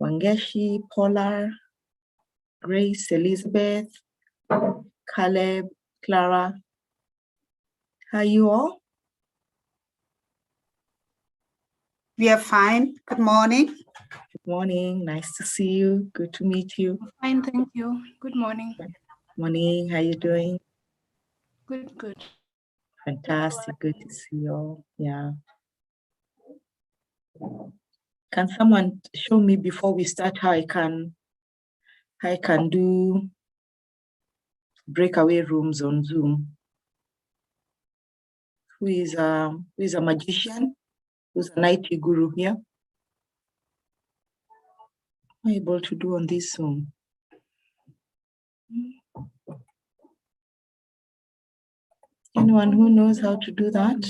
Wangeshi, Paula, Grace, Elizabeth, Caleb, Clara. How are you all? We are fine. Good morning. Good morning. Nice to see you. Good to meet you. Fine, thank you. Good morning. Morning. How are you doing? Good, good. Fantastic. Good to see you all. Yeah. Can someone show me before we start how I can do breakaway rooms on Zoom? Who is a magician? Who's an IT guru here? Am I able to do on this Zoom? Anyone who knows how to do that?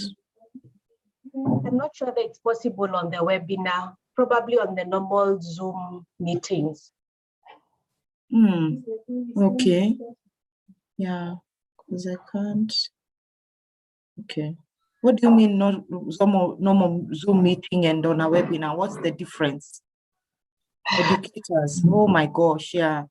I'm not sure that it's possible on the webinar, probably on the normal Zoom meetings. Okay. Yeah, because I can't. Okay. What do you mean normal Zoom meeting and on a webinar? What's the difference? Educators. Oh my gosh, yeah.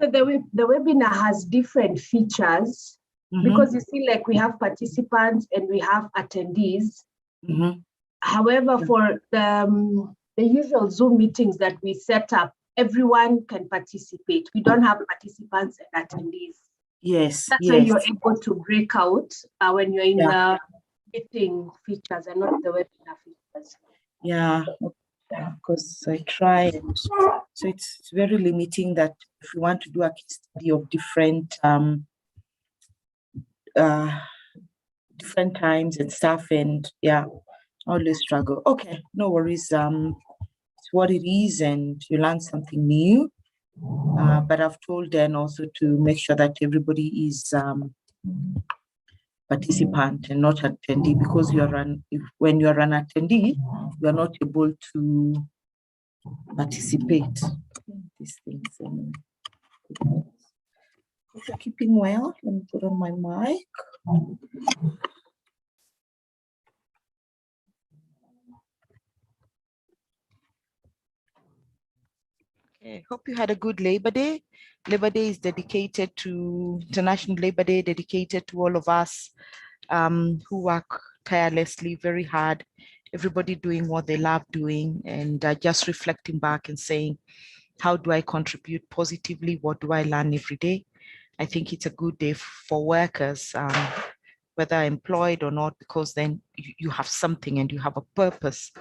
So the webinar has different features because you see, like we have participants and we have attendees. However, for the usual Zoom meetings that we set up, everyone can participate. We don't have participants and attendees. Yes. That's why you're able to break out when you're in the meeting features and not the webinar features. Yeah, because I tried. So it's very limiting that if you want to do a case study of different times and stuff, and always struggle. Okay, no worries. It's what it is, and you learn something new. But I've told Dan also to make sure that everybody is participant and not attendee, because when you are an attendee, you are not able to participate. These things. If you're keeping well, let me put on my mic. Okay, hope you had a good Labor Day. Labor Day is dedicated to International Labor Day, dedicated to all of us who work tirelessly, very hard, everybody doing what they love doing, and just reflecting back and saying, how do I contribute positively? What do I learn every day? I think it's a good day for workers, whether employed or not, because then you have something and you have a purpose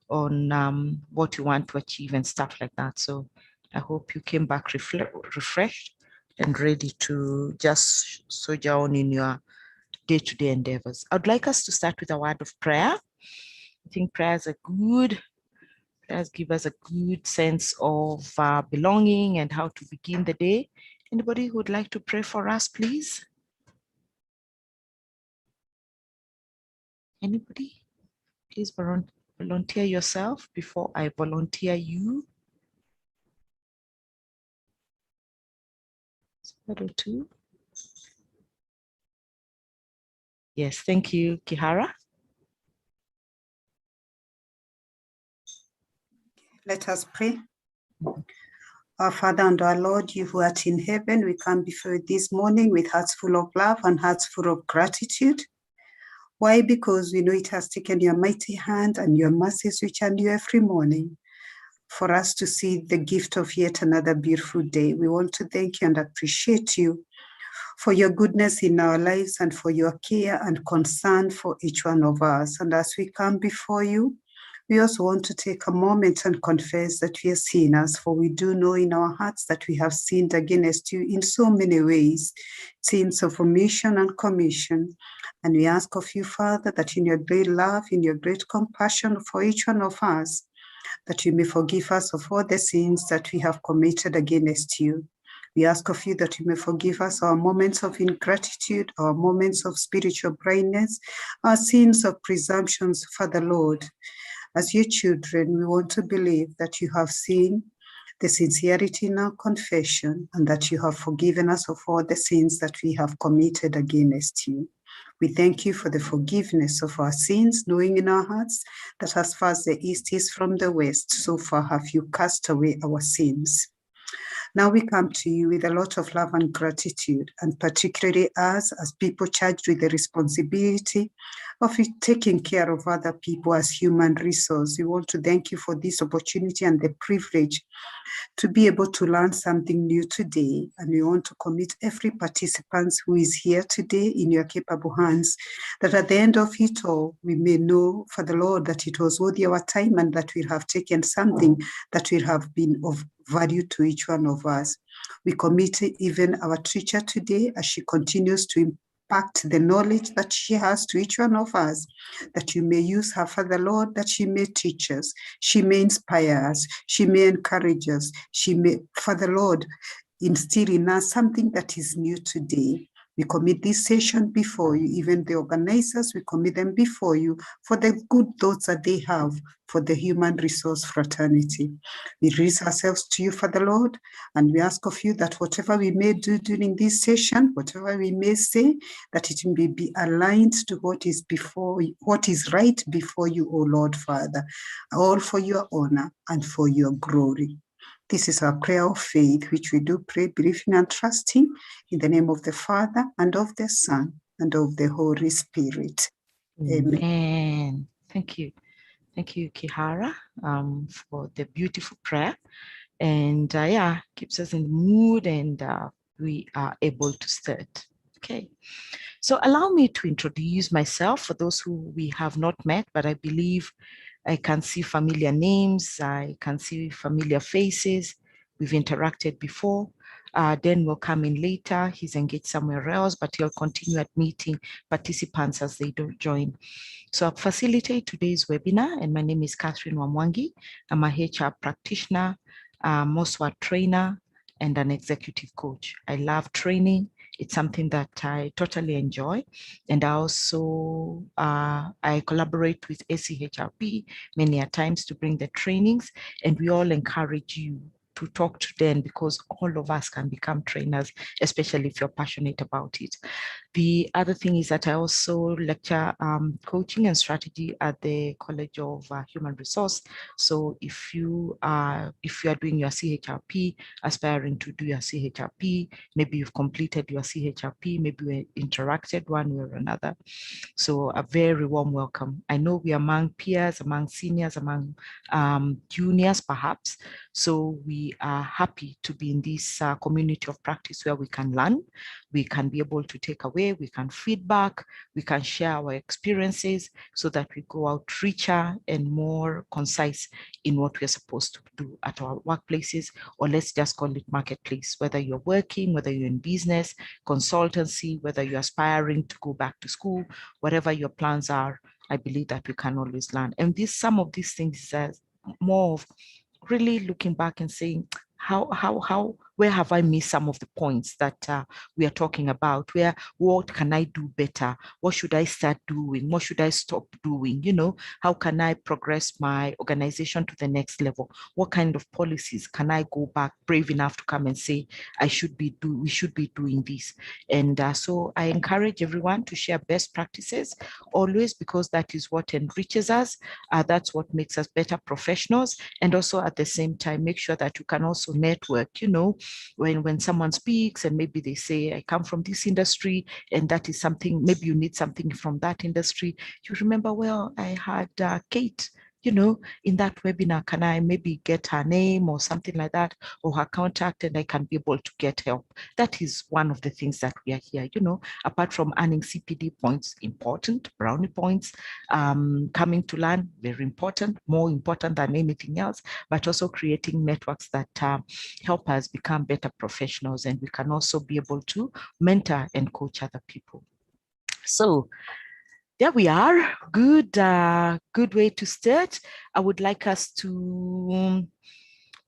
on what you want to achieve and stuff like that. So I hope you came back refreshed and ready to just sojourn in your day-to-day endeavors. I'd like us to start with a word of prayer. I think prayers give us a good sense of belonging and how to begin the day. Anybody who would like to pray for us, please? Anybody? Please volunteer yourself before I volunteer you. Two. Yes, thank you, Kihara. Let us pray. Our Father and our Lord, you who art in heaven, we come before you this morning with hearts full of love and hearts full of gratitude. Why? Because we know it has taken your mighty hand and your mercies which are new every morning for us to see the gift of yet another beautiful day. We want to thank you and appreciate you for your goodness in our lives and for your care and concern for each one of us. And as we come before you, we also want to take a moment and confess that we are sinners, for we do know in our hearts that we have sinned against you in so many ways, sins of omission and commission. And we ask of you, Father, that in your great love, in your great compassion for each one of us, that you may forgive us of all the sins that we have committed against you. We ask of you that you may forgive us our moments of ingratitude, our moments of spiritual blindness, our sins of presumptions, Father Lord. As your children, we want to believe that you have seen the sincerity in our confession and that you have forgiven us of all the sins that we have committed against you. We thank you for the forgiveness of our sins, knowing in our hearts that as far as the east is from the west, so far have you cast away our sins. Now we come to you with a lot of love and gratitude, and particularly us as people charged with the responsibility of taking care of other people as human resource. We want to thank you for this opportunity and the privilege to be able to learn something new today. And we want to commit every participant who is here today in your capable hands, that at the end of it all, we may know, for the Lord, that it was worthy our time and that we have taken something that will have been of value to each one of us. We commit even our teacher today as she continues to impact the knowledge that she has to each one of us, that you may use her, Father Lord, that she may teach us, she may inspire us, she may encourage us, she may, Father Lord, instill in us something that is new today. We commit this session before you, even the organizers, we commit them before you for the good thoughts that they have for the human resource fraternity. We raise ourselves to you, Father Lord, and we ask of you that whatever we may do during this session, whatever we may say, that it may be aligned to what is before you, what is right before you, O Lord Father, all for your honor and for your glory. This is our prayer of faith, which we do pray, believing and trusting in the name of the Father and of the Son and of the Holy Spirit. Amen. Amen. Thank you. Thank you, Kihara, for the beautiful prayer. And yeah, keeps us in the mood, and we are able to start. Okay. So allow me to introduce myself for those who we have not met, but I believe I can see familiar names, I can see familiar faces. We've interacted before. Dan will come in later. He's engaged somewhere else, but he'll continue at meeting participants as they don't join. So I'll facilitate today's webinar, and my name is Catherine Wamwangi. I'm a HR practitioner, also a trainer, and an executive coach. I love training. It's something that I totally enjoy. And I also, I collaborate with ACHRP many a times to bring the trainings, and we all encourage you to talk to them, because all of us can become trainers, especially if you're passionate about it. The other thing is that I also lecture coaching and strategy at the College of Human Resource. So if you are doing your CHRP, aspiring to do your CHRP, maybe you've completed your CHRP, maybe we interacted one way or another. So a very warm welcome. I know we are among peers, among seniors, among juniors perhaps. So we are happy to be in this community of practice where we can learn, we can be able to take away, we can feedback, we can share our experiences so that we go out richer and more concise in what we're supposed to do at our workplaces, or let's just call it marketplace, whether you're working, whether you're in business, consultancy, whether you're aspiring to go back to school, whatever your plans are, I believe that we can always learn. And some of these things is more of really looking back and saying, where have I missed some of the points that we are talking about? What can I do better? What should I start doing? What should I stop doing? You know, how can I progress my organization to the next level? What kind of policies can I go back brave enough to come and say, we should be doing this? And so I encourage everyone to share best practices always, because that is what enriches us. That's what makes us better professionals. And also at the same time, make sure that you can also network, you know, when someone speaks and maybe they say, I come from this industry, and that is something, maybe you need something from that industry. You remember, well, I had Kate, you know, in that webinar, can I maybe get her name or something like that, or her contact, and I can be able to get help. That is one of the things that we are here, you know, apart from earning CPD points, important, brownie points, coming to learn, very important, more important than anything else, but also creating networks that help us become better professionals, and we can also be able to mentor and coach other people. So there we are. Good way to start. I would like us to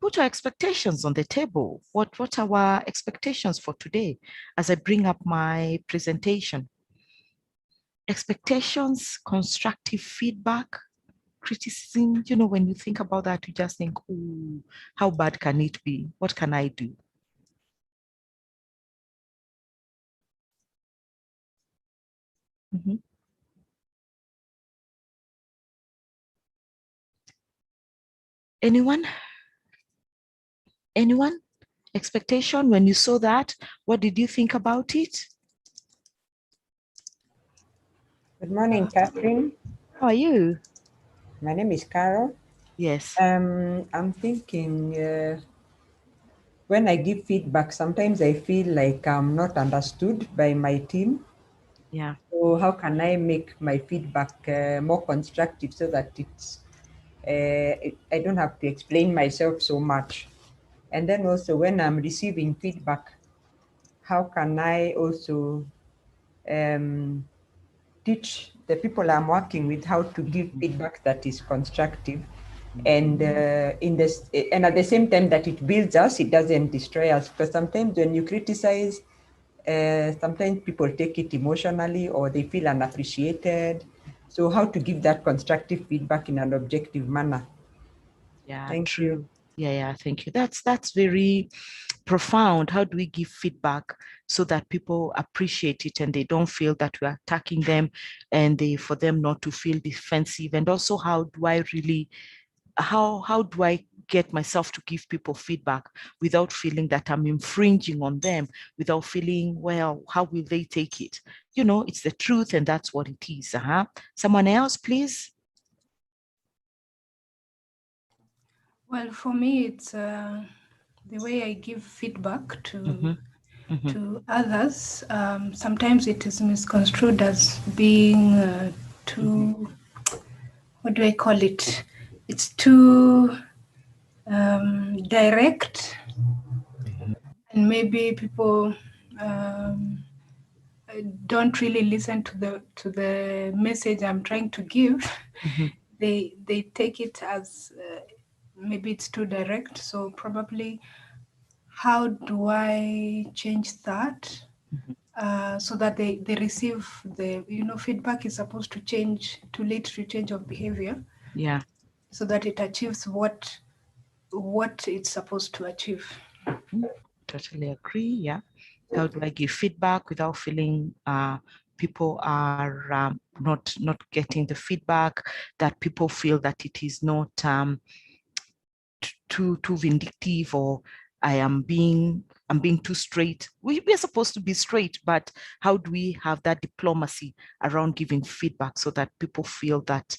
put our expectations on the table. What are our expectations for today as I bring up my presentation? Expectations, constructive feedback, criticism. You know, when you think about that, you just think, oh, how bad can it be? What can I do? Mhm. Anyone? Anyone? Expectation, when you saw that, what did you think about it? Good morning, Catherine. How are you? My name is Carol. Yes. I'm thinking when I give feedback, sometimes I feel like I'm not understood by my team. Yeah. So how can I make my feedback more constructive so that I don't have to explain myself so much? And then also when I'm receiving feedback, how can I also teach the people I'm working with how to give feedback that is constructive, and and at the same time that it builds us, it doesn't destroy us. Because sometimes when you criticize, sometimes people take it emotionally or they feel unappreciated. So how to give that constructive feedback in an objective manner? Yeah, Thank true. you. Yeah, thank you. That's very profound. How do we give feedback so that people appreciate it and they don't feel that we're attacking them, and for them not to feel defensive? And also, how do I get myself to give people feedback without feeling that I'm infringing on them, without feeling, well, how will they take it? It's the truth, and that's what it is. Someone else, please. Well, for me, it's the way I give feedback to others. Sometimes it is misconstrued as being too, what do I call it? It's too direct, and maybe people don't really listen to the message I'm trying to give. They take it as maybe it's too direct. So probably, how do I change that so that they receive feedback is supposed to lead to change of behavior. Yeah. So that it achieves what it's supposed to achieve. Totally agree. Yeah. How do I give feedback without feeling people are not getting the feedback, that people feel that it is not too vindictive, or I'm being too straight? We're supposed to be straight, but how do we have that diplomacy around giving feedback so that people feel that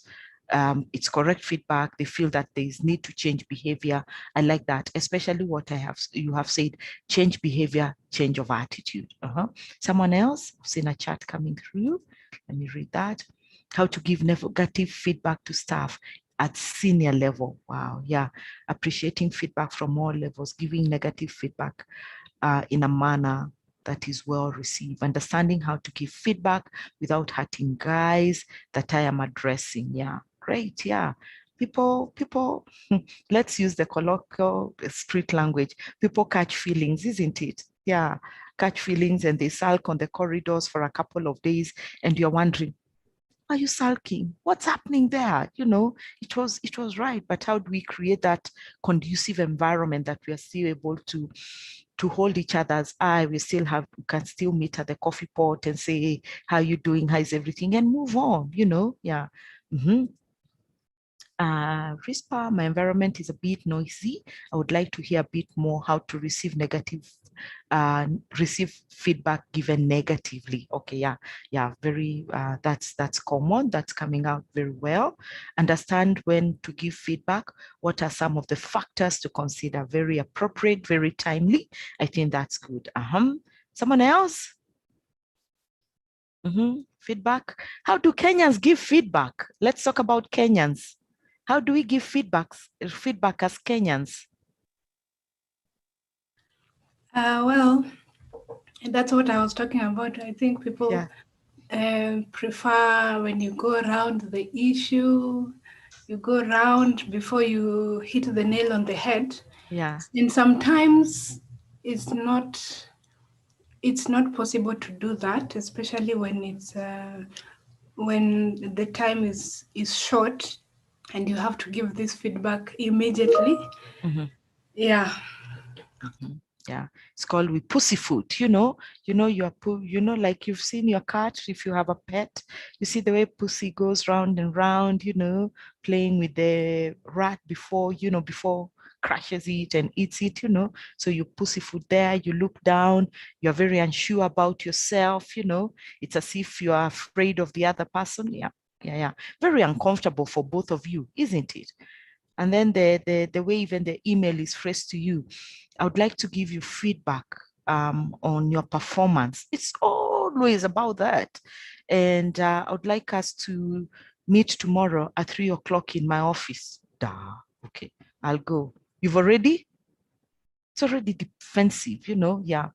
it's correct feedback, they feel that there is need to change behavior? I like that, especially what you have said, change behavior, change of attitude. Someone else, I've seen a chat coming through. Let me read that. How to give negative feedback to staff at senior level. Wow. Yeah. Appreciating feedback from all levels, giving negative feedback in a manner that is well received, understanding how to give feedback without hurting guys that I am addressing. Yeah. Great. Yeah. People, let's use the colloquial street language. People catch feelings, isn't it? Yeah. Catch feelings, and they sulk on the corridors for a couple of days, and you're wondering, are you sulking? What's happening there? It was right, but how do we create that conducive environment that we are still able to hold each other's eye? We can still meet at the coffee pot and say, hey, how are you doing? How is everything? And move on, Yeah. Rispa, my environment is a bit noisy. I would like to hear a bit more how to receive feedback given negatively. Okay, yeah, very, that's common. That's coming out very well. Understand when to give feedback. What are some of the factors to consider? Very appropriate, very timely. I think that's good. Someone else? Feedback. How do Kenyans give feedback? Let's talk about Kenyans. How do we give feedback as Kenyans? Well, that's what I was talking about. I think people prefer when you go around the issue, you go around before you hit the nail on the head. Yeah. And sometimes it's not possible to do that, especially when it's when the time is short and you have to give this feedback immediately. Yeah. Yeah, it's called with pussyfoot. Like you've seen your cat. If you have a pet, you see the way pussy goes round and round, playing with the rat before crashes it and eats it, so you pussyfoot there, you look down, you're very unsure about yourself, it's as if you are afraid of the other person. Yeah, very uncomfortable for both of you, isn't it? And then the way even the email is phrased to you, I would like to give you feedback on your performance. It's always about that. And I would like us to meet tomorrow at 3 o'clock in my office. Okay, I'll go. You've already? It's already defensive, yeah.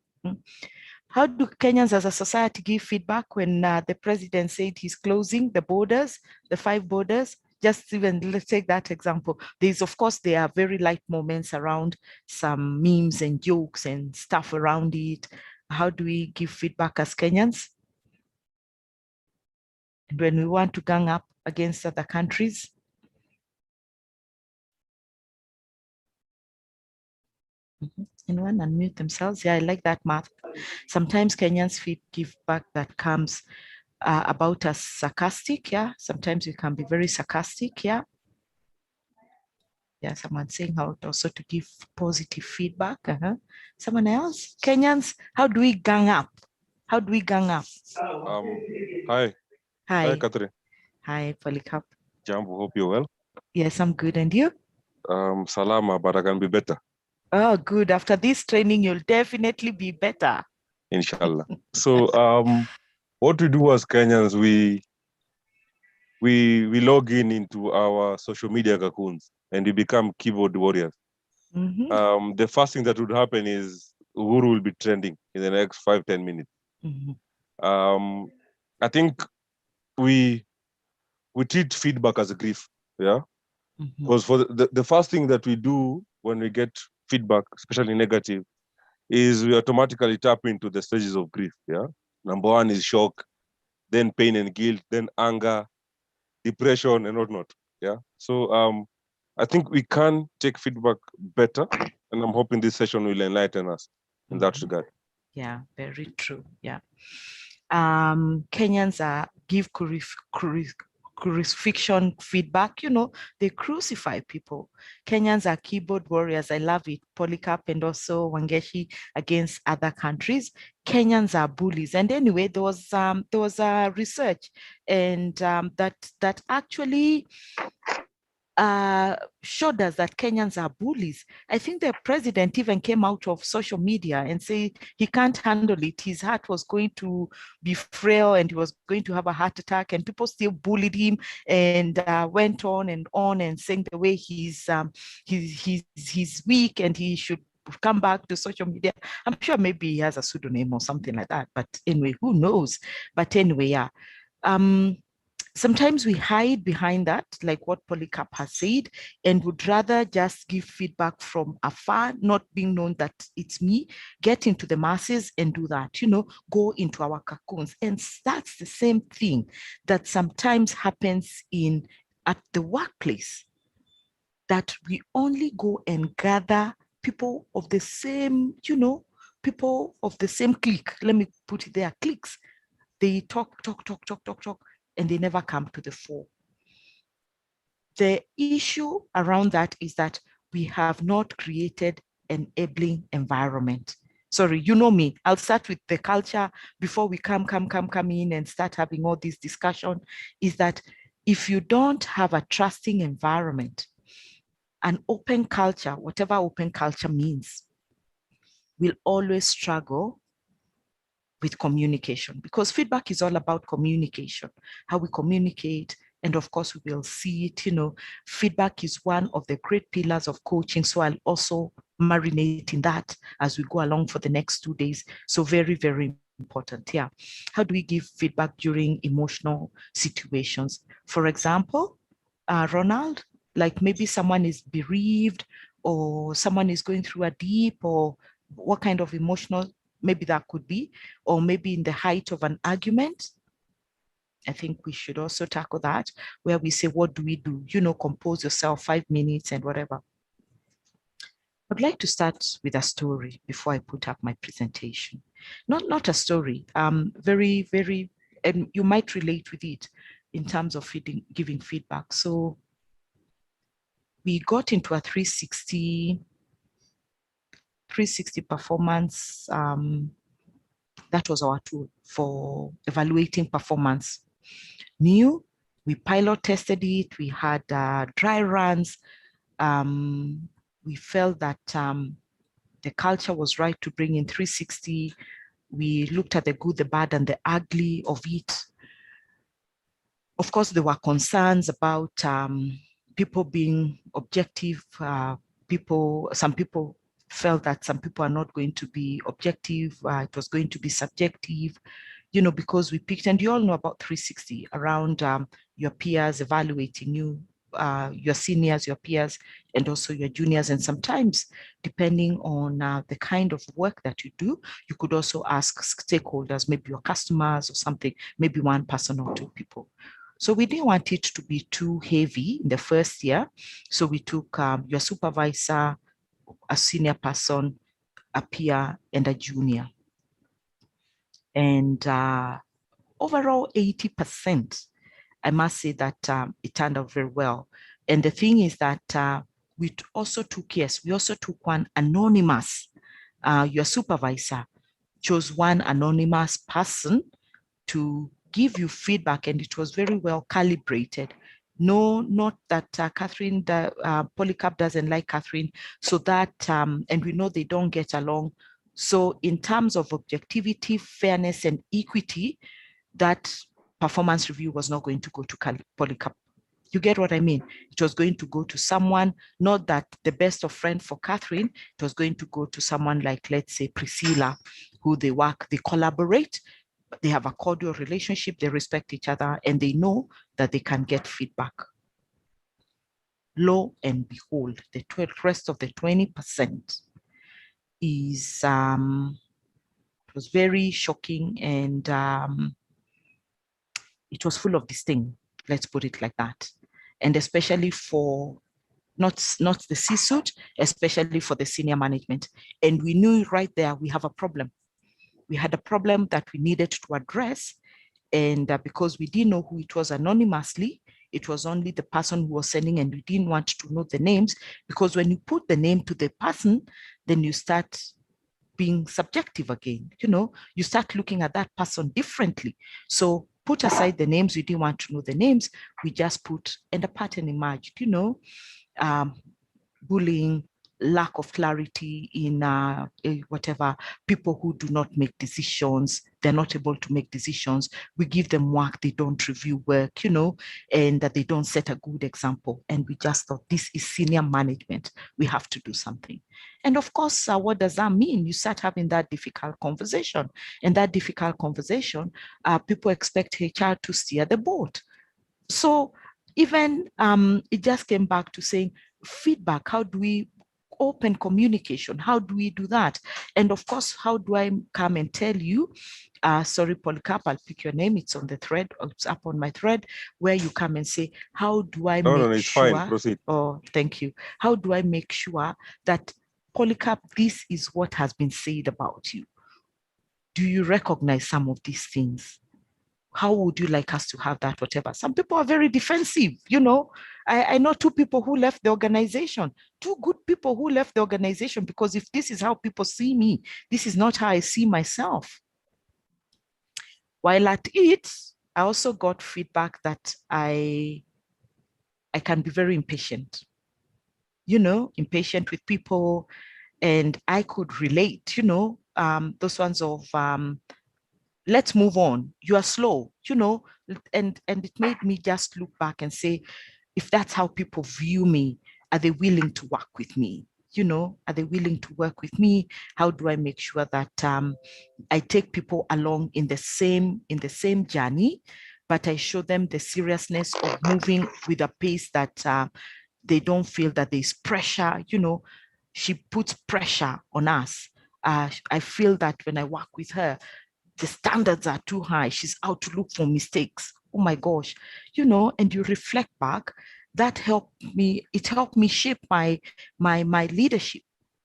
How do Kenyans as a society give feedback when the president said he's closing the borders, the 5 borders? Just even let's take that example. There are very light moments around some memes and jokes and stuff around it. How do we give feedback as Kenyans? And when we want to gang up against other countries? Anyone unmute themselves? Yeah, I like that, math. Sometimes Kenyans give back that comes about us sarcastic. Yeah, sometimes we can be very sarcastic. Yeah. Yeah, someone saying how also to give positive feedback. Someone else? Kenyans, how do we gang up? How do we gang up? Hi. Hi. Hi, Catherine. Hi, Polycarp. Jambo, hope you're well. Yes, I'm good. And you? Salama, but I can be better. Oh, good. After this training, you'll definitely be better. Inshallah. So what we do as Kenyans, we log into our social media cocoons and we become keyboard warriors. The first thing that would happen is Uhuru will be trending in the next 5-10 minutes. I think we treat feedback as a grief, yeah? Because for the first thing that we do when we get feedback, especially negative, is we automatically tap into the stages of grief, yeah? Number 1 is shock, then pain and guilt, then anger, depression, and whatnot, yeah? So I think we can take feedback better, and I'm hoping this session will enlighten us in that regard. Yeah, very true. Yeah. Kenyans give crucifixion feedback, they crucify people. Kenyans are keyboard warriors. I love it. Polycarp and also Wangeshi against other countries. Kenyans are bullies. And anyway, there was a research and that actually showed us that Kenyans are bullies. I think the president even came out of social media and said he can't handle it. His heart was going to be frail and he was going to have a heart attack, and people still bullied him and went on and saying the way he's weak and he should come back to social media. I'm sure maybe he has a pseudonym or something like that, but anyway, who knows? But anyway, yeah. Sometimes we hide behind that, like what Polycarp has said, and would rather just give feedback from afar, not being known that it's me, get into the masses and do that, go into our cocoons. And that's the same thing that sometimes happens at the workplace, that we only go and gather people of the same, people of the same clique. Let me put it there, cliques. They talk, and they never come to the fore. The issue around that is that we have not created an enabling environment. Sorry, you know me. I'll start with the culture before we come in and start having all this discussion, is that if you don't have a trusting environment, an open culture, whatever open culture means, will always struggle with communication, because feedback is all about communication, how we communicate. And of course, we will see it, feedback is one of the great pillars of coaching. So I'll also marinate in that as we go along for the next 2 days. So very, very important. Yeah. How do we give feedback during emotional situations? For example, Ronald, like maybe someone is bereaved or someone is going through a deep, or what kind of emotional maybe that could be, or maybe in the height of an argument. I think we should also tackle that, where we say, what do we do? Compose yourself 5 minutes and whatever. I'd like to start with a story before I put up my presentation. Not a story, very, very, and you might relate with it in terms of giving feedback. So we got into a 360 performance. That was our tool for evaluating performance. New, we pilot tested it. We had dry runs. We felt that the culture was right to bring in 360. We looked at the good, the bad, and the ugly of it. Of course, there were concerns about people being objective. Some people felt that some people are not going to be objective. It was going to be subjective, because we picked, and you all know about 360 around your peers evaluating you, your seniors, your peers, and also your juniors. And sometimes, depending on the kind of work that you do, you could also ask stakeholders, maybe your customers or something, maybe one person or two people. So we didn't want it to be too heavy in the first year. So we took your supervisor, a senior person, a peer, and a junior. And overall 80%, I must say that it turned out very well. And the thing is that we also took one anonymous. Your supervisor chose one anonymous person to give you feedback, and it was very well calibrated. No, not that Catherine, Polycarp doesn't like Catherine, so that, and we know they don't get along. So in terms of objectivity, fairness, and equity, that performance review was not going to go to Polycarp. You get what I mean? It was going to go to someone, not that the best of friend for Catherine, it was going to go to someone like, let's say, Priscilla, who they collaborate, they have a cordial relationship, they respect each other, and they know that they can get feedback. Lo and behold, the rest of the 20% is, it was very shocking, and it was full of disdain, let's put it like that. And especially for not the C-suite, especially for the senior management. And we knew right there we have a problem. We had a problem that we needed to address. And because we didn't know who it was anonymously, it was only the person who was sending, and we didn't want to know the names, because when you put the name to the person, then you start being subjective again. You start looking at that person differently. So put aside the names, we didn't want to know the names. We just put, and a pattern emerged, bullying, lack of clarity in whatever, people who do not make decisions, they're not able to make decisions. We give them work, they don't review work, and that they don't set a good example. And we just thought, this is senior management, we have to do something. And of course, what does that mean? You start having that difficult conversation, and that difficult conversation, people expect HR to steer the boat. So even it just came back to saying feedback, how do we open communication? How do we do that? And of course, how do I come and tell you, sorry, Polycarp, I'll pick your name. It's on the thread, it's up on my thread, where you come and say, how do I make it's sure? fine. Proceed. Oh, thank you. How do I make sure that, Polycarp, this is what has been said about you? Do you recognize some of these things? How would you like us to have that, whatever? Some people are very defensive, I know two people who left the organization, two good people who left the organization, because if this is how people see me, this is not how I see myself. While at it, I also got feedback that I can be very impatient, impatient with people, and I could relate, those ones of, let's move on. You are slow, and it made me just look back and say, if that's how people view me, are they willing to work with me? Are they willing to work with me? How do I make sure that I take people along in the same journey, but I show them the seriousness of moving with a pace that they don't feel that there's pressure. She puts pressure on us. I feel that when I work with her, the standards are too high. She's out to look for mistakes. Oh my gosh, and you reflect back, that helped me. It helped me shape my leadership.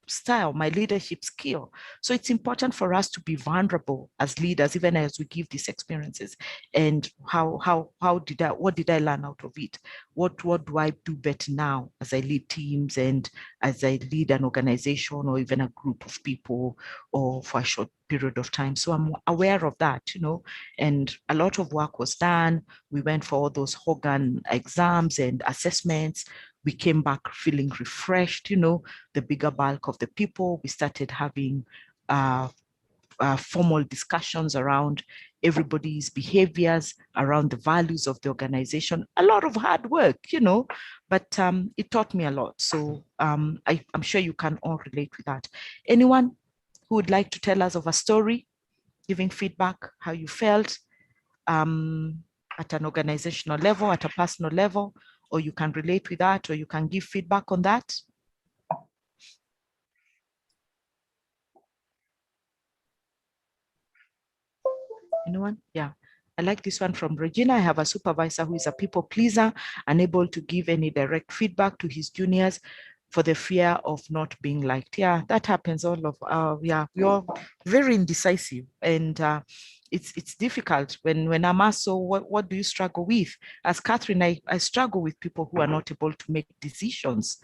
style, my leadership skill. So it's important for us to be vulnerable as leaders, even as we give these experiences. And what did I learn out of it? What do I do better now as I lead teams and as I lead an organization or even a group of people or for a short period of time? So I'm aware of that, and a lot of work was done. We went for all those Hogan exams and assessments. We came back feeling refreshed, the bigger bulk of the people. We started having formal discussions around everybody's behaviors, around the values of the organization. A lot of hard work, but it taught me a lot. So I'm sure you can all relate with that. Anyone who would like to tell us of a story, giving feedback, how you felt at an organizational level, at a personal level, or you can relate with that, or you can give feedback on that? Anyone? Yeah. I like this one from Regina. I have a supervisor who is a people pleaser, unable to give any direct feedback to his juniors for the fear of not being liked. Yeah, that happens all of, we are very indecisive, and it's difficult when I'm asked, so what do you struggle with? As Catherine, I struggle with people who are not able to make decisions.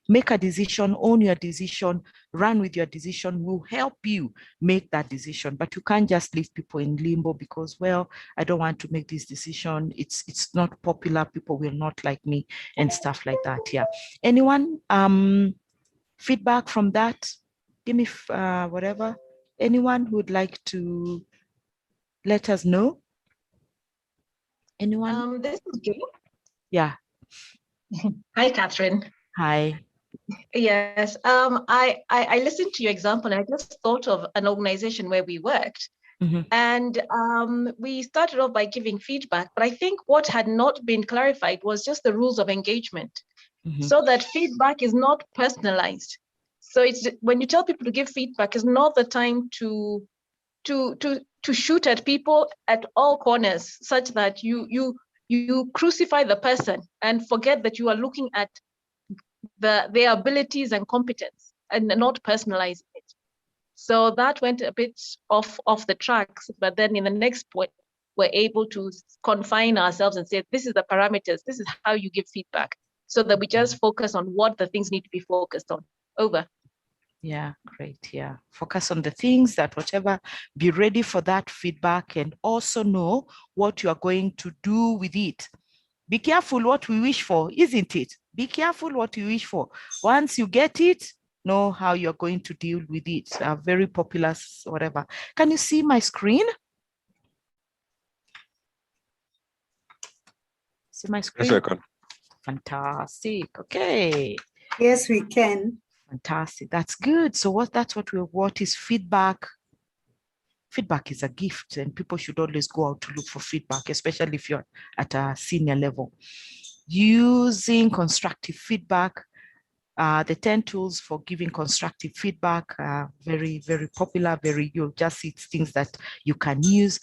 Make a decision, own your decision, run with your decision, will help you make that decision. But you can't just leave people in limbo because, well, I don't want to make this decision. It's not popular. People will not like me and stuff like that. Yeah. Anyone feedback from that? Give me whatever. Anyone who would like to let us know? Anyone? This is Jane. Yeah. Hi, Catherine. Hi. Yes. I listened to your example, and I just thought of an organization where we worked. Mm-hmm. And we started off by giving feedback, but I think what had not been clarified was just the rules of engagement, so that feedback is not personalized. So it's when you tell people to give feedback, is not the time to shoot at people at all corners, such that you crucify the person and forget that you are looking at their abilities and competence and not personalizing it. So that went a bit off the tracks, but then in the next point, we're able to confine ourselves and say, this is the parameters, this is how you give feedback, so that we just focus on what the things need to be focused on. Over. Yeah, great. Yeah. Focus on the things that whatever, be ready for that feedback and also know what you are going to do with it. Be careful what we wish for, isn't it? Be careful what you wish for. Once you get it, know how you're going to deal with it. Very popular, whatever. Can you see my screen? See my screen? Yes, I can. Fantastic. Okay. Yes, we can. Fantastic. That's good. So what is feedback? Feedback is a gift, and people should always go out to look for feedback, especially if you're at a senior level. Using constructive feedback, the 10 tools for giving constructive feedback are very, very popular. You'll just see things that you can use.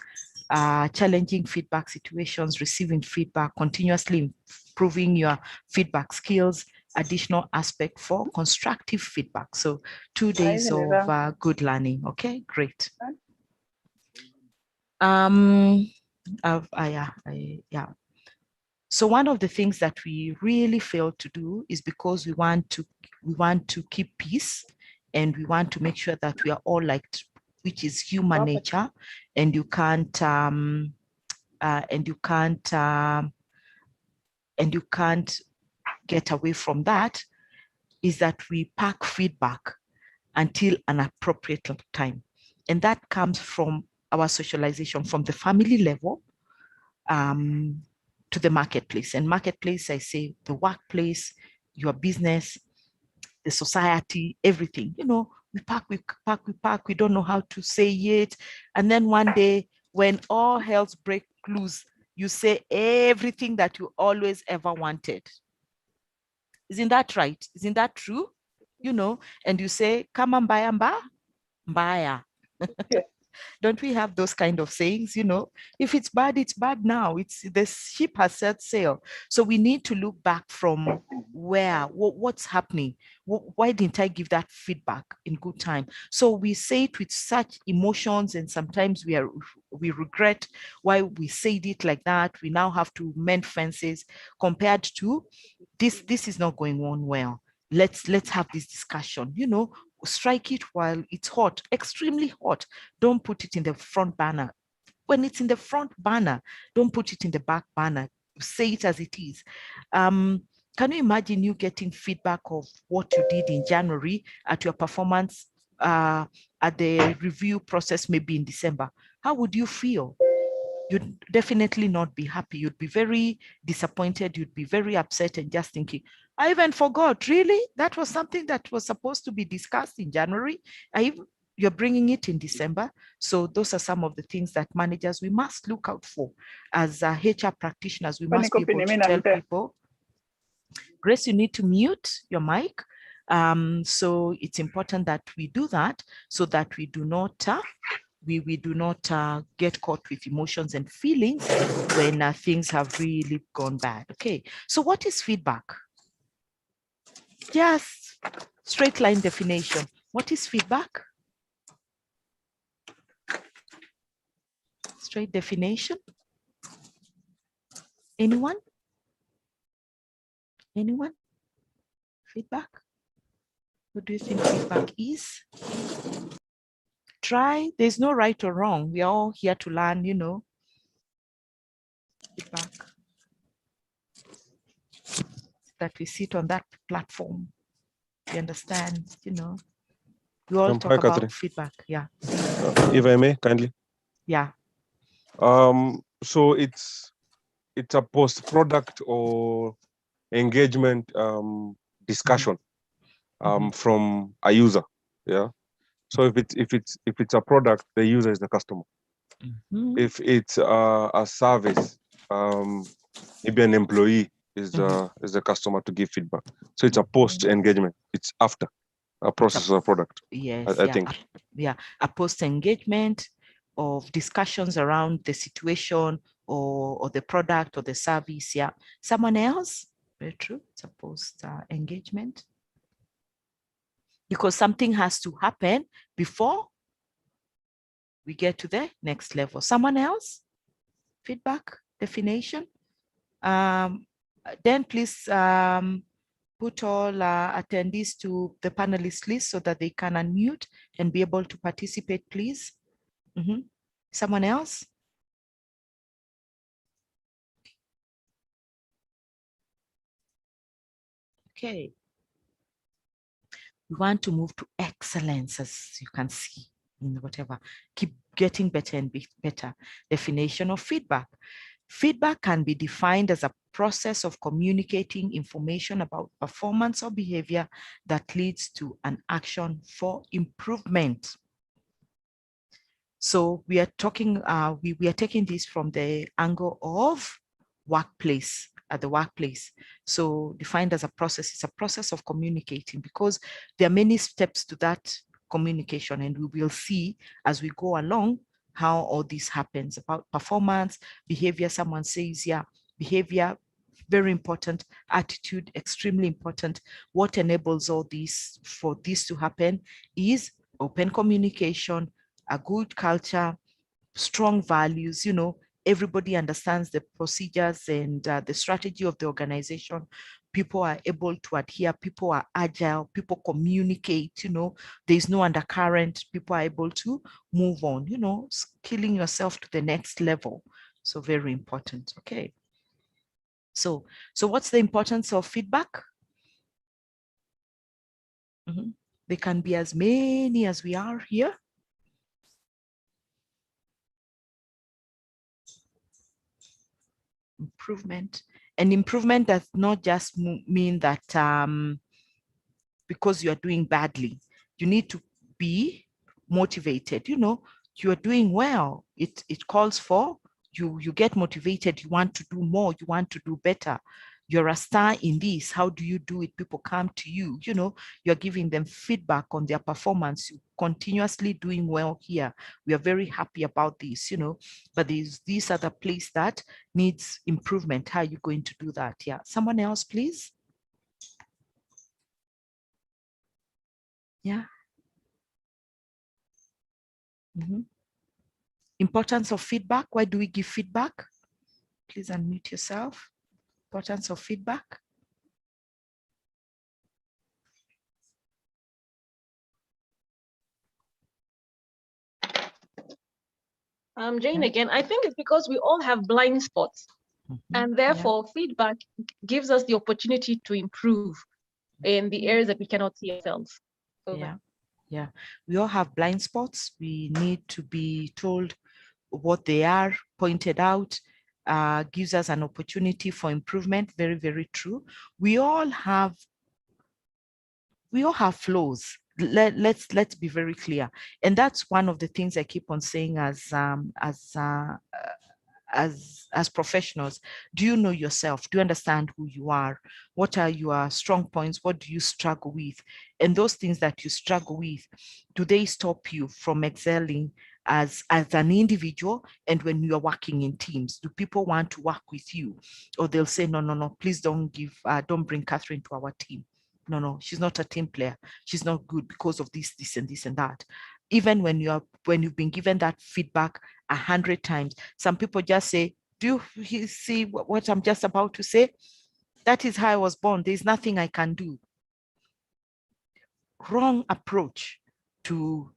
Challenging feedback situations, receiving feedback, continuously improving your feedback skills, additional aspect for constructive feedback. So 2 days of good learning. Okay, great. Yeah. So one of the things that we really fail to do is, because we want to keep peace, and we want to make sure that we are all liked, which is human nature, and you can't get away from that, is that we pack feedback until an appropriate time. And that comes from our socialization, from the family level to the marketplace. And marketplace, I say the workplace, your business, the society, everything. We pack, we don't know how to say it. And then one day, when all hell's break loose, you say everything that you always ever wanted. Isn't that right? Isn't that true? And you say, come and buy, mbaya. Don't we have those kind of sayings? You know, if it's bad now. It's the ship has set sail. So we need to look back from what's happening. Why didn't I give that feedback in good time? So we say it with such emotions, and sometimes we regret why we said it like that. We now have to mend fences compared to this is not going on well. Let's have this discussion, you know, strike it while it's hot, extremely hot. Don't put it in the front burner. When it's in the front burner, don't put it in the back burner. Say it as it is. Can you imagine you getting feedback of what you did in January at your performance at the review process, maybe in December? How would you feel? You'd definitely not be happy. You'd be very disappointed. You'd be very upset and just thinking, I even forgot, really? That was something that was supposed to be discussed in January. You're bringing it in December. So those are some of the things that managers, we must look out for. As HR practitioners, we must be able to tell people, Grace, you need to mute your mic. So it's important that we do that so that we do not we do not get caught with emotions and feelings when things have really gone bad. Okay, so what is feedback? Just straight line definition. What is feedback? Straight definition. Anyone? Anyone? Feedback? What do you think feedback is? Try. There's no right or wrong. We are all here to learn, you know. Feedback. That we sit on that platform. You understand, you know. We all talk about Catherine. Feedback. Yeah. If I may, kindly. Yeah. So it's a post-product or engagement discussion from a user. Yeah. So if it's a product, the user is the customer. If it's a service, maybe an employee is the customer to give feedback. So it's a post-engagement. It's after a process or product. Yes, I think. A post-engagement of discussions around the situation or the product or the service. Yeah. Someone else? Very true. It's a post-engagement. Because something has to happen before we get to the next level. Someone else? Feedback definition. Then please put all attendees to the panelist list so that they can unmute and be able to participate, please. Someone else? Okay. We want to move to excellence, as you can see in whatever. Keep getting better and better. Definition of feedback. Feedback can be defined as a process of communicating information about performance or behavior that leads to an action for improvement. So we are talking, we are taking this from the angle of workplace, at the workplace. So defined as a process, it's a process of communicating because there are many steps to that communication, and we will see as we go along how all this happens about performance, behavior. Someone says, yeah, behavior, very important, attitude, extremely important. What enables all this for this to happen is open communication, a good culture, strong values, you know, everybody understands the procedures and the strategy of the organization. People are able to adhere, people are agile, people communicate, you know, there's no undercurrent, people are able to move on, you know, skilling yourself to the next level. So very important. Okay. So what's the importance of feedback? They can be as many as we are here. Improvement. And improvement does not just mean that because you are doing badly, you need to be motivated. You know, you are doing well. It calls for you get motivated. You want to do more. You want to do better. you're a star in this. How do you do it? People come to you, you know, you're giving them feedback on their performance. You're continuously doing well here. We are very happy about this, you know, but these are the place that needs improvement. How are you going to do that? Yeah. Someone else, please. Yeah. Importance of feedback. Why do we give feedback? Please unmute yourself. Importance of feedback. Jane again, I think it's because we all have blind spots. And therefore, feedback gives us the opportunity to improve in the areas that we cannot see ourselves. So yeah. We all have blind spots. We need to be told what they are, pointed out, gives us an opportunity for improvement. Very, very true. We all have flaws. Let's be very clear. And that's one of the things I keep on saying as professionals. Do you know yourself? Do you understand who you are? What are your strong points? What do you struggle with? And those things that you struggle with, do they stop you from excelling as an individual? And when you are working in teams, do people want to work with you? Or they'll say, no, please don't bring Catherine to our team. No, she's not a team player. She's not good because of this and this and that. Even when you've been given that feedback 100 times, some people just say, do you see what I'm just about to say? That is how I was born. There's nothing I can do. Wrong approach to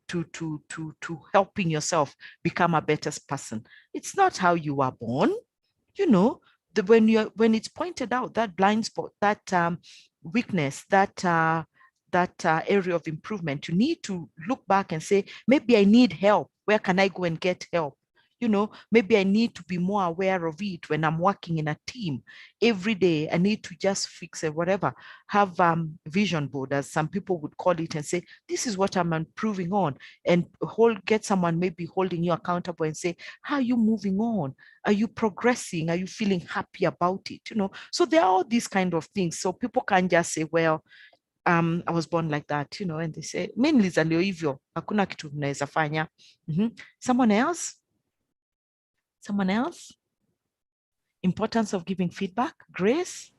helping yourself become a better person. It's not how you were born. You know, when it's pointed out, that blind spot, that weakness, that area of improvement, you need to look back and say, maybe I need help. Where can I go and get help? You know, maybe I need to be more aware of it when I'm working in a team. Every day, I need to just fix it, whatever. Have vision board, as some people would call it, and say, this is what I'm improving on. And get someone maybe holding you accountable and say, how are you moving on? Are you progressing? Are you feeling happy about it? You know, so there are all these kind of things. So people can't just say, well, I was born like that, you know, and they say, mimi nilizaliwa hivyo, hakuna kitu mnaweza fanya. Someone else? Someone else? Importance of giving feedback, Grace?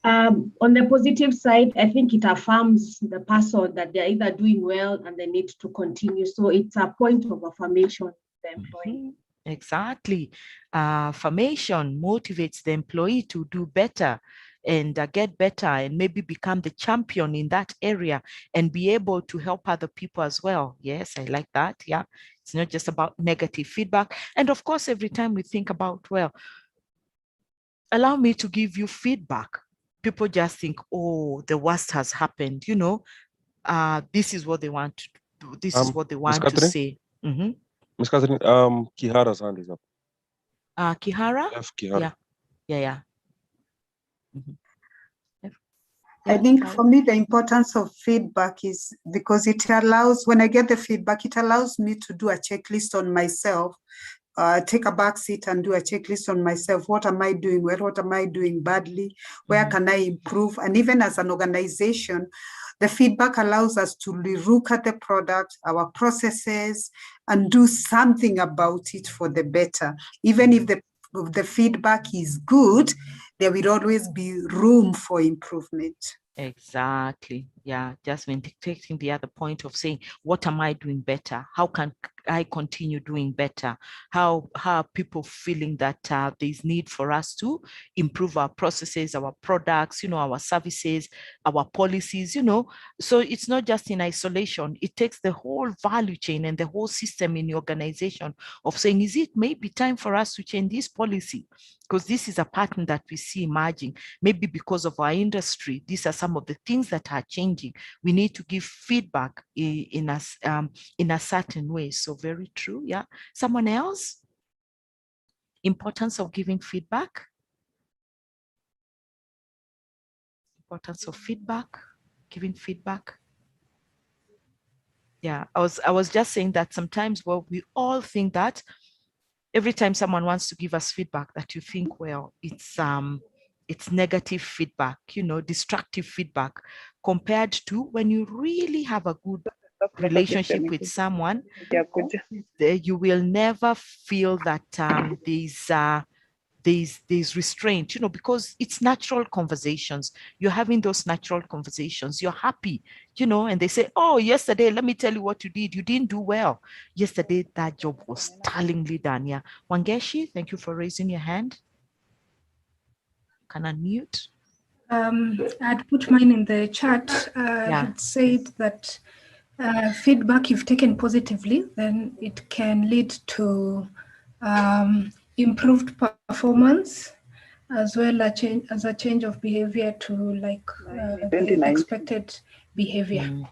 On the positive side, I think it affirms the person that they're either doing well and they need to continue. So it's a point of affirmation to the employee. Exactly. Affirmation motivates the employee to do better and get better and maybe become the champion in that area and be able to help other people as well. Yes, I like that. Yeah. It's not just about negative feedback. And of course, every time we think about, well, allow me to give you feedback, people just think, oh, the worst has happened. You know, this is what they want to do. This is what they want to say. Miss Catherine, Kihara's hand is up. Kihara? Kihara. Yeah. I think for me, the importance of feedback is because it allows, when I get the feedback, it allows me to do a checklist on myself, take a back seat and do a checklist on myself. What am I doing well? What am I doing badly? Where can I improve? And even as an organization, the feedback allows us to look at the product, our processes, and do something about it for the better. Even if the feedback is good, there will always be room for improvement. Exactly. Yeah. Just when taking the other point of saying, what am I doing better? How can I continue doing better? How are people feeling that there's need for us to improve our processes, our products, you know, our services, our policies, you know? So it's not just in isolation. It takes the whole value chain and the whole system in the organization of saying, is it maybe time for us to change this policy? Because this is a pattern that we see emerging. Maybe because of our industry, these are some of the things that are changing. We need to give feedback in a certain way. So very true. Yeah. Someone else? Importance of giving feedback. Importance of feedback, giving feedback. Yeah, I was just saying that sometimes, well, we all think that every time someone wants to give us feedback that you think, well, it's negative feedback, you know, destructive feedback, compared to when you really have a good relationship with someone, you will never feel that there's restraint, you know, because it's natural conversations. You're having those natural conversations. You're happy, you know, and they say, oh, yesterday, let me tell you what you did. You didn't do well. Yesterday, that job was stylingly done. Yeah. Wangeshi, thank you for raising your hand. Can unmute. I'd put mine in the chat. It said that feedback, if taken positively, then it can lead to improved performance, as well as a change of behavior to like the expected behavior.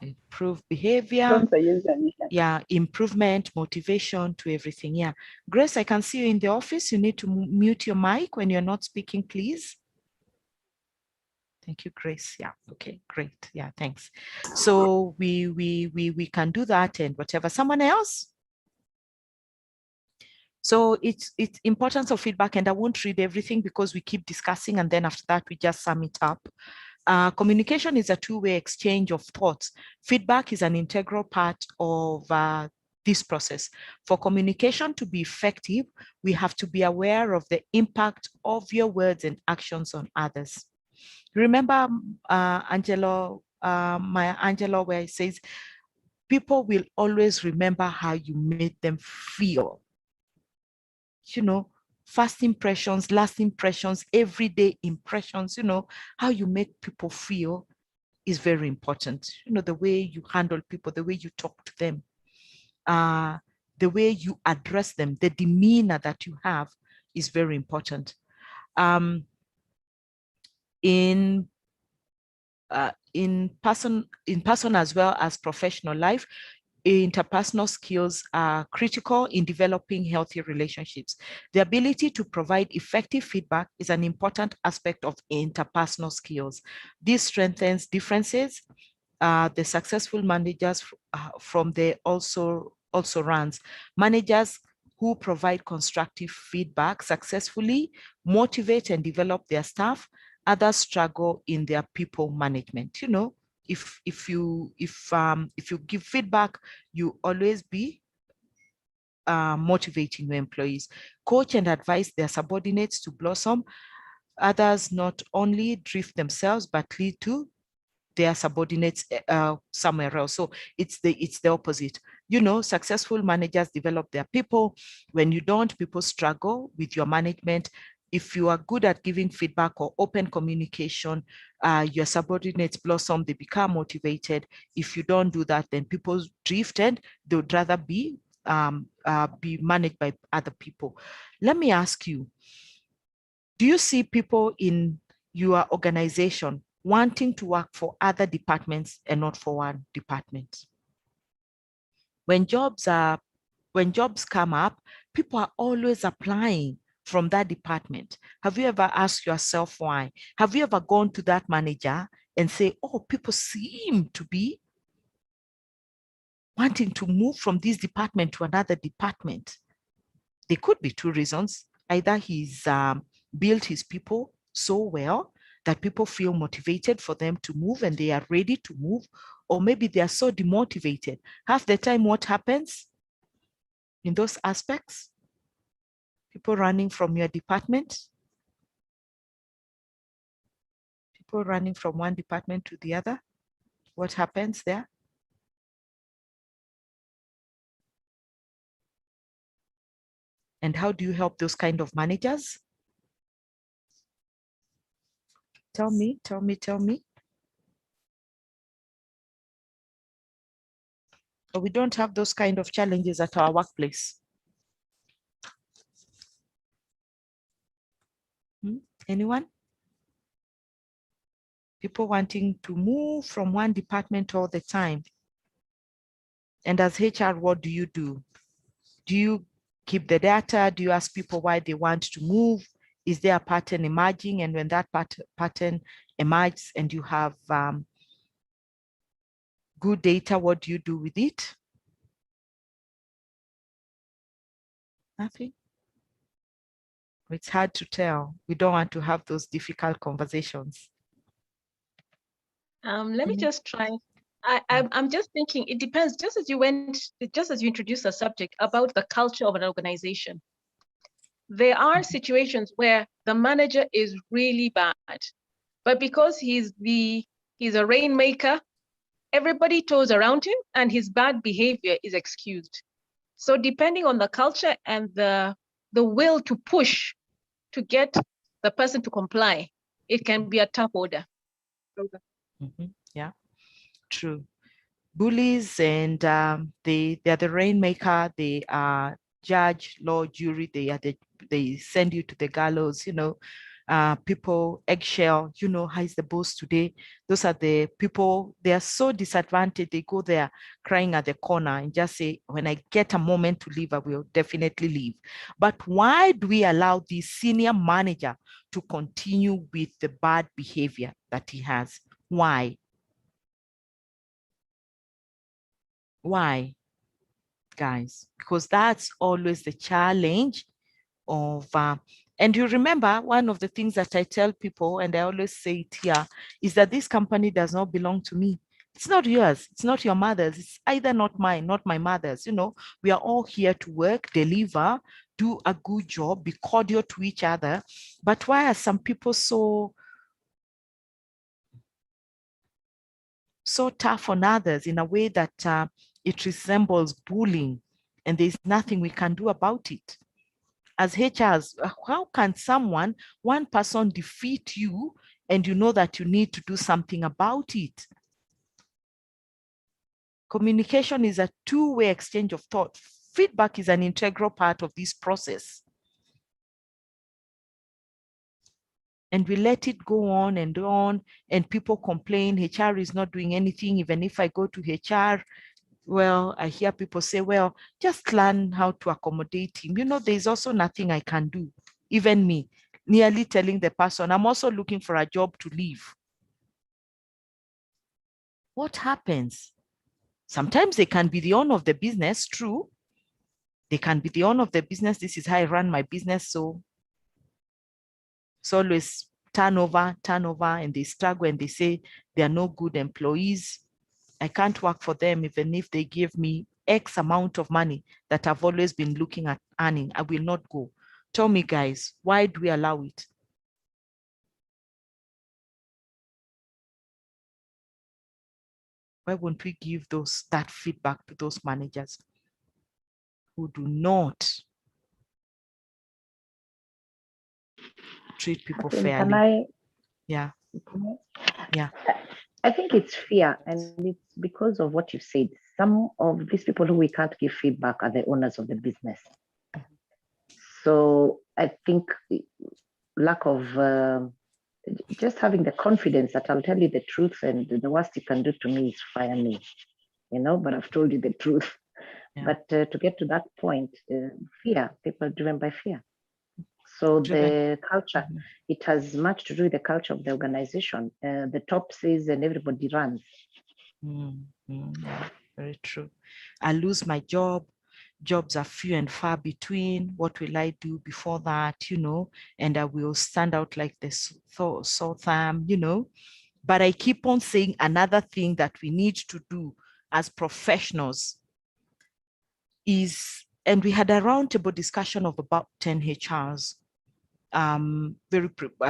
Improve behavior, improvement, motivation to everything. Yeah. Grace, I can see you in the office. You need to mute your mic when you're not speaking, please. Thank you, Grace. Yeah. Okay, great. Yeah, thanks. So we can do that, and whatever. Someone else? So it's importance of feedback, and I won't read everything because we keep discussing, and then after that we just sum it up. Communication is a two-way exchange of thoughts. Feedback is an integral part of this process. For communication to be effective, we have to be aware of the impact of your words and actions on others. Remember Angelo, where it says, people will always remember how you made them feel. You know, first impressions, last impressions, everyday impressions, you know, how you make people feel is very important. You know, the way you handle people, the way you talk to them, the way you address them, the demeanor that you have is very important. In person as well as professional life, interpersonal skills are critical in developing healthy relationships. The ability to provide effective feedback is an important aspect of interpersonal skills. This strengthens differences. The successful managers from the also runs. Managers who provide constructive feedback successfully motivate and develop their staff. Others struggle in their people management. You know, if you give feedback, you always be motivating your employees. Coach and advise their subordinates to blossom. Others not only drift themselves but lead to their subordinates somewhere else. So it's the opposite. You know, successful managers develop their people. When you don't, people struggle with your management. If you are good at giving feedback or open communication, your subordinates blossom, they become motivated. If you don't do that, then people drift and they would rather be managed by other people. Let me ask you, do you see people in your organization wanting to work for other departments and not for one department? When jobs come up, people are always applying from that department. Have you ever asked yourself why? Have you ever gone to that manager and say, oh, people seem to be wanting to move from this department to another department? There could be two reasons. Either he's built his people so well that people feel motivated for them to move and they are ready to move, or maybe they are so demotivated. Half the time, what happens in those aspects? People running from your department, people running from one department to the other. What happens there? And how do you help those kind of managers? Tell me. But we don't have those kind of challenges at our workplace. Anyone? People wanting to move from one department all the time. And as HR, what do you do? Do you keep the data? Do you ask people why they want to move? Is there a pattern emerging? And when that pattern emerges and you have good data, what do you do with it? Nothing? It's hard to tell. We don't want to have those difficult conversations. Let me just try. I'm just thinking, it depends, just as you introduced the subject about the culture of an organization. There are situations where the manager is really bad, but because he's a rainmaker, everybody toes around him and his bad behavior is excused. So depending on the culture and the will to push to get the person to comply, it can be a tough order. Yeah, true. Bullies, and they are the rainmaker, they are judge, law, jury, they send you to the gallows, people, eggshell, how is the boss today? Those are the people, they are so disadvantaged, they go there crying at the corner and just say, when I get a moment to leave, I will definitely leave. But why do we allow the senior manager to continue with the bad behavior that he has? Why? Why, guys? Because that's always the challenge of, and you remember, one of the things that I tell people, and I always say it here, is that this company does not belong to me. It's not yours. It's not your mother's. It's either not mine, not my mother's. We are all here to work, deliver, do a good job, be cordial to each other. But why are some people so tough on others in a way that it resembles bullying, and there's nothing we can do about it? As HRs, how can one person defeat you and you know that you need to do something about it? Communication is a two-way exchange of thought. Feedback is an integral part of this process. And we let it go on, and people complain, HR is not doing anything. Even if I go to HR, well, I hear people say, well, just learn how to accommodate him. There's also nothing I can do. Even me, nearly telling the person, I'm also looking for a job to leave. What happens? Sometimes they can be the owner of the business, true. They can be the owner of the business. This is how I run my business. So it's always turnover, and they struggle and they say they are no good employees. I can't work for them even if they give me X amount of money that I've always been looking at earning. I will not go. Tell me, guys, why do we allow it? Why won't we give that feedback to those managers who do not treat people fairly? Yeah. Yeah. I think it's fear, and it's because of what you said. Some of these people who we can't give feedback are the owners of the business. So I think lack of just having the confidence that I'll tell you the truth, and the worst you can do to me is fire me, but I've told you the truth. Yeah. But to get to that point, fear, people are driven by fear. So the culture, it has much to do with the culture of the organization. The top says and everybody runs. Yeah, very true. I lose my job. Jobs are few and far between. What will I do before that, and I will stand out like the sore thumb, But I keep on saying another thing that we need to do as professionals is, and we had a roundtable discussion of about 10 HRs. I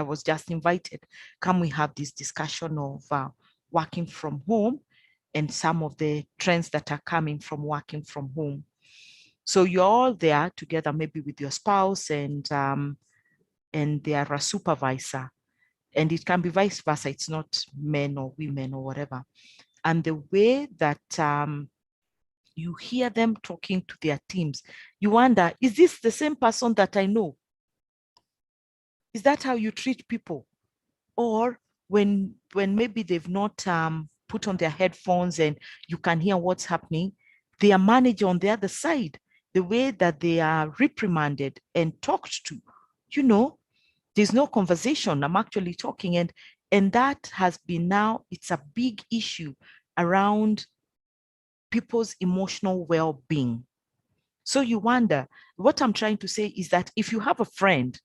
was just invited. Can we have this discussion of working from home and some of the trends that are coming from working from home? So you're all there together, maybe with your spouse and they are a supervisor, and it can be vice versa. It's not men or women or whatever. And the way that you hear them talking to their teams, you wonder, is this the same person that I know? Is that how you treat people? Or when maybe they've not put on their headphones and you can hear what's happening, their manager on the other side, the way that they are reprimanded and talked to, there's no conversation. I'm actually talking, and that has been now, it's a big issue around people's emotional well-being. So you wonder, what I'm trying to say is that if you have a friend,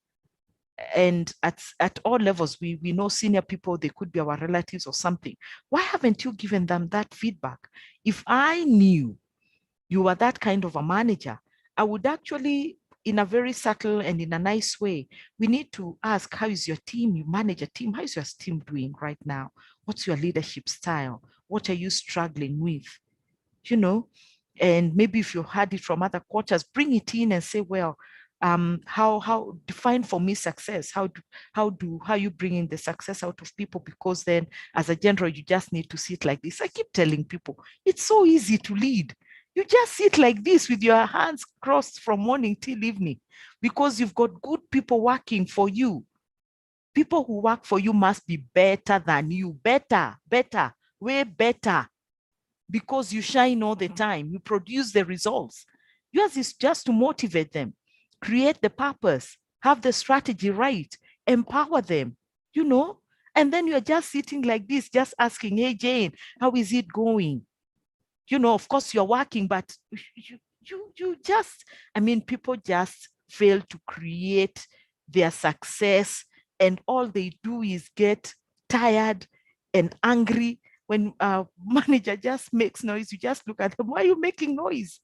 and at all levels, we know senior people, they could be our relatives or something, why haven't you given them that feedback? If I knew you were that kind of a manager, I would actually, in a very subtle and in a nice way, we need to ask, how is your team? You manage a team. How is your team doing right now? What's your leadership style? What are you struggling with? You know, and maybe if you had it from other quarters, bring it in and say, well, how define for me success? How you bringing the success out of people? Because then as a general, you just need to sit like this. I keep telling people, it's so easy to lead. You just sit like this with your hands crossed from morning till evening, because you've got good people working for you. People who work for you must be better than you, better, way better, because you shine all the time. You produce the results. Yours is just to motivate them, create the purpose, have the strategy right, empower them, you know, and then you're just sitting like this, just asking, hey, Jane, how is it going? You know, of course you're working, but you just, I mean, people just fail to create their success, and all they do is get tired and angry. When a manager just makes noise, you just look at them, why are you making noise?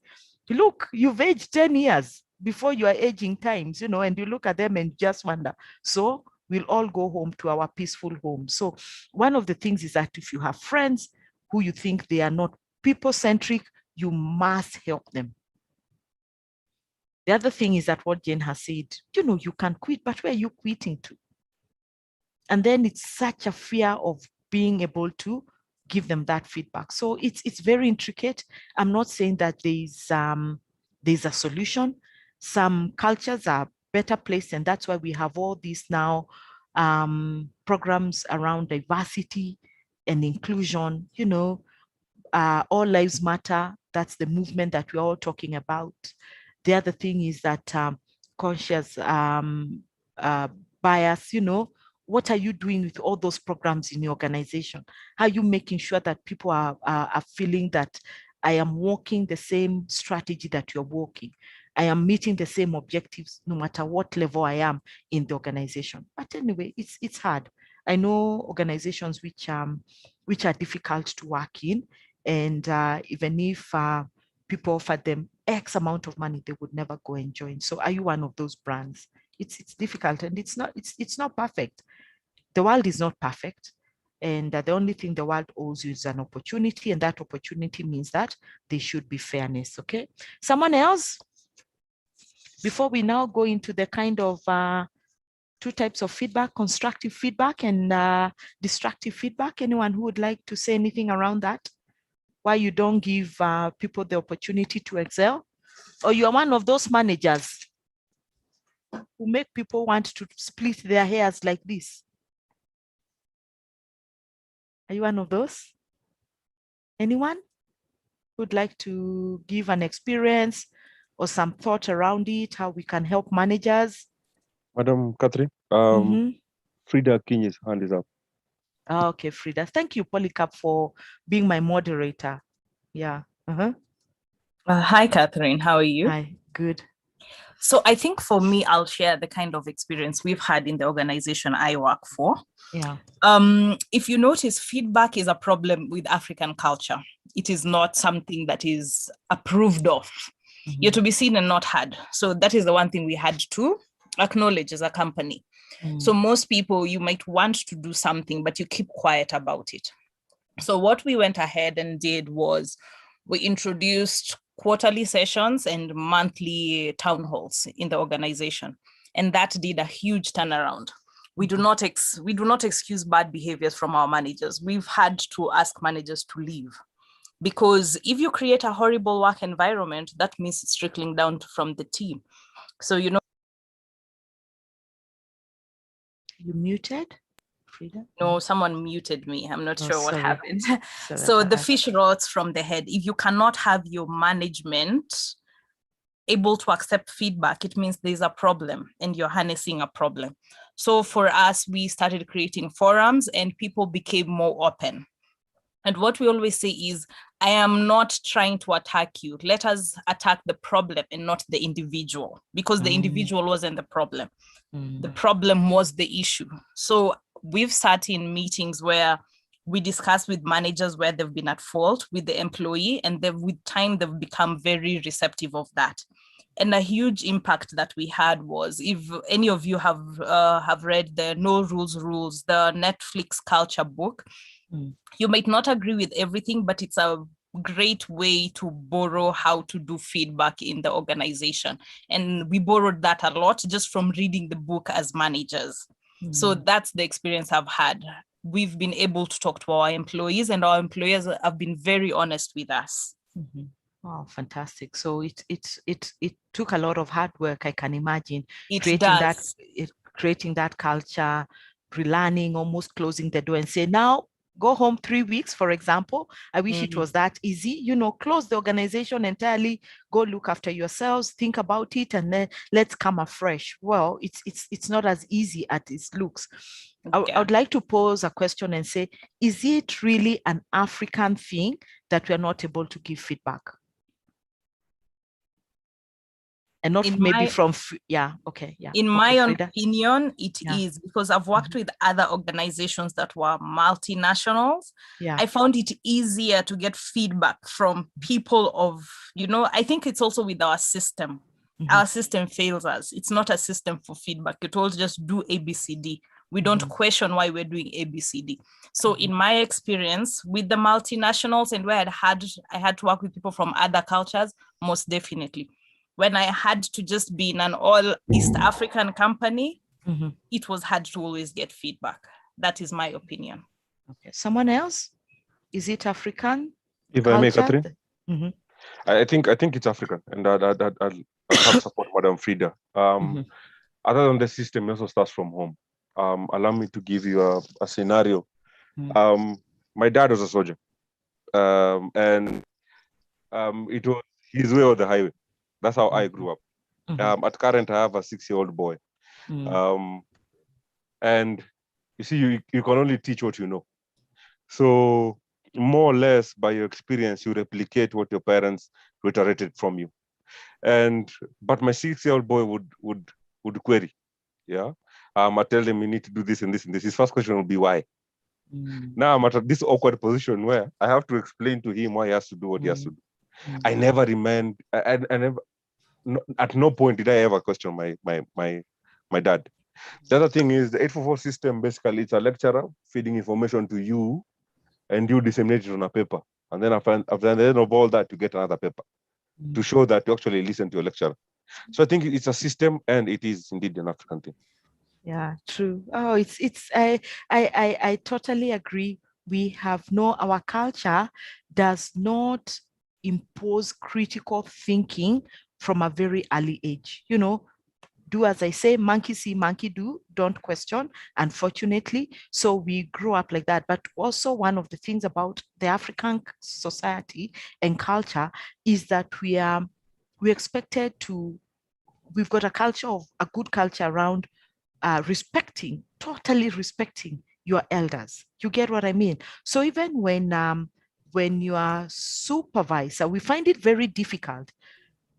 Look, you've aged 10 years before your aging times, you know, and you look at them and just wonder. So we'll all go home to our peaceful home. So one of the things is that if you have friends who you think they are not people-centric, you must help them. The other thing is that what Jane has said, you know, you can quit, but where are you quitting to? And then it's such a fear of being able to give them that feedback. So it's very intricate. I'm not saying that there's a solution. Some cultures are better placed, and that's why we have all these now programs around diversity and inclusion, you know, all lives matter. That's the movement that we're all talking about. The other thing is that conscious bias, you know, what are you doing with all those programs in your organization? How are you making sure that people are feeling that I am walking the same strategy that you're walking? I am meeting the same objectives no matter what level I am in the organization. But anyway, it's hard. I know organizations which are difficult to work in, and even if people offer them X amount of money, they would never go and join. So are you one of those brands? It's difficult, and it's not perfect. The world is not perfect, and the only thing the world owes you is an opportunity, and that opportunity means that there should be fairness. Okay, someone else, before we now go into the kind of two types of feedback, constructive feedback and destructive feedback. Anyone who would like to say anything around that? Why you don't give people the opportunity to excel? Or you are one of those managers who make people want to split their hairs like this? Are you one of those? Anyone who'd like to give an experience or some thought around it, how we can help managers? Madam Catherine, Frida Kenyans' hand is up. Okay, Frida. Thank you, Polycarp, for being my moderator. Yeah. Hi, Catherine. How are you? Hi, good. So I think for me, I'll share the kind of experience we've had in the organization I work for. Yeah. If you notice, feedback is a problem with African culture. It is not something that is approved of. You're to be seen and not heard. So that is the one thing we had to acknowledge as a company. So most people, you might want to do something, but you keep quiet about it. So what we went ahead and did was we introduced quarterly sessions and monthly town halls in the organization. And that did a huge turnaround. We do not excuse bad behaviors from our managers. We've had to ask managers to leave, because if you create a horrible work environment, that means it's trickling down from the team. So, you know. You muted, Frida? No, someone muted me. I'm not sure what happened. Sorry so about the that. fish rots from the head. If you cannot have your management able to accept feedback, it means there's a problem and you're harnessing a problem. So for us, we started creating forums and people became more open. And what we always say is, I am not trying to attack you. Let us attack the problem and not the individual, because the individual wasn't the problem. The problem was the issue. So we've sat in meetings where we discuss with managers where they've been at fault with the employee, and with time they've become very receptive of that. And a huge impact that we had was, if any of you have read the No Rules Rules, the Netflix culture book, you might not agree with everything, but it's a great way to borrow how to do feedback in the organization. And we borrowed that a lot just from reading the book as managers. So that's the experience I've had. We've been able to talk to our employees, and our employers have been very honest with us. Wow, fantastic. So it took a lot of hard work, I can imagine, It creating that culture, relearning, almost closing the door and say, now go home 3 weeks, for example. I wish it was that easy, you know, close the organization entirely, go look after yourselves, think about it, and then let's come afresh. Well, it's not as easy as it looks. I would like to pose a question and say, is it really an African thing that we're not able to give feedback? And not in maybe from, In my opinion, it is, because I've worked with other organizations that were multinationals. I found it easier to get feedback from people of, you know, I think it's also with our system. Our system fails us. It's not a system for feedback. It all just do ABCD. We don't question why we're doing ABCD. So in my experience with the multinationals, and where I had to work with people from other cultures, most definitely. When I had to just be in an all East African company, it was hard to always get feedback. That is my opinion. Okay. Someone else? Is it African? If I may, Catherine? I think it's African, and I'll have support Madam Frida. Other than the system, it also starts from home. Allow me to give you a scenario. My dad was a soldier, and it was his way or the highway. That's how I grew up. At current, I have a 6-year-old boy. And you see, you can only teach what you know. So more or less by your experience, you replicate what your parents reiterated from you. But my 6-year-old boy would query. I tell him you need to do this and this and this. His first question will be why. Now I'm at this awkward position where I have to explain to him why he has to do what he has to do. I never remained. I never. At no point did I ever question my dad. The other thing is the 844 system. Basically, it's a lecturer feeding information to you, and you disseminate it on a paper. And then after the end of all that, you get another paper to show that you actually listen to your lecturer. So I think it's a system, and it is indeed an African thing. Yeah, true. Oh, I totally agree. We have our culture does not impose critical thinking from a very early age. You know, do as I say, monkey see, monkey do, don't question, unfortunately. So we grew up like that. But also one of the things about the African society and culture is that we're expected to, we've got a good culture around totally respecting your elders. You get what I mean? So even when you are supervisor, we find it very difficult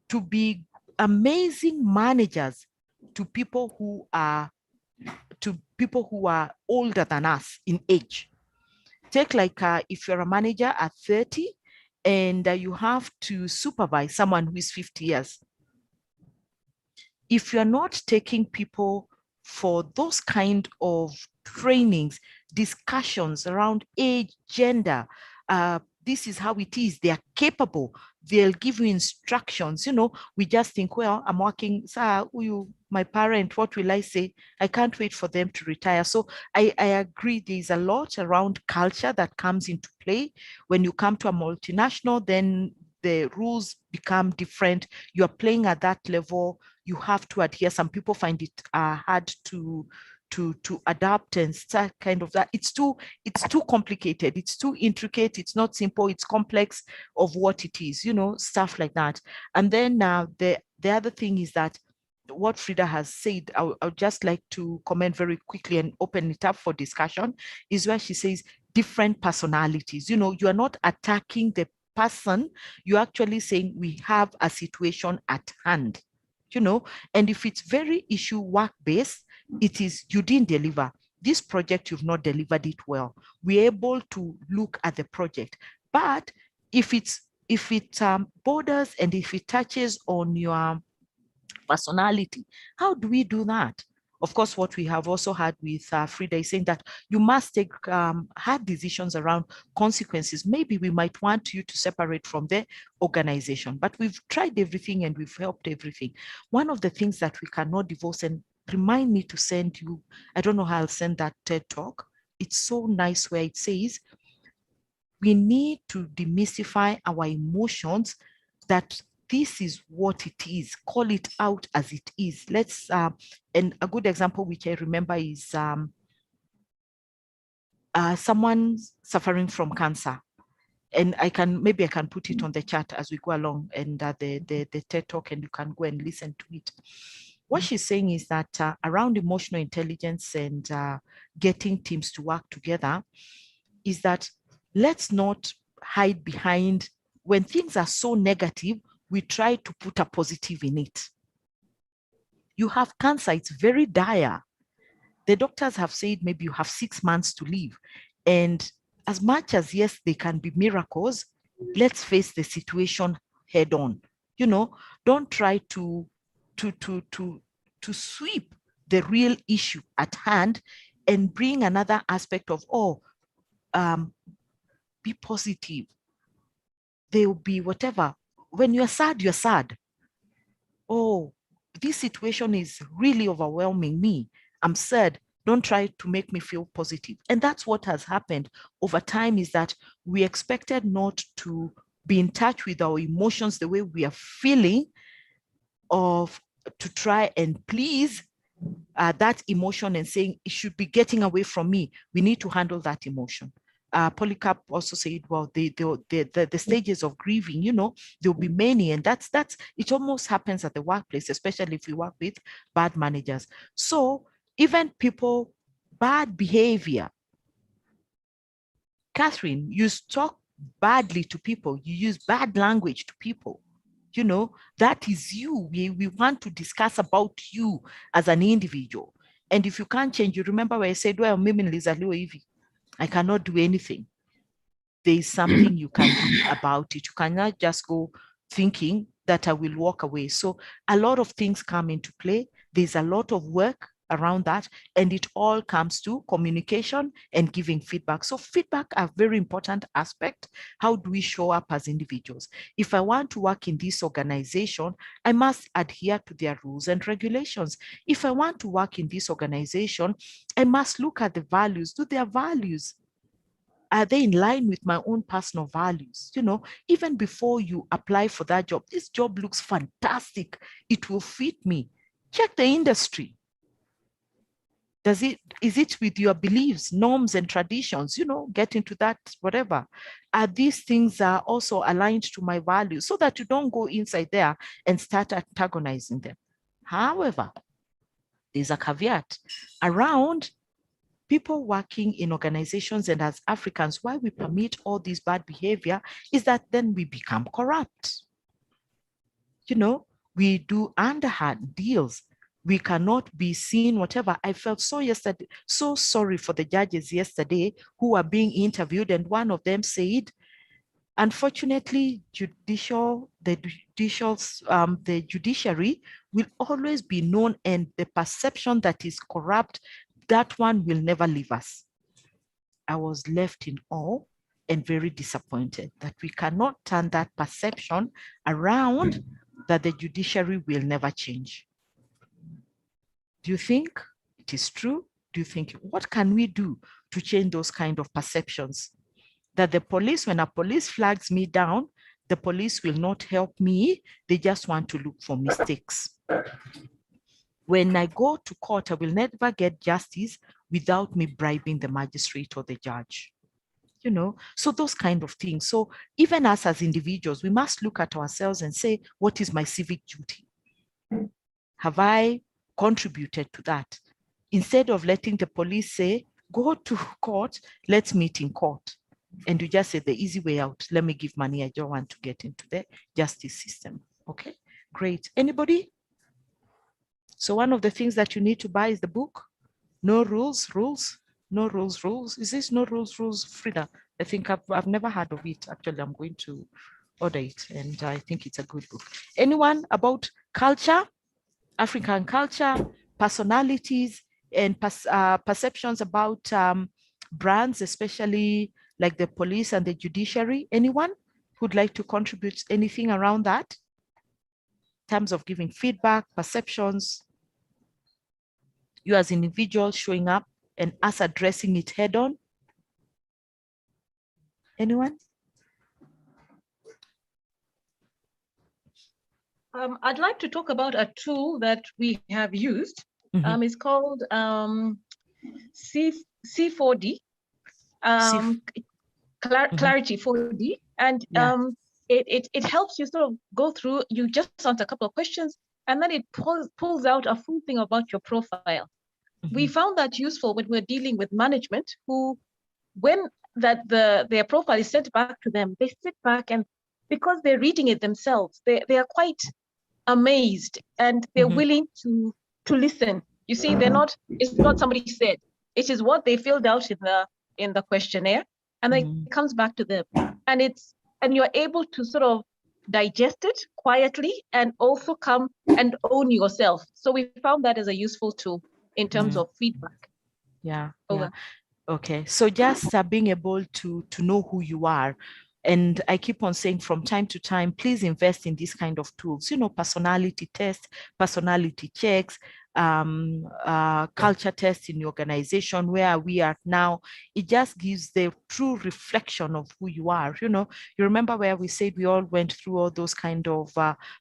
to be amazing managers to people who are older than us in age. Take like if you're a manager at 30 and you have to supervise someone who is 50 years. If you're not taking people for those kind of trainings, discussions around age, gender, this is how it is, they are capable, they'll give you instructions. You know, we just think, well, I'm working, my parent, what will I say? I can't wait for them to retire. So I agree, there's a lot around culture that comes into play. When you come to a multinational, then the rules become different. You're playing at that level, you have to adhere. Some people find it hard to adapt and start kind of that. It's too complicated, it's too intricate, it's not simple, it's complex of what it is, you know, stuff like that. And then the other thing is that what Frida has said, I would just like to comment very quickly and open it up for discussion, is where she says different personalities. You know, you are not attacking the person, you're actually saying we have a situation at hand, you know, and if it's very issue work-based, it is you didn't deliver. This project, you've not delivered it well. We're able to look at the project. But if it borders and if it touches on your personality, how do we do that? Of course, what we have also had with Frida is saying that you must take hard decisions around consequences. Maybe we might want you to separate from the organization, but we've tried everything and we've helped everything. One of the things that we cannot divorce, and remind me to send you, I don't know how I'll send that TED talk. It's so nice where it says, we need to demystify our emotions, that this is what it is, call it out as it is. Let's, and a good example which I remember is someone suffering from cancer. And maybe I can put it on the chat as we go along, and the TED talk, and you can go and listen to it. What she's saying is that around emotional intelligence and getting teams to work together is that let's not hide behind, when things are so negative, we try to put a positive in it. You have cancer, it's very dire. The doctors have said maybe you have 6 months to live. And as much as, yes, they can be miracles, let's face the situation head on. You know, don't try to sweep the real issue at hand and bring another aspect of, be positive. There will be whatever. When you're sad, you're sad. Oh, this situation is really overwhelming me. I'm sad. Don't try to make me feel positive. And that's what has happened over time, is that we expected not to be in touch with our emotions the way we are feeling, of to try and please that emotion and saying it should be getting away from me. We need to handle that emotion. Polycarp also said, well, the stages of grieving, you know, there'll be many, and that's it almost happens at the workplace, especially if we work with bad managers. So even people, bad behavior. Catherine, you talk badly to people, you use bad language to people. You know, that is you. We want to discuss about you as an individual. And if you can't change, you remember where I said, well, I cannot do anything. There is something you can do about it. You cannot just go thinking that I will walk away. So a lot of things come into play. There's a lot of work around that, and it all comes to communication and giving feedback. So feedback are very important aspect. How do we show up as individuals? If I want to work in this organization, I must adhere to their rules and regulations. If I want to work in this organization, I must look at the values. Do their values, are they in line with my own personal values? You know, even before you apply for that job, this job looks fantastic, it will fit me. Check the industry. Is it with your beliefs, norms, and traditions? You know, get into that, whatever. Are these things are also aligned to my values, so that you don't go inside there and start antagonizing them? However, there's a caveat around people working in organizations, and as Africans, why we permit all this bad behavior is that then we become corrupt. You know, we do underhand deals. We cannot be seen, whatever. I felt so sorry for the judges yesterday who are being interviewed, and one of them said, unfortunately, the judiciary will always be known, and the perception that is corrupt, that one will never leave us. I was left in awe and very disappointed that we cannot turn that perception around, that the judiciary will never change. Do you think it is true? Do you think, what can we do to change those kind of perceptions? That the police, when a police flags me down, the police will not help me. They just want to look for mistakes. When I go to court, I will never get justice without me bribing the magistrate or the judge. You know, so those kind of things. So even us as individuals, we must look at ourselves and say, what is my civic duty? Have I contributed to that? Instead of letting the police say, go to court, let's meet in court. And you just say the easy way out, let me give money, I don't want to get into the justice system. Okay, great. Anybody? So one of the things that you need to buy is the book, No Rules, No Rules, Rules. Is this No Rules, Rules, Frida? I think I've never heard of it. Actually, I'm going to order it, and I think it's a good book. Anyone about culture, African culture, personalities, and perceptions about brands, especially like the police and the judiciary? Anyone who'd like to contribute anything around that in terms of giving feedback, perceptions, you as individuals showing up and us addressing it head on? Anyone? I'd like to talk about a tool that we have used. It's called C4D, Clarity 4D, and it helps you sort of go through. You just answer a couple of questions, and then it pulls out a full thing about your profile. We found that useful when we're dealing with management, who, when their profile is sent back to them, they sit back, and because they're reading it themselves, they are quite amazed, and they're willing to listen. You see, it's not somebody said, it is what they filled out in the questionnaire, and then it comes back to them, and you're able to sort of digest it quietly and also come and own yourself. So we found that as a useful tool in terms of feedback. Over. Okay, so just being able to know who you are. And I keep on saying from time to time, please invest in these kind of tools, personality tests, personality checks, culture tests in your organization, where we are now. It just gives the true reflection of who you are. You remember where we said we all went through all those kind of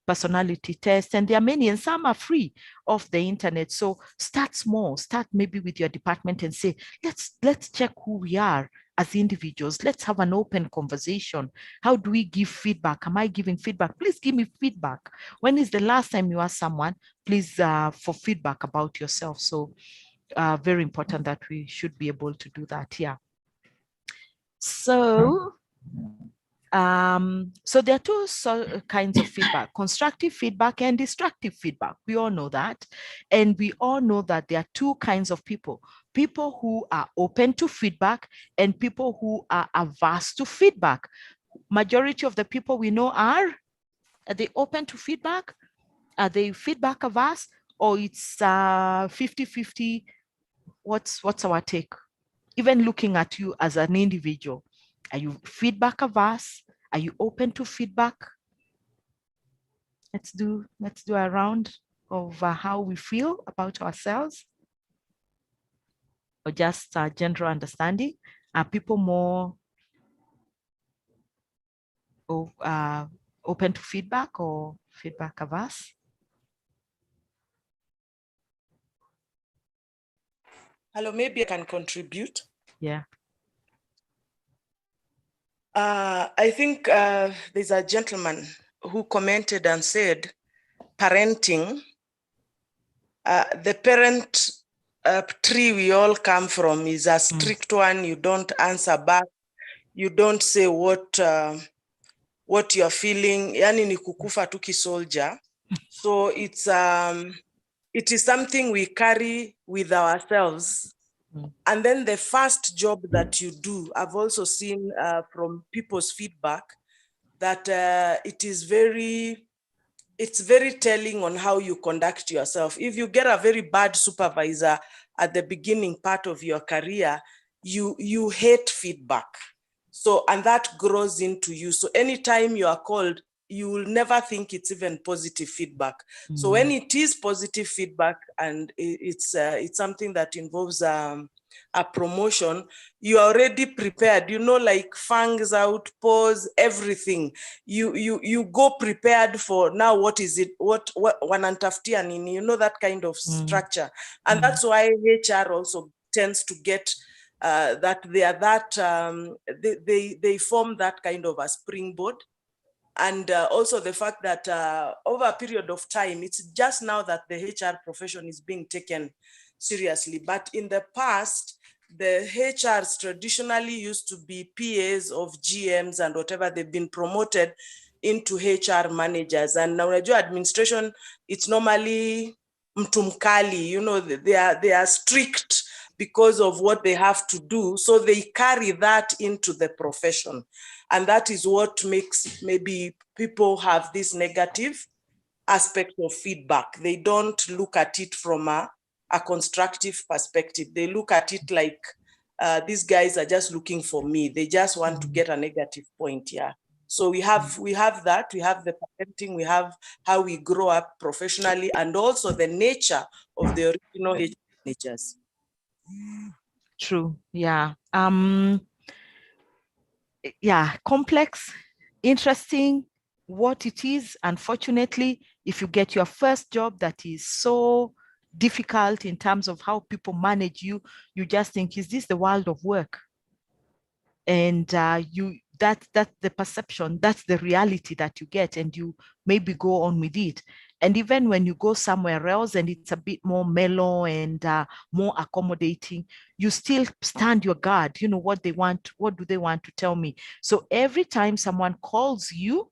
personality tests, and there are many, and some are free off the internet. So start small, start maybe with your department and say, let's check who we are as individuals. Let's have an open conversation. How do we give feedback? Am I giving feedback? Please give me feedback. When is the last time you asked someone, please, for feedback about yourself? So very important that we should be able to do that. Yeah. So there are two kinds of feedback: constructive feedback and destructive feedback. We all know that. And we all know that there are two kinds of people who are open to feedback and people who are averse to feedback. Majority of the people we know are they open to feedback? Are they feedback averse? Or it's 50-50? What's our take? Even looking at you as an individual, are you feedback averse? Are you open to feedback? Let's do a round of how we feel about ourselves, or just general understanding. Are people more open to feedback or feedback averse? Hello, maybe I can contribute. Yeah. I think there's a gentleman who commented and said, parenting, the parent tree we all come from is a strict one. You don't answer back. You don't say what you're feeling. Yani ni kukufa tu kisoldier. So it is something we carry with ourselves. And then the first job that you do, I've also seen from people's feedback that it's very telling on how you conduct yourself. If you get a very bad supervisor at the beginning part of your career, you hate feedback. So, and that grows into you. So anytime you are called, you will never think it's even positive feedback. So when it is positive feedback and it's something that involves a promotion, you are already prepared, like fangs out, pause, everything. You go prepared for now. What is it? What wanantafutia nini? That kind of structure. And that's why HR also tends to get that they are that they form that kind of a springboard. And also the fact that over a period of time, it's just now that the HR profession is being taken seriously. But in the past, the HRs traditionally used to be PAs of GMs and whatever. They've been promoted into HR managers. And now unajua administration, it's normally mtu mkali, you know, they are strict because of what they have to do. So they carry that into the profession. And that is what makes maybe people have this negative aspect of feedback. They don't look at it from a constructive perspective. They look at it like these guys are just looking for me. They just want to get a negative point. Yeah. So we have that. We have the parenting. We have how we grow up professionally, and also the nature of the original HR managers. True. Yeah. Yeah. Complex, interesting. What it is, unfortunately, if you get your first job that is so difficult in terms of how people manage you, you just think, is this the world of work? And that's the perception, that's the reality that you get, and you maybe go on with it. And even when you go somewhere else and it's a bit more mellow and more accommodating, you still stand your guard. You know what they want, what do they want to tell me? So every time someone calls you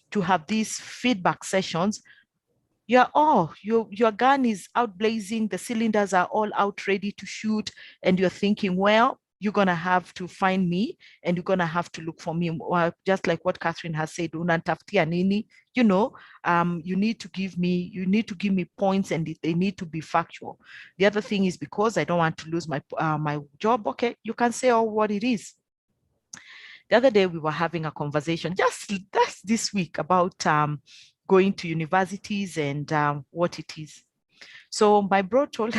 to have these feedback sessions, your gun is out blazing, the cylinders are all out ready to shoot, and you're thinking, well, you're going to have to find me and you're going to have to look for me. Well, just like what Catherine has said, unanitafutia nini, you know, you need to give me points, and they need to be factual. The other thing is, because I don't want to lose my my job, okay, you can say all what it is. The other day we were having a conversation just this week about going to universities and what it is. So my bro told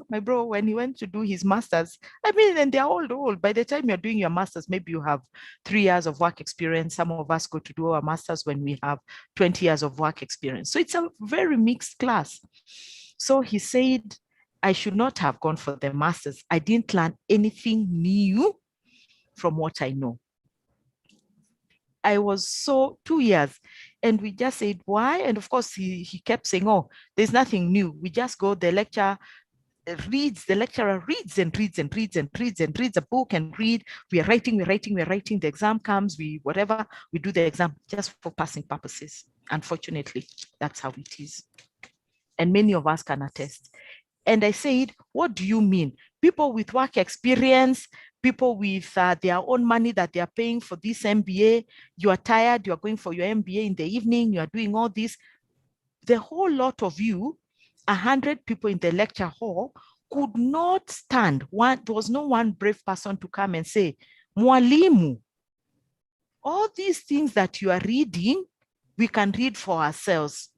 my bro, when he went to do his master's, I mean, and they're all old. By the time you're doing your master's, maybe you have 3 years of work experience. Some of us go to do our master's when we have 20 years of work experience. So it's a very mixed class. So he said, I should not have gone for the master's. I didn't learn anything new from what I know. I was so 2 years, and we just said, why? And of course, he kept saying, oh, there's nothing new. We just go, the lecturer reads a book and read. We're writing, the exam comes, we do the exam just for passing purposes. Unfortunately, that's how it is. And many of us can attest. And I said, what do you mean? People with work experience, people with their own money that they are paying for this MBA, you are tired, you are going for your MBA in the evening, you are doing all this. The whole lot of you, 100 people in the lecture hall, could not stand. There was no one brave person to come and say, Mwalimu, all these things that you are reading, we can read for ourselves.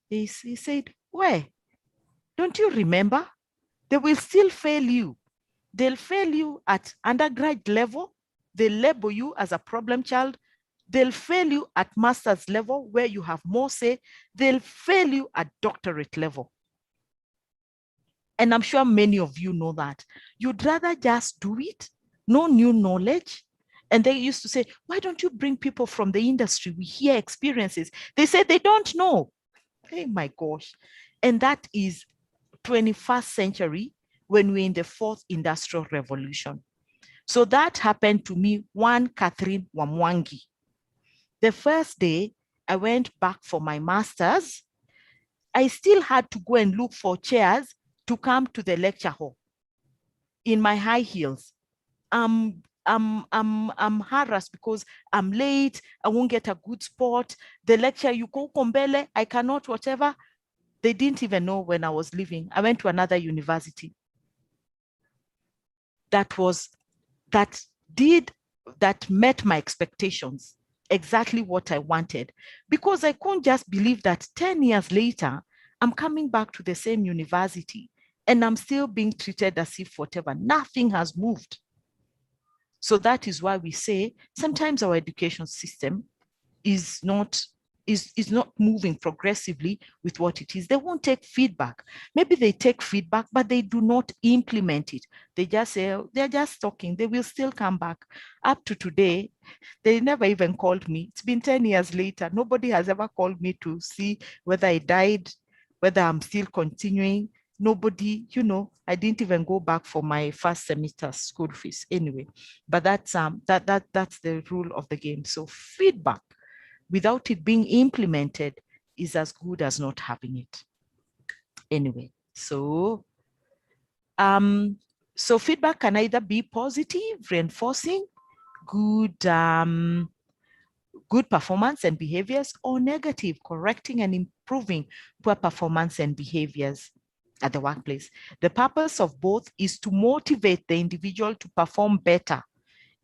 He said, where? Don't you remember? They will still fail you. They'll fail you at undergrad level. They'll label you as a problem child. They'll fail you at master's level where you have more say. They'll fail you at doctorate level. And I'm sure many of you know that. You'd rather just do it, no new knowledge. And they used to say, why don't you bring people from the industry? We hear experiences. They say they don't know. Hey, my gosh. And that is 21st century, when we're in the 4th industrial revolution. So that happened to me, one Catherine Wamwangi. The first day I went back for my master's, I still had to go and look for chairs to come to the lecture hall in my high heels. I'm harassed because I'm late, I won't get a good spot. The lecture, you go kombele, I cannot, whatever. They didn't even know when I was leaving. I went to another university. That met my expectations, exactly what I wanted, because I couldn't just believe that 10 years later, I'm coming back to the same university and I'm still being treated as if whatever, nothing has moved. So that is why we say sometimes our education system is not moving progressively with what it is. They won't take feedback. Maybe they take feedback, but they do not implement it. They just say, oh, they're just talking. They will still come back. Up to today, they never even called me. It's been 10 years later. Nobody has ever called me to see whether I died, whether I'm still continuing. nobody, I didn't even go back for my first semester school fees anyway. But that's the rule of the game. So feedback without it being implemented is as good as not having it. Anyway, so feedback can either be positive, reinforcing good performance and behaviors, or negative, correcting and improving poor performance and behaviors at the workplace. The purpose of both is to motivate the individual to perform better.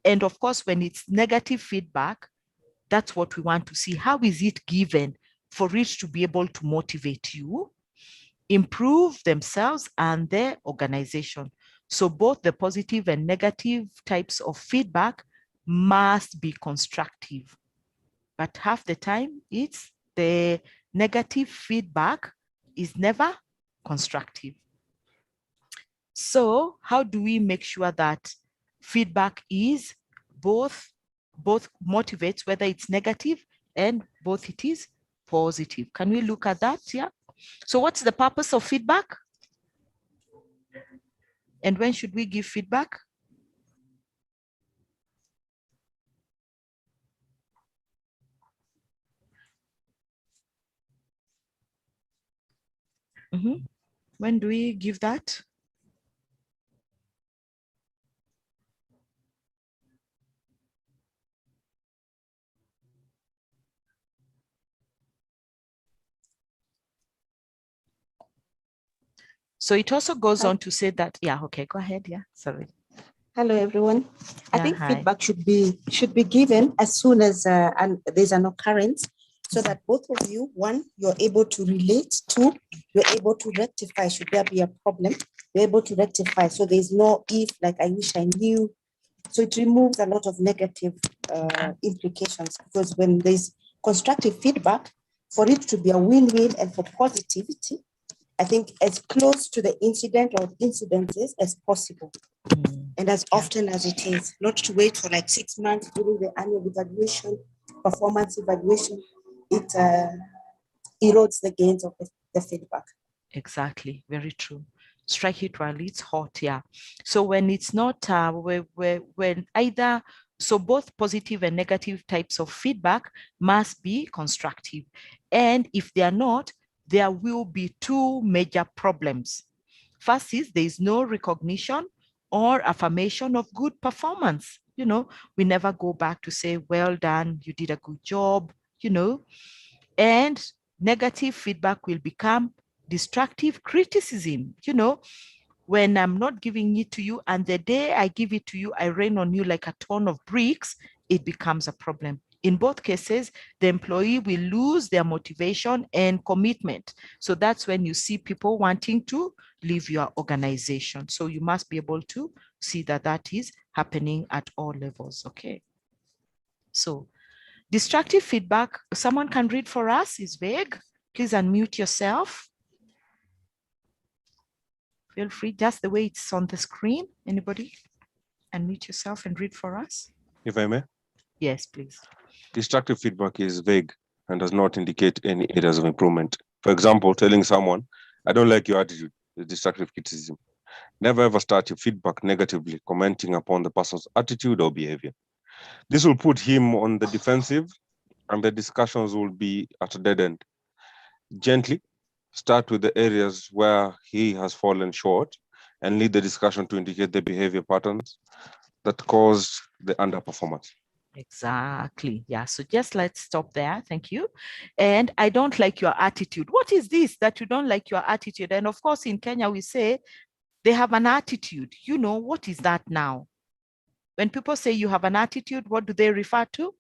And of course, when it's negative feedback, that's what we want to see. How is it given for it to be able to motivate you, improve themselves and their organization? So both the positive and negative types of feedback must be constructive. But half the time, it's the negative feedback is never constructive. So how do we make sure that feedback is both motivates, whether it's negative and both it is positive? Can we look at that? Yeah. So what's the purpose of feedback? And when should we give feedback? When do we give that? So it also goes on to say that, yeah, okay, go ahead. Yeah, sorry. Hello, everyone. I Yeah, think hi. feedback should be given as soon as there's an occurrence, so that both of you, one, you're able to relate, two, you're able to rectify. Should there be a problem, you're able to rectify. So there's no if, like, I wish I knew. So it removes a lot of negative implications, because when there's constructive feedback, for it to be a win-win and for positivity, I think as close to the incident or incidences as possible. And as often as it is, not to wait for like 6 months during the annual evaluation, performance evaluation, it erodes the gains of the feedback. Exactly, very true. Strike it while it's hot, yeah. So when it's not, when either, so both positive and negative types of feedback must be constructive. And if they are not, there will be two major problems. First is there is no recognition or affirmation of good performance. We never go back to say, well done, you did a good job, and negative feedback will become destructive criticism. When I'm not giving it to you and the day I give it to you, I rain on you like a ton of bricks, it becomes a problem. In both cases, the employee will lose their motivation and commitment. So that's when you see people wanting to leave your organization. So you must be able to see that that is happening at all levels. Okay. So destructive feedback, someone can read for us, is vague. Please unmute yourself. Feel free, just the way it's on the screen. Anybody? Unmute yourself and read for us. If I may. Yes, please. Destructive feedback is vague and does not indicate any areas of improvement. For example, telling someone, I don't like your attitude, is destructive criticism. Never ever start your feedback negatively, commenting upon the person's attitude or behavior. This will put him on the defensive and the discussions will be at a dead end. Gently start with the areas where he has fallen short and lead the discussion to indicate the behavior patterns that caused the underperformance. Exactly. Yeah. So just let's stop there. Thank you. And I don't like your attitude. What is this that you don't like your attitude? And of course, in Kenya, we say they have an attitude. What is that now? When people say you have an attitude, what do they refer to?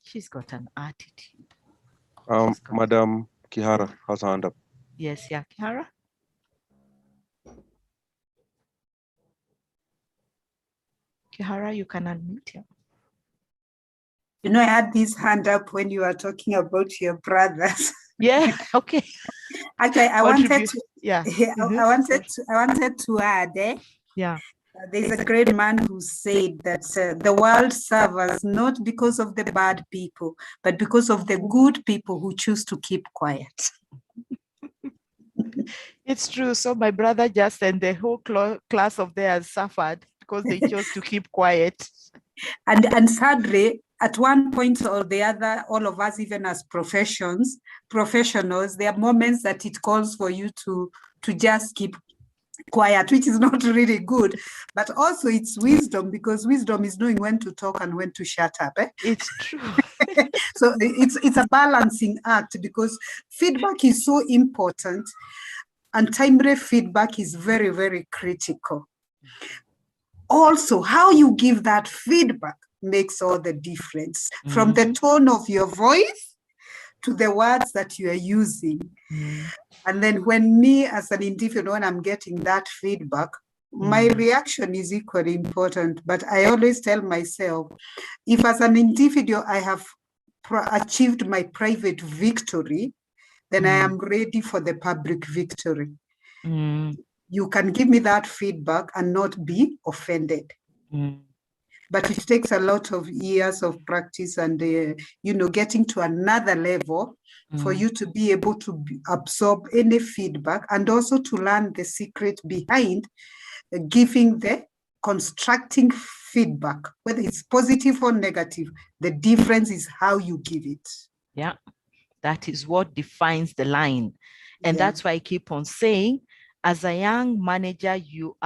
She's got an attitude. Madam Kihara has her hand up. Yes, yeah, Kihara. Kihara, you can unmute. Yeah. I had this hand up when you were talking about your brothers. Yeah, okay. Actually, I wanted to, yeah. I wanted to add, yeah. There's a great man who said that the world suffers not because of the bad people, but because of the good people who choose to keep quiet. It's true. So my brother just and the whole class of theirs suffered because they chose to keep quiet. And sadly, at one point or the other, all of us, even as professionals, there are moments that it calls for you to just keep quiet, which is not really good. But also it's wisdom, because wisdom is knowing when to talk and when to shut up. It's true. So it's a balancing act, because feedback is so important, and timely feedback is very, very critical. Also, how you give that feedback makes all the difference, from the tone of your voice to the words that you are using. And then when me as an individual, when I'm getting that feedback, my reaction is equally important. But I always tell myself, if as an individual I have achieved my private victory, then I am ready for the public victory. You can give me that feedback and not be offended. But it takes a lot of years of practice and, getting to another level for you to be able to absorb any feedback, and also to learn the secret behind giving the constructing feedback, whether it's positive or negative. The difference is how you give it. Yeah, that is what defines the line. And that's why I keep on saying, as a young manager, you're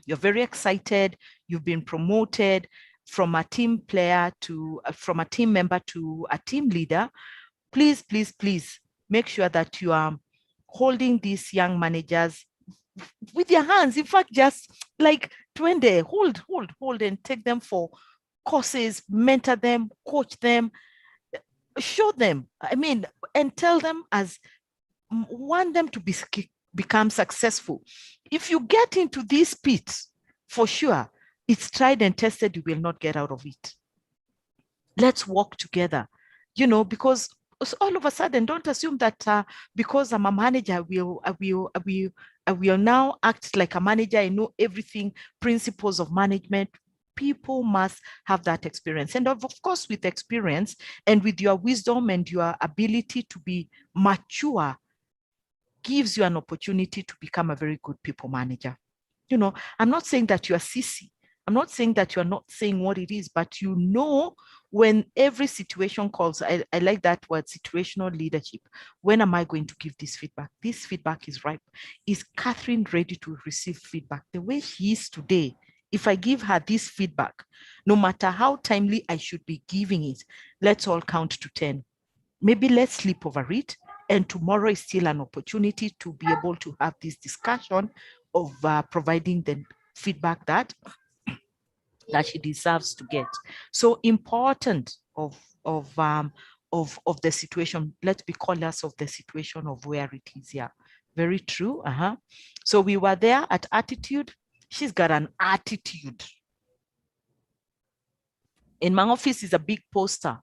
very excited. You've been promoted from a team player to from a team member to a team leader. Please, please, please make sure that you are holding these young managers with your hands. In fact, just like 20, hold and take them for courses, mentor them, coach them, show them, and tell them want them to become successful. If you get into these pits, for sure, it's tried and tested, you will not get out of it. Let's work together, because all of a sudden, don't assume that because I'm a manager, I will now act like a manager. I know everything, principles of management. People must have that experience. And of course, with experience and with your wisdom and your ability to be mature, gives you an opportunity to become a very good people manager. I'm not saying that you are sissy. I'm not saying that you are not saying what it is, but when every situation calls, I like that word, situational leadership. When am I going to give this feedback? This feedback is ripe. Is Catherine ready to receive feedback? The way she is today, if I give her this feedback, no matter how timely I should be giving it, let's all count to 10. Maybe let's sleep over it. And tomorrow is still an opportunity to be able to have this discussion of providing the feedback that she deserves to get. So important of the situation. Let's be callers of the situation of where it is. Yeah, very true. So we were there at attitude. She's got an attitude. In my office is a big poster,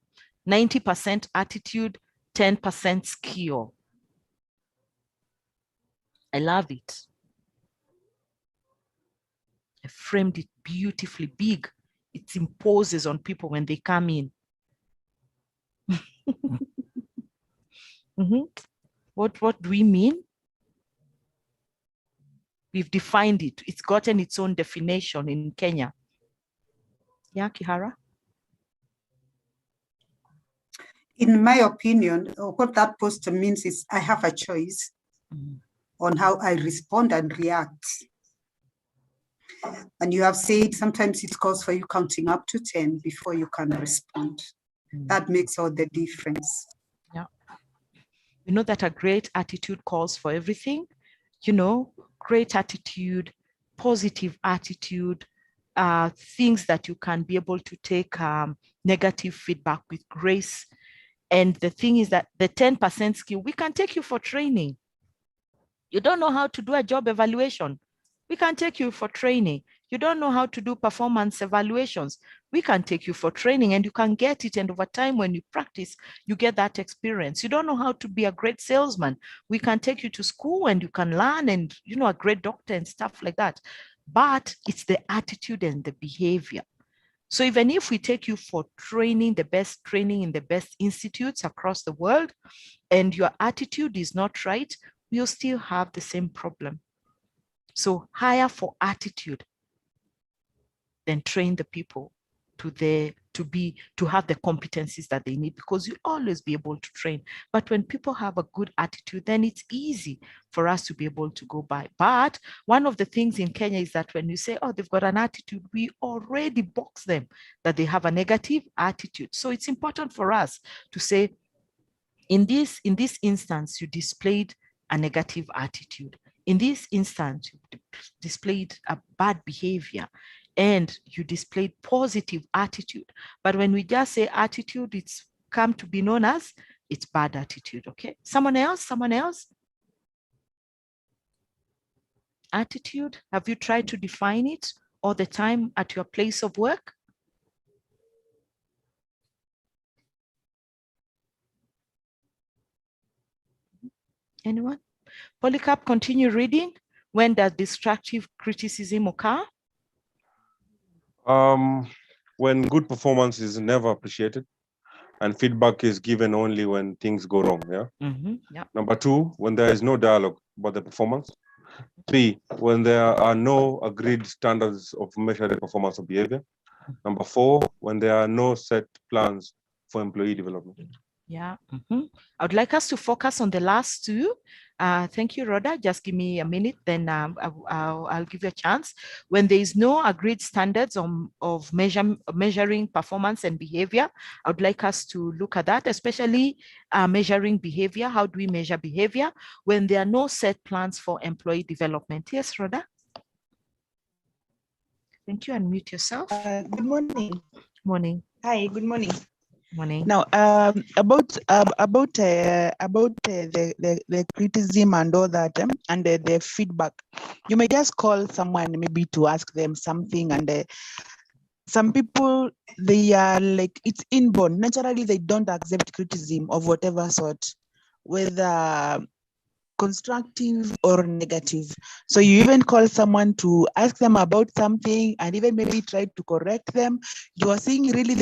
90% attitude, 10% skill. I love it. I framed it beautifully big. It imposes on people when they come in. What do we mean? We've defined it. It's gotten its own definition in Kenya. Yeah, Kihara? In my opinion, what that poster means is I have a choice on how I respond and react. And you have said sometimes it calls for you counting up to 10 before you can respond. That makes all the difference. Yeah. You know that a great attitude calls for everything. Great attitude, positive attitude, things that you can be able to take negative feedback with grace. And the thing is that the 10% skill, we can take you for training. You don't know how to do a job evaluation. We can take you for training. You don't know how to do performance evaluations. We can take you for training and you can get it. And over time, when you practice, you get that experience. You don't know how to be a great salesman. We can take you to school and you can learn and, a great doctor and stuff like that. but it's the attitude and the behavior. So even if we take you for training, the best training in the best institutes across the world, and your attitude is not right, you'll still have the same problem. So hire for attitude, then train the people to have the competencies that they need, because you'll always be able to train. But when people have a good attitude, then it's easy for us to be able to go by. But one of the things in Kenya is that when you say, oh, they've got an attitude, we already box them that they have a negative attitude. So it's important for us to say, in this instance, you displayed a negative attitude. In this instance, you displayed a bad behavior, and you displayed positive attitude. But when we just say attitude, it's come to be known as it's bad attitude. Okay, someone else. Attitude, have you tried to define it all the time at your place of work? Anyone? Polycarp, continue reading. When does destructive criticism occur? When good performance is never appreciated and feedback is given only when things go wrong. Yeah. Number 2, when there is no dialogue about the performance. 3, when there are no agreed standards of measuring performance or behavior. Number 4, when there are no set plans for employee development. Yeah. I would like us to focus on the last 2. Thank you, Rhoda. Just give me a minute, then I'll give you a chance. When there is no agreed standards of measuring performance and behavior, I would like us to look at that, especially measuring behavior. How do we measure behavior when there are no set plans for employee development? Yes, Rhoda. Thank you. Unmute yourself. Good morning. Morning. Hi, good morning. Morning. Now, about the criticism and all that, and the feedback, you may just call someone maybe to ask them something, and some people, they are like, it's inborn. Naturally, they don't accept criticism of whatever sort, whether constructive or negative. So you even call someone to ask them about something and even maybe try to correct them. You are seeing really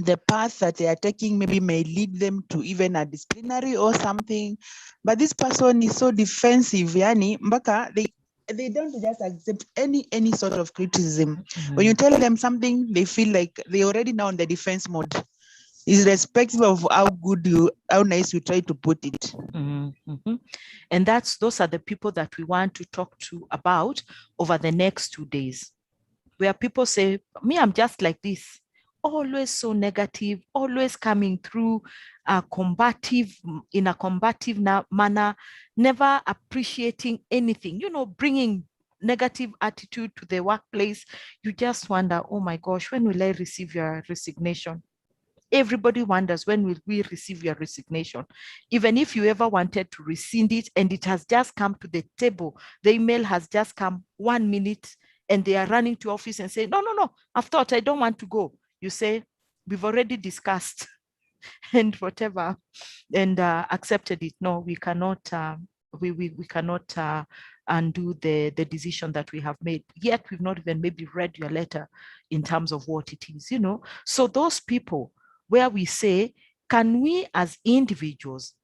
the path that they are taking maybe may lead them to even a disciplinary or something. But this person is so defensive, yani, mbaka, they don't just accept any sort of criticism. When you tell them something, they feel like they already now in the defense mode, irrespective of how nice you try to put it. And those are the people that we want to talk to about over the next 2 days, where people say, me, I'm just like this, always so negative, always coming through in a combative manner, never appreciating anything, bringing negative attitude to the workplace. You just wonder, oh my gosh, when will I receive your resignation? Everybody wonders, when will we receive your resignation? Even if you ever wanted to rescind it and it has just come to the table, the email has just come 1 minute and they are running to office and say, no, I've thought, I don't want to go. You say, we've already discussed and whatever, and accepted it. No, we cannot, we cannot undo the decision that we have made. Yet we've not even maybe read your letter in terms of what it is, So those people where we say, can we as individuals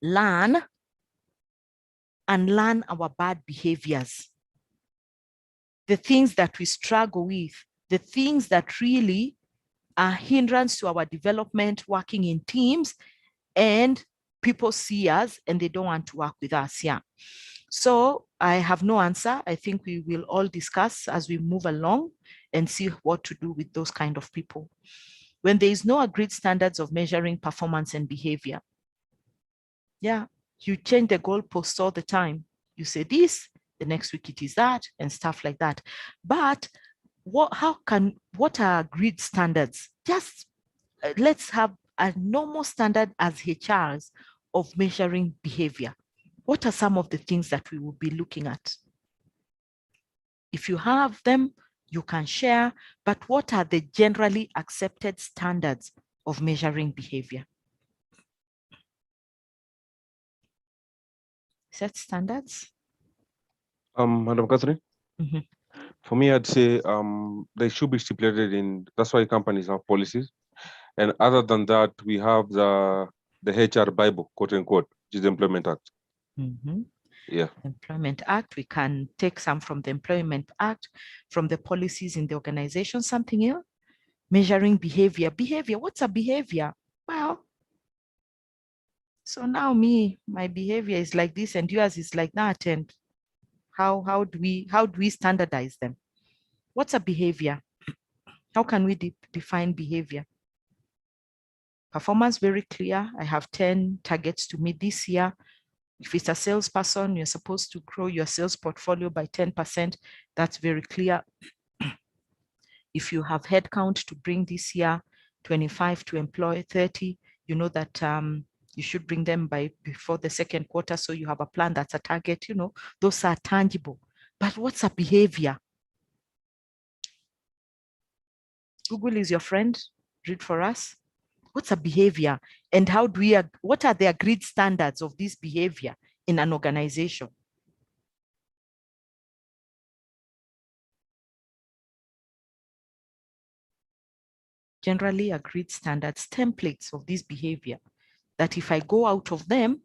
learn our bad behaviors, the things that we struggle with, the things that really are hindrance to our development, working in teams, and people see us and they don't want to work with us. Yeah. So I have no answer. I think we will all discuss as we move along and see what to do with those kind of people. When there is no agreed standards of measuring performance and behavior, yeah, you change the goalposts all the time. You say this, the next week it is that, and stuff like that. But what are agreed standards? Just let's have a normal standard as HRs of measuring behavior. What are some of the things that we will be looking at? If you have them, you can share, but what are the generally accepted standards of measuring behavior? Set standards? Madam Catherine? For me, I'd say they should be stipulated in. That's why companies have policies. And other than that, we have the HR Bible, quote unquote, which is the Employment Act. Yeah. Employment Act. We can take some from the Employment Act, from the policies in the organization. Something else? Measuring behavior. Behavior. What's a behavior? Well, so now my behavior is like this and yours is like that. And how do we standardize them? What's a behavior? How can we define behavior? Performance, very clear. I have 10 targets to meet this year. If it's a salesperson, you're supposed to grow your sales portfolio by 10%. That's very clear. If you have headcount to bring this year 25 to employ 30, you know that you should bring them before the second quarter. So you have a plan that's a target, those are tangible. But what's a behavior? Google is your friend. Read for us. What's a behavior? And what are the agreed standards of this behavior in an organization? Generally agreed standards, templates of this behavior, that if I go out of them,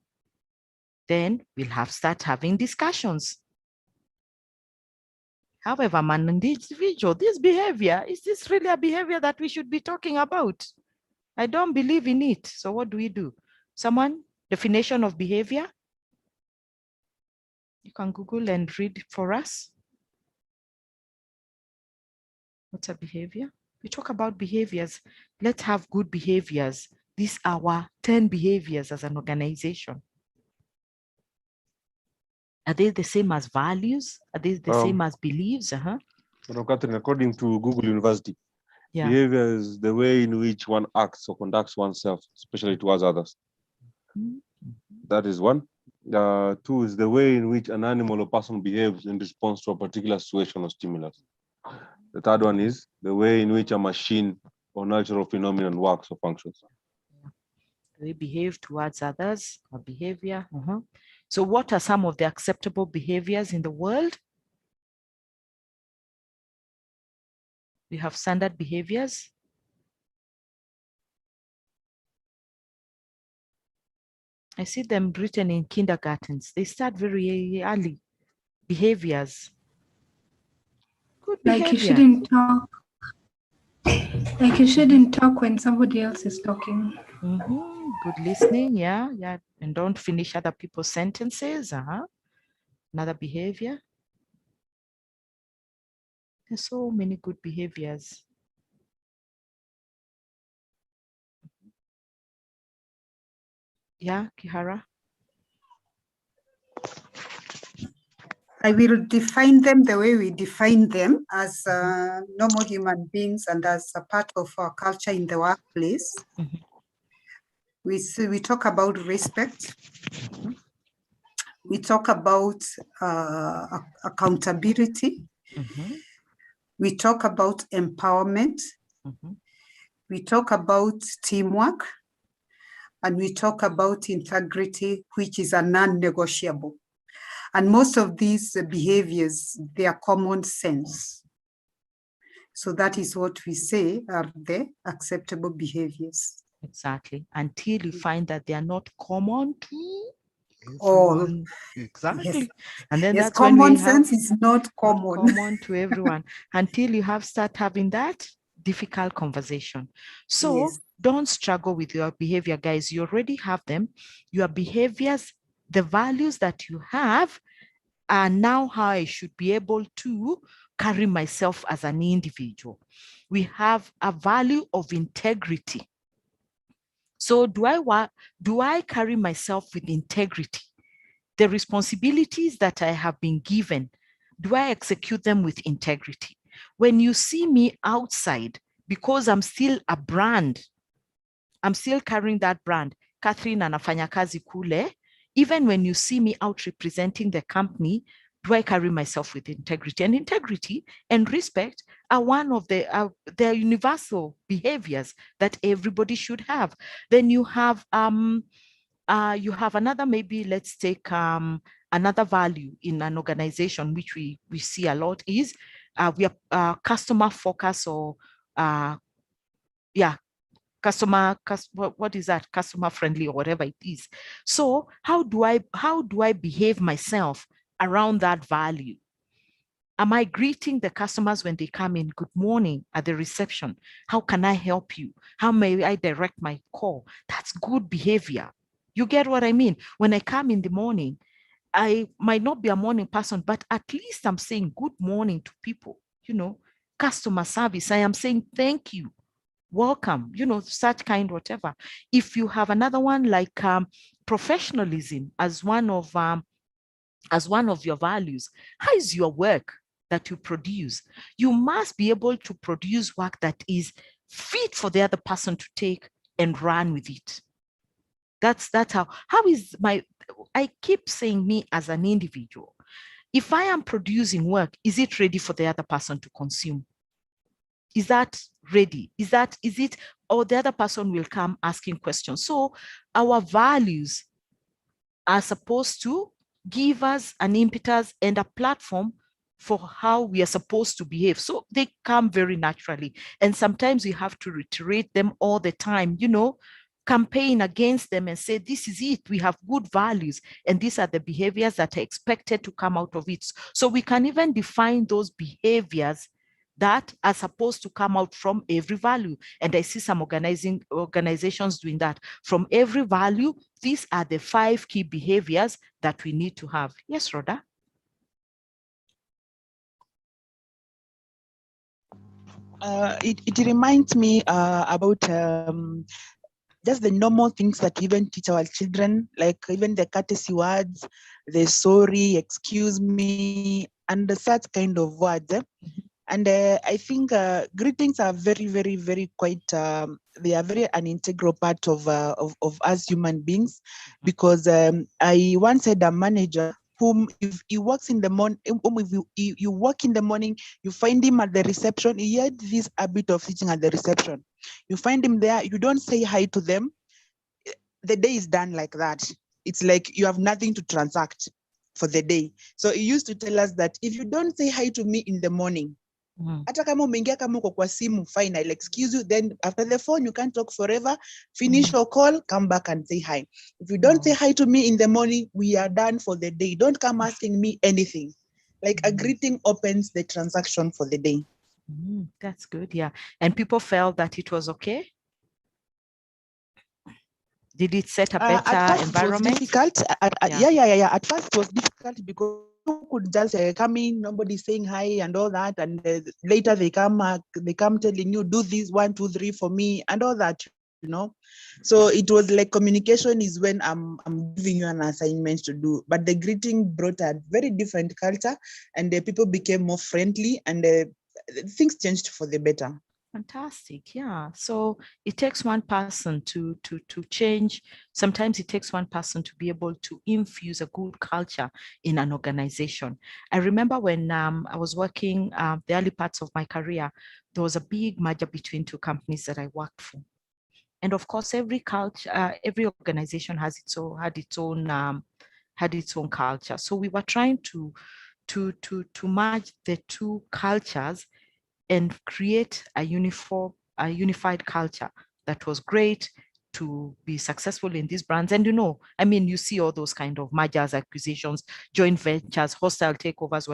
then we'll start having discussions. However, man, an individual, this behavior, is this really a behavior that we should be talking about? I don't believe in it. So what do we do? Someone, definition of behavior? You can Google and read for us. What's a behavior? We talk about behaviors. Let's have good behaviors. These are our 10 behaviors as an organization. Are they the same as values? Are they the same as beliefs? Catherine, according to Google University, behavior is the way in which one acts or conducts oneself, especially towards others. That is one. 2 is the way in which an animal or person behaves in response to a particular situation or stimulus. The third one is the way in which a machine or natural phenomenon works or functions. We behave towards others, our behavior. So what are some of the acceptable behaviors in the world? We have standard behaviors. I see them written in kindergartens. They start very early. Behaviors. Good behavior. Like you shouldn't talk. Like you shouldn't talk when somebody else is talking. Good listening, yeah. And don't finish other people's sentences. Another behavior. There's so many good behaviors. Yeah, Kihara. I will define them the way we define them as normal human beings and as a part of our culture in the workplace. We talk about respect. We talk about accountability. We talk about empowerment. We talk about teamwork. And we talk about integrity, which is a non-negotiable. And most of these behaviors, they are common sense. So that is what we say are the acceptable behaviors. Exactly. Until you find that they are not common to all. Exactly. Yes. And then yes, that's when common we sense have is not common. Not common to everyone until you start having that difficult conversation. So Yes. don't struggle with your behavior, guys. You already have them. Your behaviors, the values that you have are now how I should be able to carry myself as an individual. We have a value of integrity. So do I carry myself with integrity? The responsibilities that I have been given, do I execute them with integrity? When you see me outside, because I'm still a brand, I'm still carrying that brand, Catherine anafanya kazi kule, even when you see me out representing the company, do I carry myself with integrity? And integrity and respect are one of the universal behaviors that everybody should have. Then you have another, maybe let's take Another value in an organization, which we see a lot, is we are customer focus, or what is that? Customer friendly, or whatever it is. So how do I behave myself around that value? Am I greeting the customers when they come in? Good morning at the reception. How can I help you? How may I direct my call? That's good behavior. You get what I mean? When I come in the morning, I might not be a morning person, but at least I'm saying good morning to people, customer service. I am saying thank you, welcome, such kind, whatever. If you have another one like professionalism as one of your values, how is your work that you produce? You must be able to produce work that is fit for the other person to take and run with it. That's how is I keep saying, me as an individual, if I am producing work, is it ready for the other person to consume? Is that ready? Is it, or the other person will come asking questions? So our values are supposed to give us an impetus and a platform for how we are supposed to behave. So they come very naturally. And sometimes we have to reiterate them all the time, campaign against them and say, this is it, we have good values, and these are the behaviors that are expected to come out of it. So we can even define those behaviors that are supposed to come out from every value. And I see some organizations doing that. From every value, these are the 5 key behaviors that we need to have. Yes, Rhoda? It reminds me about just the normal things that we even teach our children, like even the courtesy words, the sorry, excuse me, and such kind of words. And I think greetings are very, very, very quite, they are very an integral part of us human beings, because I once had a manager whom, if he works in the morning, if you work in the morning, you find him at the reception. He had this habit of sitting at the reception. You find him there, you don't say hi to them. The day is done like that. It's like you have nothing to transact for the day. So he used to tell us that if you don't say hi to me in the morning, hata kama umeingia kama uko kwa simu, fine, I'll excuse you. Then after the phone, you can't talk forever. Finish your call, come back and say hi. If you don't say hi to me in the morning, we are done for the day. Don't come asking me anything. Like a greeting opens the transaction for the day. That's good, yeah. And people felt that it was okay? Did it set a better at first environment? It was difficult. Yeah. At first it was difficult because you could just come in, nobody saying hi and all that, and later they come telling you, do this 1, 2, 3 for me and all that, So it was like communication is when I'm giving you an assignment to do, but the greeting brought a very different culture, and the people became more friendly, and things changed for the better. Fantastic, yeah. So it takes one person to change. Sometimes it takes one person to be able to infuse a good culture in an organization. I remember when I was working the early parts of my career, there was a big merger between 2 companies that I worked for. And of course, every culture, every organization had its own culture. So we were trying to merge the 2 cultures and create a unified culture that was great to be successful in these brands. And you see all those kind of mergers, acquisitions, joint ventures, hostile takeovers,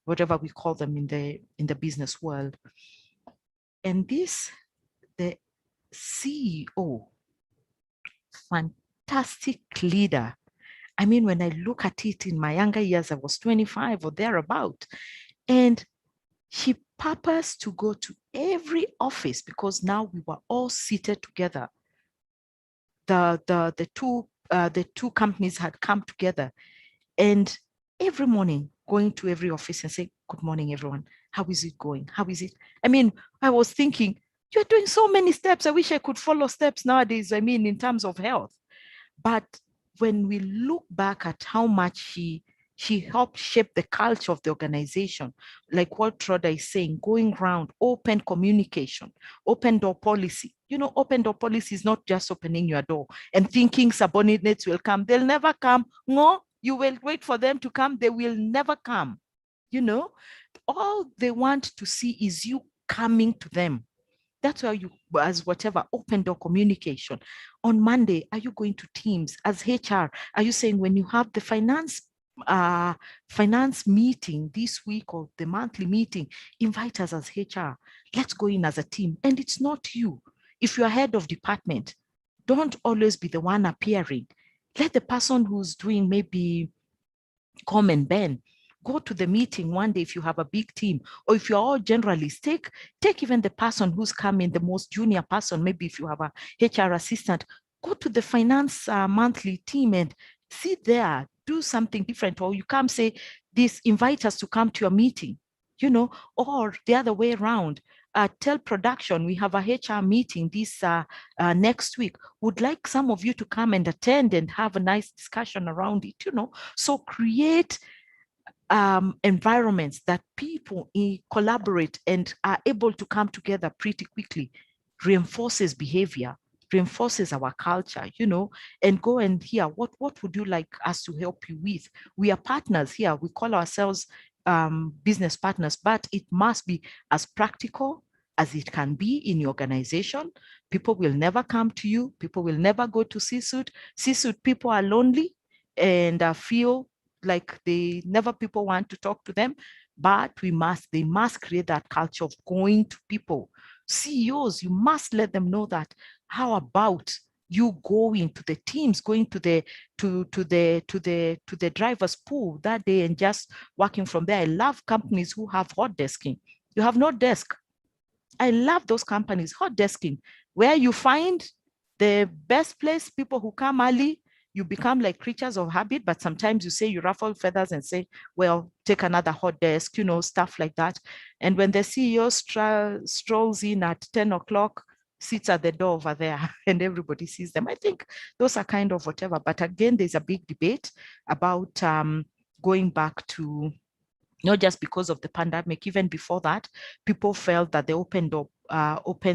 whatever we call them in the business world. And the CEO, fantastic leader. I mean, when I look at it in my younger years, I was 25 or thereabout, and she purposed to go to every office, because now we were all seated together. The two companies had come together, and every morning going to every office and say, good morning, everyone. How is it going? How is it? I mean, I was thinking, you're doing so many steps. I wish I could follow steps nowadays. I mean, in terms of health. But when we look back at how much she helped shape the culture of the organization, like what Rhoda is saying, going around, open communication, open door policy. Open door policy is not just opening your door and thinking subordinates will come. They'll never come. No, You will wait for them to come. They will never come. You know, all they want to see is you coming to them. That's why you, as whatever, open door communication. On Monday, are you going to Teams? As HR, are you saying when you have the finance meeting this week or the monthly meeting, invite us as HR. Let's go in as a team. And it's not you. If you're head of department, don't always be the one appearing. Let the person who's doing maybe Com and Ben go to the meeting one day if you have a big team, or if you're all generalists, take even the person who's coming, the most junior person, maybe if you have a HR assistant, go to the finance monthly team and sit there, do something different. Or you come say, this, invite us to come to your meeting, you know, or the other way around. Tell production, we have a HR meeting this next week. Would like some of you to come and attend and have a nice discussion around it, you know. So create environments that people collaborate and are able to come together pretty quickly. Reinforces behavior, reinforces our culture, you know, and go and hear what would you like us to help you with. We are partners here. We call ourselves business partners, but it must be as practical as it can be in your organization. People will never come to you. People will never go to C-suite. C-suite people are lonely and feel like people want to talk to them, but they must create that culture of going to people. CEOs, you must let them know that. How about you going to the teams, going to the driver's pool that day and just working from there? I love companies who have hot desking. You have no desk. I love those companies, hot desking, where you find the best place, people who come early. You become like creatures of habit, but sometimes you say, you ruffle feathers and say, well, take another hot desk, you know, stuff like that. And when the CEO strolls in at 10 o'clock, sits at the door over there and everybody sees them. I think those are kind of whatever. But again, there's a big debate about going back to, not just because of the pandemic, even before that, people felt that the open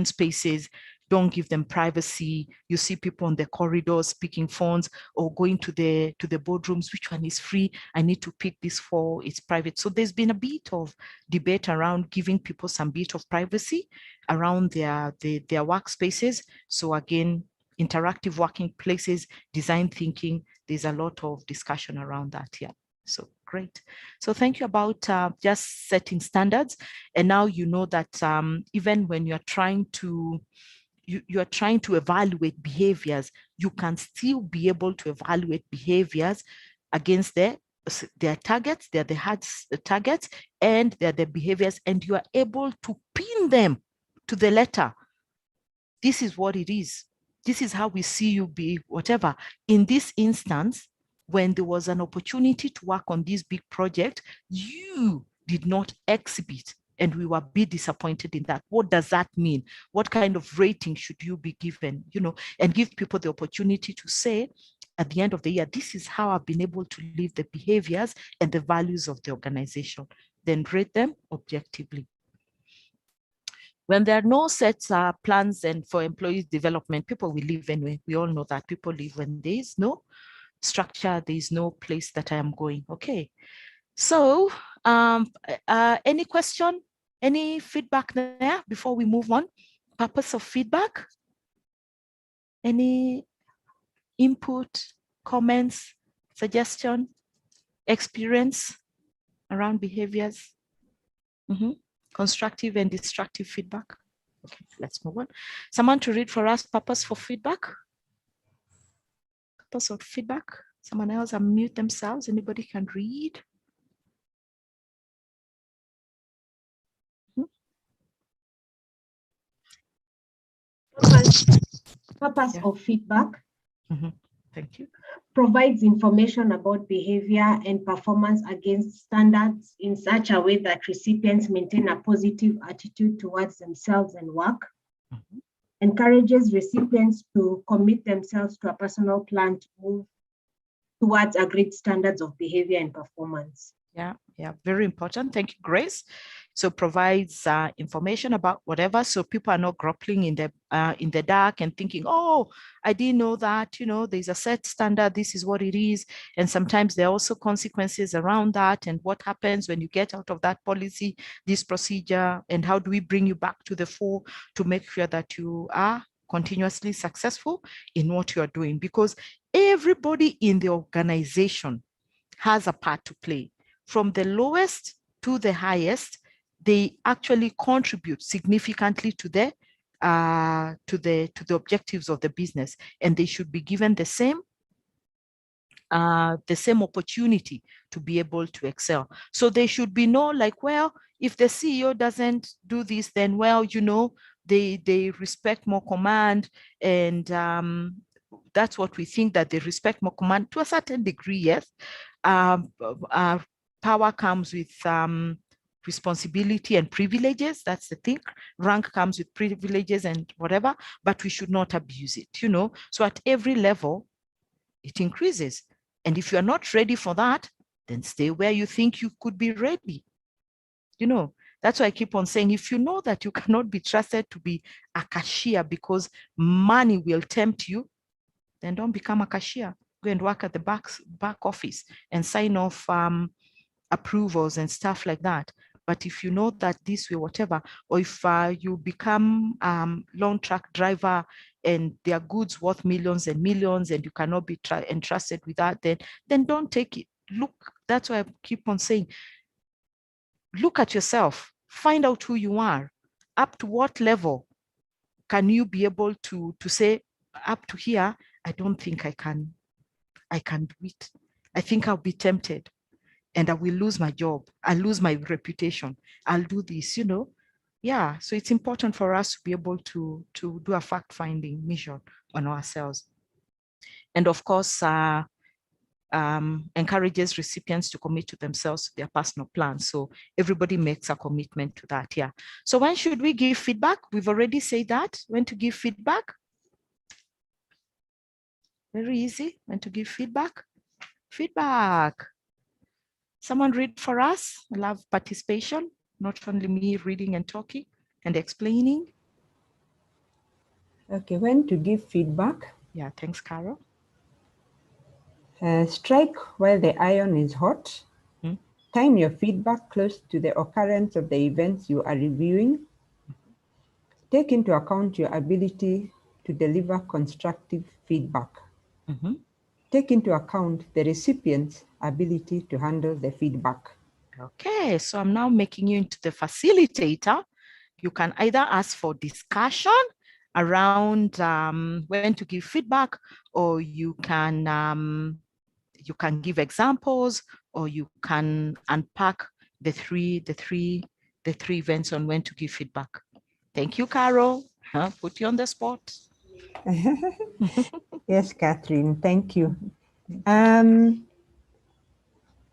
spaces don't give them privacy. You see people on the corridors speaking phones or going to the boardrooms. Which one is free? I need to pick this for, it's private. So there's been a bit of debate around giving people some bit of privacy around their workspaces. So again, interactive working places, design thinking, there's a lot of discussion around that here. So great. So thank you about just setting standards. And now you know that even when you're trying to evaluate behaviors, you can still be able to evaluate behaviors against their targets. They're the hard targets and they're the behaviors, and you are able to pin them to the letter. This is what it is. This is how we see you be whatever. In this instance, when there was an opportunity to work on this big project, you did not exhibit, and we were a bit disappointed in that. What does that mean? What kind of rating should you be given? You know, and give people the opportunity to say, at the end of the year, this is how I've been able to live the behaviors and the values of the organization. Then rate them objectively. When there are no set plans and for employees development, people will leave anyway. We all know that people leave when there is no structure, there is no place that I am going. Okay. So any question, any feedback there before we move on? Purpose of feedback? Any input, comments, suggestion, experience around behaviors? Constructive and destructive feedback. Okay, let's move on. Someone to read for us purpose for feedback? Purpose of feedback? Someone else unmute themselves. Anybody can read? Purpose of feedback. Thank you. Provides information about behavior and performance against standards in such a way that recipients maintain a positive attitude towards themselves and work. Encourages recipients to commit themselves to a personal plan to move towards agreed standards of behavior and performance. Yeah, very important. Thank you, Grace. So provides information about whatever, so people are not grappling in the dark and thinking, oh, I didn't know that, you know, there's a set standard, this is what it is. And sometimes there are also consequences around that, and what happens when you get out of that policy, this procedure, and how do we bring you back to the fore to make sure that you are continuously successful in what you are doing, because everybody in the organization has a part to play. From the lowest to the highest, they actually contribute significantly to the objectives of the business, and they should be given the same opportunity to be able to excel. So there should be no like, well, if the CEO doesn't do this, then, well, you know, they respect more command, and that's what we think, that they respect more command to a certain degree. Yes, power comes with responsibility and privileges. That's the thing. Rank comes with privileges and whatever, but we should not abuse it, you know. So at every level, it increases. And if you're not ready for that, then stay where you think you could be ready. You know, that's why I keep on saying, if you know that you cannot be trusted to be a cashier because money will tempt you, then don't become a cashier. Go and work at the back office and sign off approvals and stuff like that. But if you know that this way, whatever, or if you become long truck driver and their goods worth millions and millions, and you cannot be entrusted with that, then don't take it. Look, that's why I keep on saying, look at yourself, find out who you are, up to what level can you be able to say, up to here, I don't think I can do it. I think I'll be tempted, and I will lose my job. I'll lose my reputation. I'll do this, you know. Yeah, so it's important for us to be able to do a fact-finding mission on ourselves. And of course, encourages recipients to commit to themselves to their personal plans. So everybody makes a commitment to that, yeah. So when should we give feedback? We've already said that, when to give feedback. Very easy, when to give feedback. Feedback. Someone read for us. I love participation, not only me reading and talking and explaining. Okay, when to give feedback? Yeah, thanks, Carol. Strike while the iron is hot. Time your feedback close to the occurrence of the events you are reviewing. Take into account your ability to deliver constructive feedback. Take into account the recipient's ability to handle the feedback. Okay, so I'm now making you into the facilitator. You can either ask for discussion around when to give feedback, or you can give examples, or you can unpack the three events on when to give feedback. Thank you, Carol. Put you on the spot. Yes, Catherine, thank you.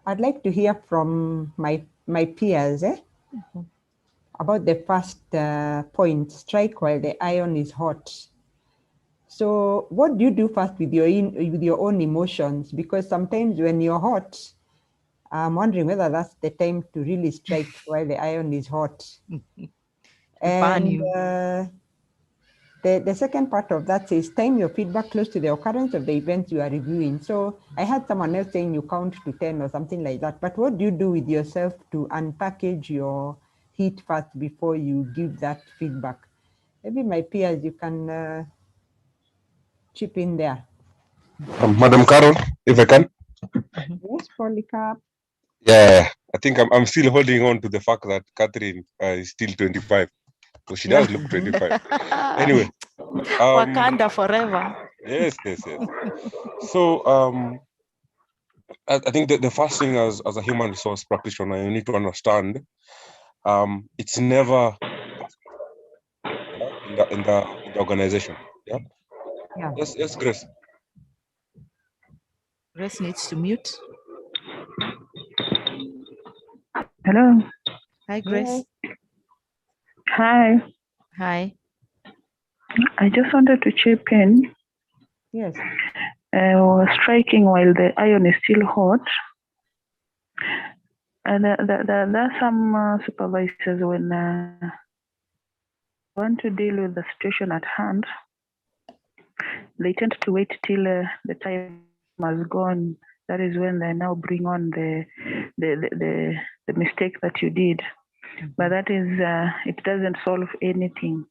I'd like to hear from my peers about the first point, strike while the iron is hot. So what do you do first with your own emotions? Because sometimes when you're hot, I'm wondering whether that's the time to really strike while the iron is hot. And the second part of that says, time your feedback close to the occurrence of the events you are reviewing. So I had someone else saying you count to 10 or something like that. But what do you do with yourself to unpackage your heat first before you give that feedback? Maybe my peers, you can chip in there. Madam Carol, if I can. Yes, Polycarp. Yeah, I think I'm still holding on to the fact that Catherine is still 25. So she does look 25. Anyway. Wakanda forever. Yes. So I think that the first thing as a human resource practitioner, you need to understand it's never in the organization. Yeah. Yes, Grace. Grace needs to mute. Hello. Hi, Grace. Hi. Hi. I just wanted to chip in. Yes. Striking while the iron is still hot. There are some supervisors when want to deal with the situation at hand, they tend to wait till the time has gone. That is when they now bring on the mistake that you did. But that is, it doesn't solve anything.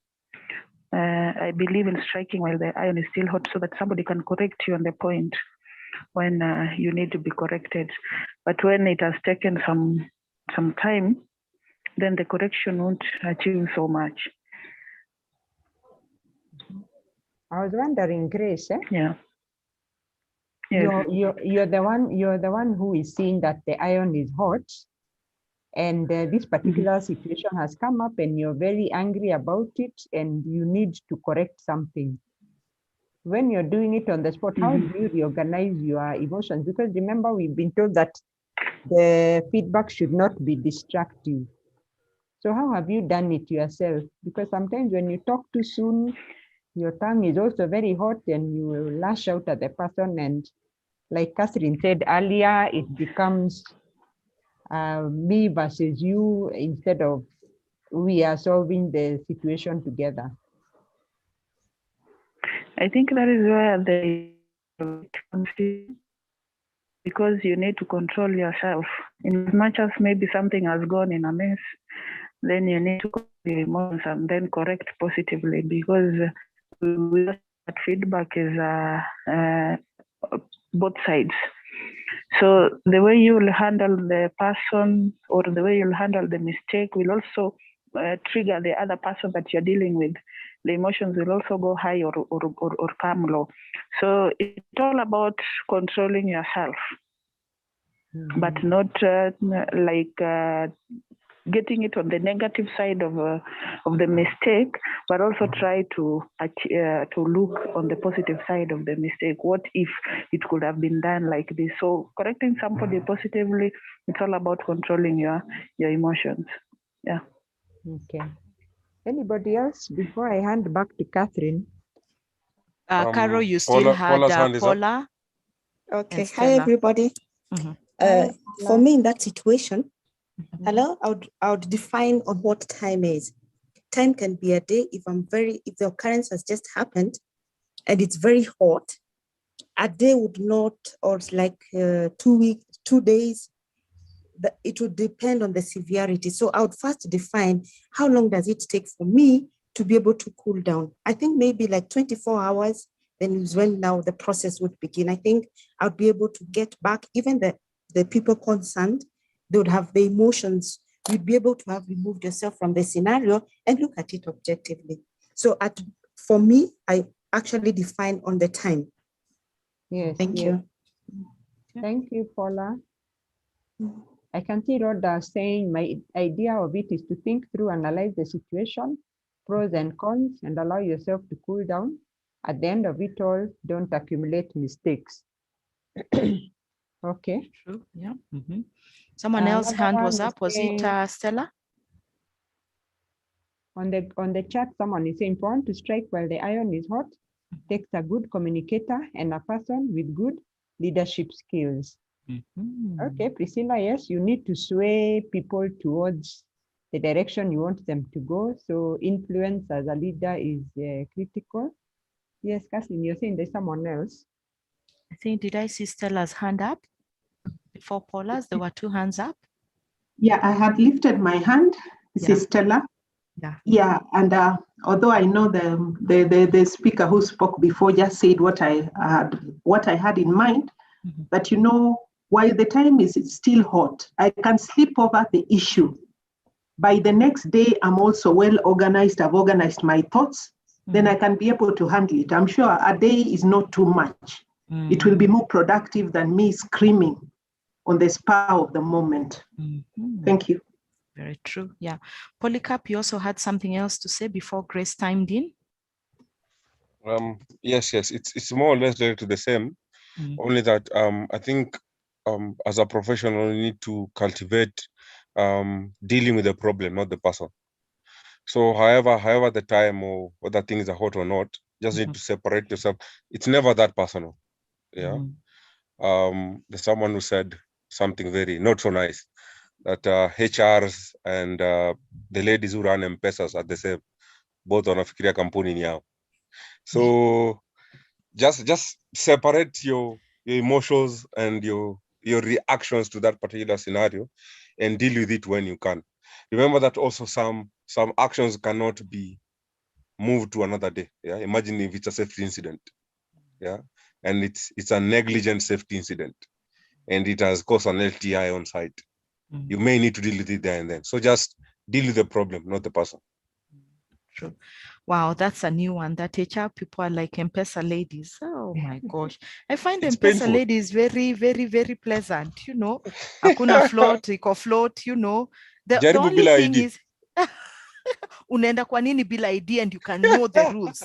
I believe in striking while the iron is still hot so that somebody can correct you on the point when you need to be corrected. But when it has taken some time, then the correction won't achieve so much. I was wondering, Grace, Yeah. Yes. You're the one who is seeing that the iron is hot, and this particular situation has come up, and you're very angry about it, and you need to correct something. When you're doing it on the spot, how do you reorganize your emotions? Because remember, we've been told that the feedback should not be destructive. So how have you done it yourself? Because sometimes when you talk too soon, your tongue is also very hot and you will lash out at the person. And like Catherine said earlier, it becomes me versus you instead of we are solving the situation together. I think that is where because you need to control yourself. In as much as maybe something has gone in a mess, then you need to control your emotions and then correct positively, because that feedback is both sides. So the way you will handle the person or the way you'll handle the mistake will also trigger the other person that you're dealing with. The emotions will also go high or come low. So it's all about controlling yourself, but not getting it on the negative side of the mistake, but also try to look on the positive side of the mistake. What if it could have been done like this? So correcting somebody positively, it's all about controlling your emotions. Yeah. Okay. Anybody else before I hand back to Catherine? Carol, you still had Paula. Okay. Hi, everybody. For me, in that situation, hello, I would define on what time is. Time can be a day if the occurrence has just happened and it's very hot. A day would not, or it's like 2 weeks, 2 days. It would depend on the severity. So I would first define how long does it take for me to be able to cool down. I think maybe like 24 hours, then is when now the process would begin. I think I would be able to get back, even the people concerned, they would have the emotions. You'd be able to have removed yourself from the scenario and look at it objectively. So for me, I actually define on the time. Yes. Thank you. Thank you, Paula. I can see Rhoda saying my idea of it is to think through, analyze the situation, pros and cons, and allow yourself to cool down. At the end of it all, don't accumulate mistakes. Okay. True. Yeah. Someone else's hand was up. Was it Stella? On the chat, someone is saying, want to strike while the iron is hot, takes a good communicator and a person with good leadership skills. Okay, Priscilla, yes, you need to sway people towards the direction you want them to go. So influence as a leader is critical. Yes, Kathleen, you're saying there's someone else. I think, did I see Stella's hand up? Before Paula's, there were 2 hands up. Yeah, I had lifted my hand. This is Stella. Yeah, and although I know the speaker who spoke before just said what I had in mind, but while the time is still hot, I can sleep over the issue. By the next day, I'm also well organized. I've organized my thoughts. Then I can be able to handle it. I'm sure a day is not too much. It will be more productive than me screaming on the spur of the moment. Thank you. Very true. Yeah. Polycarp, you also had something else to say before Grace timed in? Yes. It's more or less related to the same. Only that I think as a professional, you need to cultivate dealing with the problem, not the person. So however the time or whether things are hot or not, just need to separate yourself. It's never that personal. Yeah. There's someone who said something very not so nice. that HRs and the ladies who run M-Pesas are the same. Both wanafikiria kampuni ni yao. So just separate your emotions and your reactions to that particular scenario and deal with it when you can. Remember that also some actions cannot be moved to another day. Yeah, imagine if it's a safety incident. Yeah, and it's a negligent safety incident and it has caused an LTI on site. You may need to deal with it there and then. So just deal with the problem, not the person. True. Wow, that's a new one. That HR people are like M-Pesa ladies. Oh my gosh. I find M-Pesa ladies very, very, very pleasant, you know. Hakuna float, iko float, you know. The only thing is unaenda kwa nini bila ID and you can know the rules.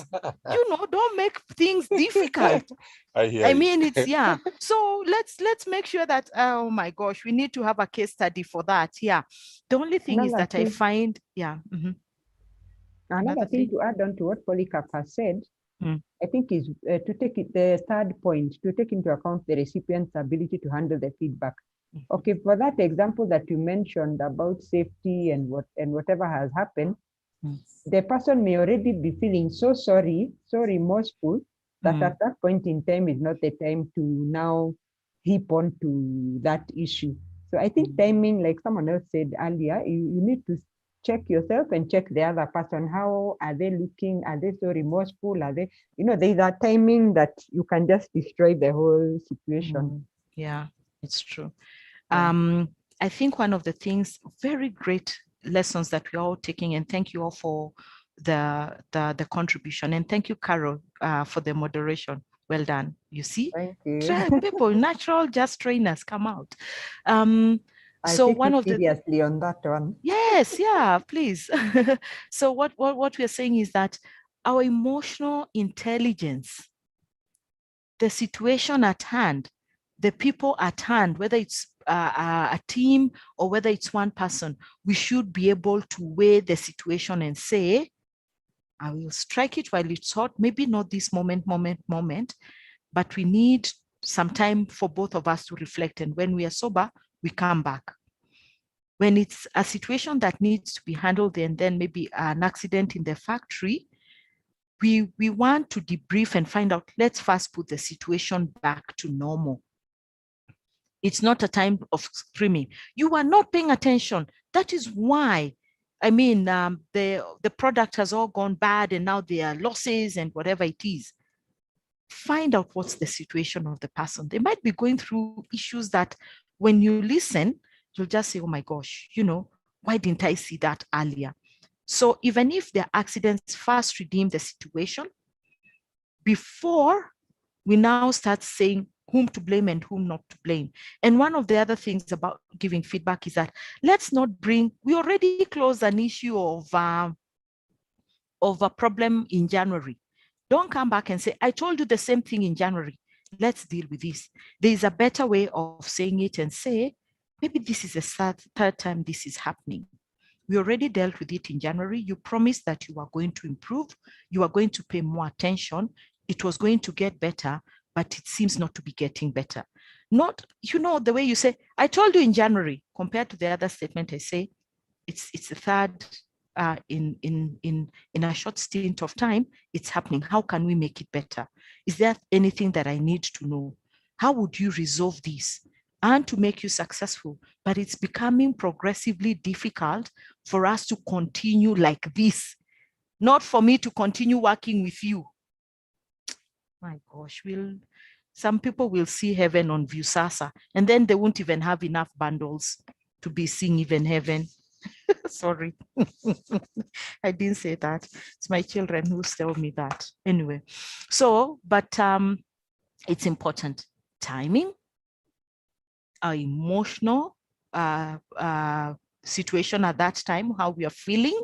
You know, don't make things difficult. I mean, it's yeah. So let's make sure that, oh my gosh, we need to have a case study for that. Yeah. The only thing is that I find, yeah. Another thing to add on to what Polycarp has said, I think is to take it, the third point, to take into account the recipient's ability to handle the feedback. Okay, for that example that you mentioned about safety and whatever has happened, the person may already be feeling so sorry, so remorseful, that at that point in time is not the time to now heap on to that issue. So I think timing, like someone else said earlier, you need to check yourself and check the other person. How are they looking? Are they so remorseful? Are they, you know, there's a timing that you can just destroy the whole situation. Yeah, it's true. I think one of the things, very great lessons that we're all taking, and thank you all for the contribution, and thank you, Carol, for the moderation. Well done. You see, thank you. People, natural, just trainers come out. So one of the seriously on that one. Yes, yeah, please. So what we're saying is that our emotional intelligence, the situation at hand, the people at hand, whether it's a team or whether it's one person, we should be able to weigh the situation and say, I will strike it while it's hot, maybe not this moment, but we need some time for both of us to reflect. And when we are sober, we come back. When it's a situation that needs to be handled and then maybe an accident in the factory, we want to debrief and find out, let's first put the situation back to normal. It's not a time of screaming. You are not paying attention. That is why, I mean, the product has all gone bad and now there are losses and whatever it is. Find out what's the situation of the person. They might be going through issues that when you listen, you'll just say, oh my gosh, you know, why didn't I see that earlier? So even if the accidents, first redeem the situation before we now start saying whom to blame and whom not to blame. And one of the other things about giving feedback is that let's not bring, we already closed an issue of a problem in January. Don't come back and say, I told you the same thing in January. Let's deal with this. There is a better way of saying it and say, maybe this is the third time this is happening. We already dealt with it in January. You promised that you are going to improve. You are going to pay more attention. It was going to get better, but it seems not to be getting better. Not, you know, the way you say, I told you in January, compared to the other statement I say, it's the third in a short stint of time, it's happening. How can we make it better? Is there anything that I need to know? How would you resolve this? And to make you successful, but it's becoming progressively difficult for us to continue like this, not for me to continue working with you. My gosh, some people will see heaven on Viusasa, and then they won't even have enough bundles to be seeing even heaven. Sorry, I didn't say that. It's my children who tell me that. Anyway, so, but it's important. Timing, our emotional situation at that time, how we are feeling,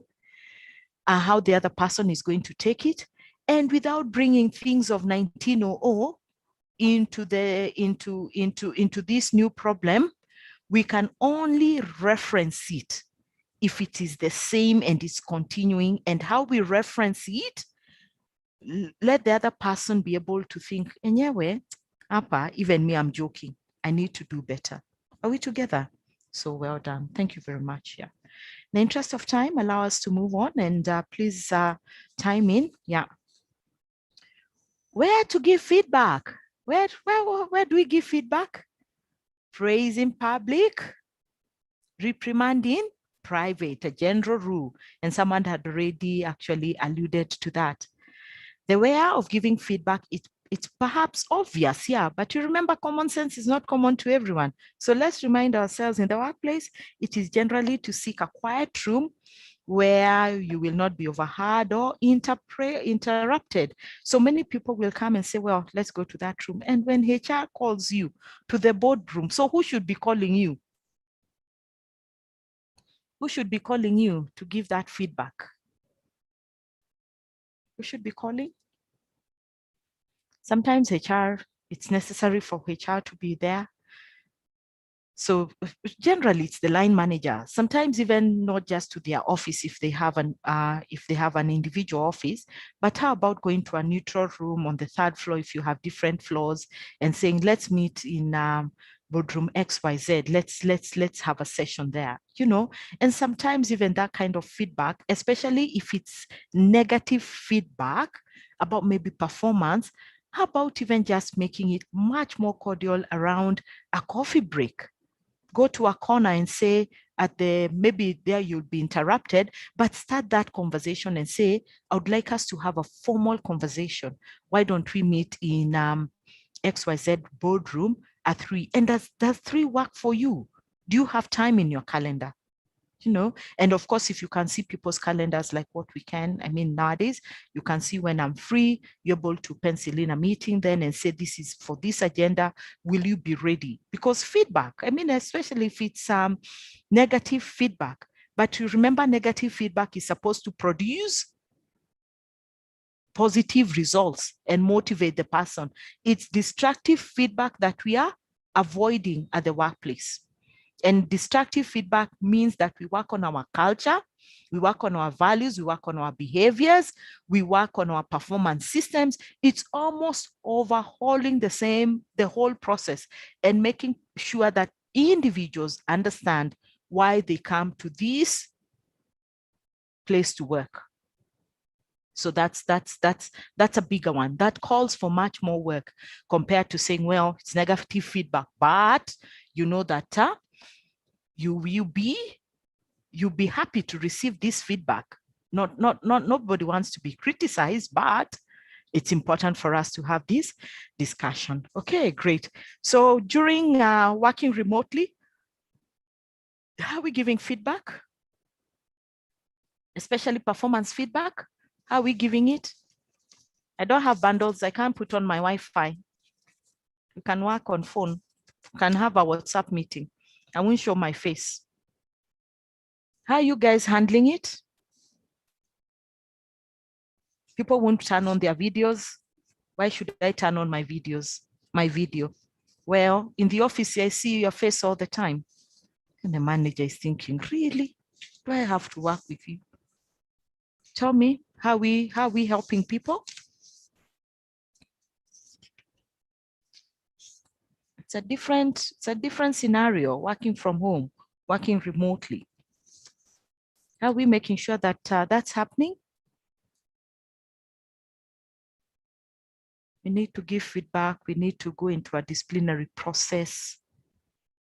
how the other person is going to take it, and without bringing things of 1900 into this new problem, we can only reference it if it is the same and it's continuing. And how we reference it, let the other person be able to think, anyway, even me, I'm joking. I need to do better. Are we together? So well done. Thank you very much. Yeah. In the interest of time, allow us to move on, and please time in. Yeah. Where to give feedback? Where do we give feedback? Praise in public, reprimand in private, a general rule. And someone had already actually alluded to that. The way of giving feedback, it's perhaps obvious, yeah, but you remember common sense is not common to everyone. So let's remind ourselves in the workplace, it is generally to seek a quiet room where you will not be overheard or interrupted. So many people will come and say, well, let's go to that room. And when HR calls you to the boardroom, so who should be calling you? Who should be calling you to give that feedback? Who should be calling? Sometimes HR, it's necessary for HR to be there. So generally, it's the line manager. Sometimes even not just to their office if they have an individual office, but how about going to a neutral room on the third floor if you have different floors and saying, let's meet in boardroom XYZ. Let's have a session there, you know. And sometimes even that kind of feedback, especially if it's negative feedback about maybe performance, how about even just making it much more cordial around a coffee break? Go to a corner and say maybe there you'll be interrupted, but start that conversation and say, I would like us to have a formal conversation. Why don't we meet in XYZ boardroom at 3? And does 3 work for you? Do you have time in your calendar? You know, and of course, if you can see people's calendars like what we can, I mean, nowadays, you can see when I'm free, you're able to pencil in a meeting then and say, this is for this agenda, will you be ready? Because feedback, I mean, especially if it's negative feedback, but you remember negative feedback is supposed to produce positive results and motivate the person. It's destructive feedback that we are avoiding at the workplace. And destructive feedback means that we work on our culture, we work on our values, we work on our behaviors, we work on our performance systems. It's almost overhauling the whole process and making sure that individuals understand why they come to this place to work. So that's a bigger one. That calls for much more work compared to saying, well, it's negative feedback, but you know that you'll be happy to receive this feedback. Nobody wants to be criticized, but it's important for us to have this discussion. Okay, great. So during working remotely, how are we giving feedback? Especially performance feedback. How are we giving it? I don't have bundles. I can't put on my Wi-Fi. You can work on phone. You can have a WhatsApp meeting. I won't show my face. How are you guys handling it? People won't turn on their videos. Why should I turn on my videos, my video? Well, in the office, I see your face all the time. And the manager is thinking, really? Do I have to work with you? Tell me, how are we helping people? It's a different scenario, working from home, working remotely. How are we making sure that that's happening? We need to give feedback. We need to go into a disciplinary process.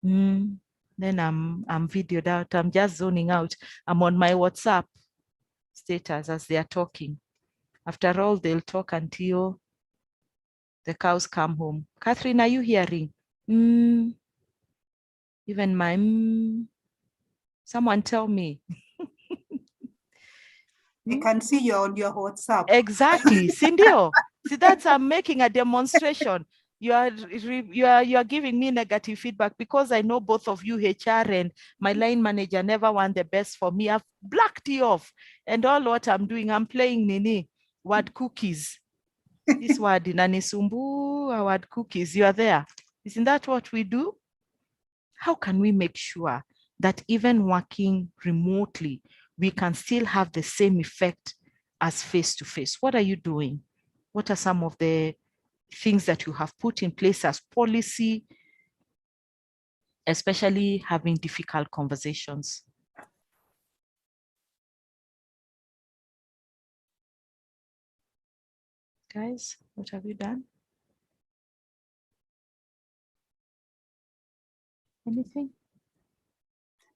Then I'm videoed out. I'm just zoning out. I'm on my WhatsApp status as they are talking. After all, they'll talk until the cows come home. Catherine, are you hearing? Even my someone tell me. I can see you on your WhatsApp. Exactly, Cindy. See, I'm making a demonstration. You are giving me negative feedback because I know both of you, HR and my line manager, never want the best for me. I've blacked you off, and all what I'm doing, I'm playing word cookies. This word inanisumbu, word cookies. You are there. Isn't that what we do? How can we make sure that even working remotely, we can still have the same effect as face-to-face? What are you doing? What are some of the things that you have put in place as policy especially having difficult conversations. Guys, what have you done? Anything?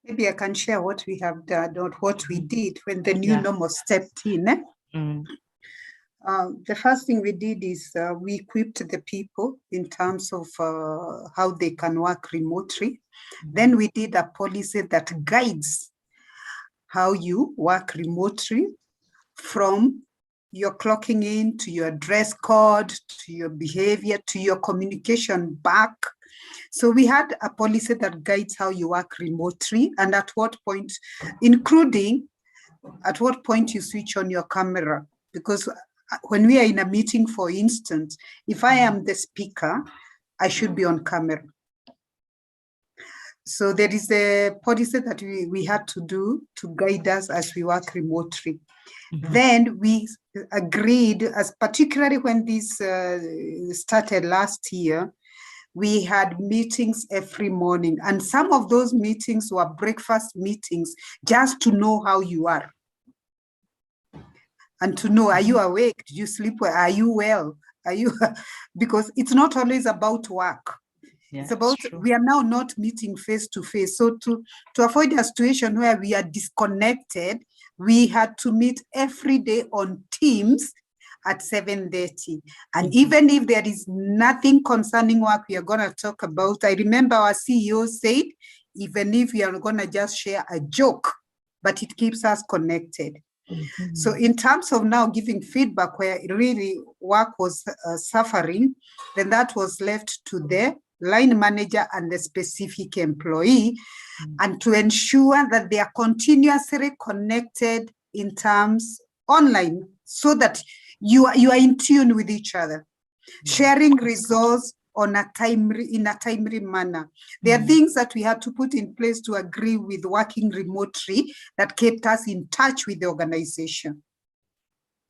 Maybe I can share what we have done or what we did when the new normal stepped in. The first thing we did is we equipped the people in terms of how they can work remotely. Then we did a policy that guides how you work remotely, from your clocking in to your dress code, to your behavior, to your communication back. So we had a policy that guides how you work remotely and at what point, including at what point you switch on your camera. Because when we are in a meeting, for instance, if I am the speaker, I should be on camera. So there is a policy that we had to do to guide us as we work remotely. Then we agreed, as particularly when this started last year, we had meetings every morning. And some of those meetings were breakfast meetings just to know how you are. And to know, are you awake? Did you sleep well? Are you well? Are you, because it's not always about work. Yeah, it's about, we are now not meeting face to face. So to avoid a situation where we are disconnected, we had to meet every day on Teams at 7:30. And even if there is nothing concerning work we are going to talk about, I remember our CEO said, even if we are going to just share a joke, but it keeps us connected. So in terms of now giving feedback where really work was suffering, then that was left to the line manager and the specific employee, and to ensure that they are continuously connected in terms online, so that you are in tune with each other, sharing results in a timely manner. There are things that we had to put in place to agree with working remotely that kept us in touch with the organization.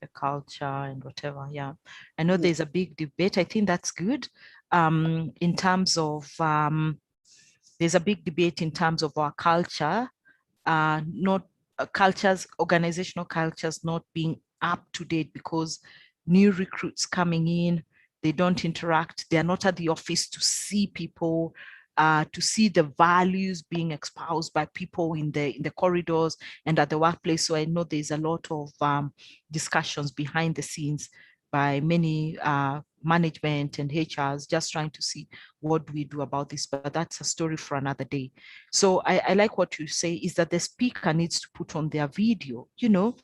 The culture and whatever, yeah. I know there's a big debate. I think that's good. In terms of, there's a big debate in terms of our culture, organizational cultures not being up to date, because new recruits coming in, they don't interact, they're not at the office to see people, to see the values being espoused by people in the corridors and at the workplace. So I know there's a lot of discussions behind the scenes by many management and HRs, just trying to see what do we do about this, but that's a story for another day. So I like what you say is that the speaker needs to put on their video, you know,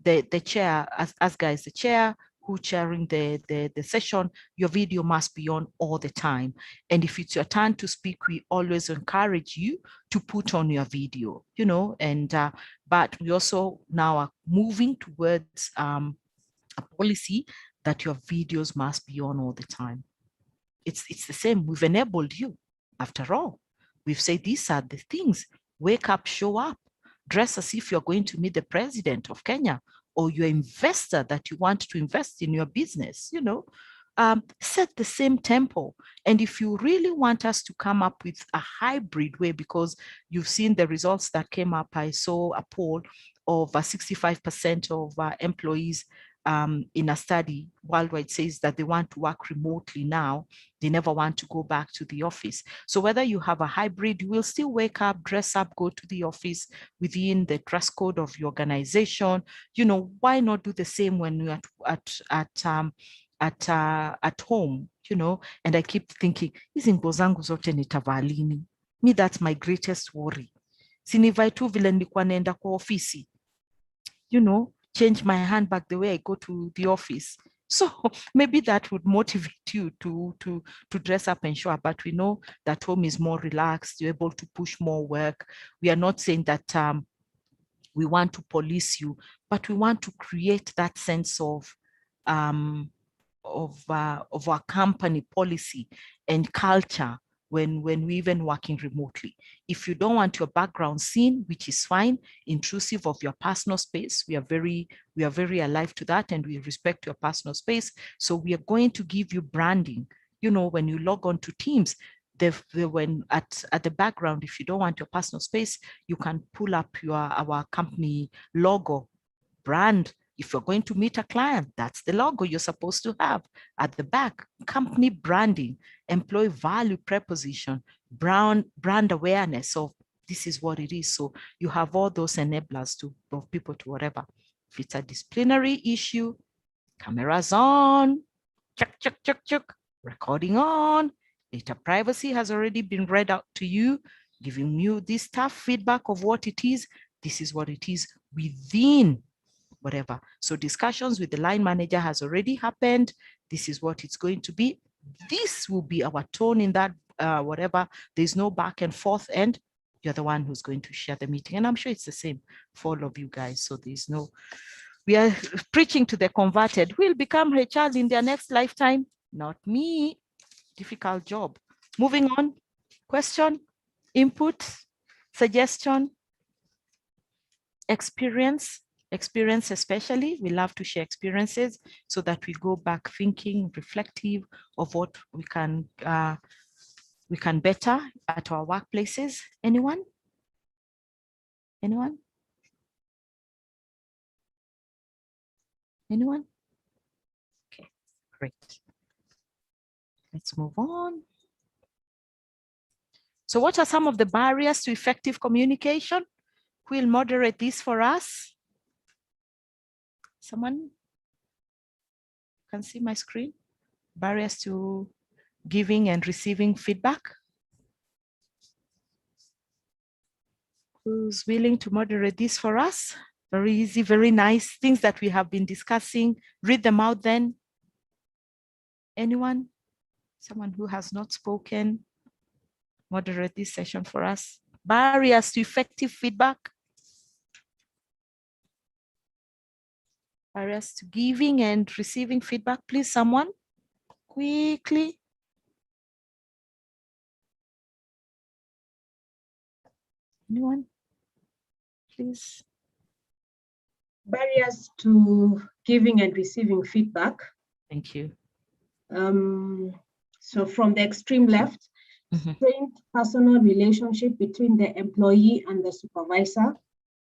the chair, as guys, the chair who chairing the session, your video must be on all the time. And if it's your turn to speak, we always encourage you to put on your video, you know, and but we also now are moving towards a policy that your videos must be on all the time. It's the same. We've enabled you. After all, we've said these are the things. Wake up, show up, dress as if you're going to meet the president of Kenya or your investor that you want to invest in your business, you know. Set the same tempo. And if you really want us to come up with a hybrid way, because you've seen the results that came up, I saw a poll of 65% of employees in a study worldwide says that they want to work remotely now. They never want to go back to the office. So whether you have a hybrid, you will still wake up, dress up, go to the office within the dress code of your organization. You know, why not do the same when you're at home, you know? And I keep thinking, hizi nguo zangu zote nitavaa lini? Me, that's my greatest worry. Sinivai tu vile nilikuwa naenda kwa ofisi, you know, change my handbag the way I go to the office. So maybe that would motivate you to dress up and show up. But we know that home is more relaxed. You're able to push more work. We are not saying that we want to police you, but we want to create that sense of our company policy and culture when we even working remotely. If you don't want your background seen, which is fine, intrusive of your personal space, we are very alive to that, and we respect your personal space. So we are going to give you branding. You know, when you log on to Teams, when at the background, if you don't want your personal space, you can pull up our company logo, brand. If you're going to meet a client, that's the logo you're supposed to have at the back. Company branding, employee value proposition, brand awareness. So this is what it is. So you have all those enablers of people to whatever. If it's a disciplinary issue, cameras on, check, recording on. Data privacy has already been read out to you, giving you this tough feedback of what it is. This is what it is within whatever. So discussions with the line manager has already happened. This is what it's going to be. This will be our tone in that whatever. There's no back and forth, and you're the one who's going to share the meeting. And I'm sure it's the same for all of you guys. So there's no, we are preaching to the converted who will become HR in their next lifetime. Not me. Difficult job. Moving on. Question, input, suggestion, experience especially. We love to share experiences so that we go back thinking, reflective of what we can better at our workplaces. Anyone? Anyone? Anyone? Okay, great. Let's move on. So what are some of the barriers to effective communication? Who will moderate this for us? Someone can see my screen? Barriers to giving and receiving feedback. Who's willing to moderate this for us? Very easy, very nice things that we have been discussing. Read them out then. Anyone? Someone who has not spoken? Moderate this session for us. Barriers to effective feedback. Barriers to giving and receiving feedback. Please, someone, quickly. Anyone? Please. Barriers to giving and receiving feedback. Thank you. So from the extreme left, strained personal relationship between the employee and the supervisor.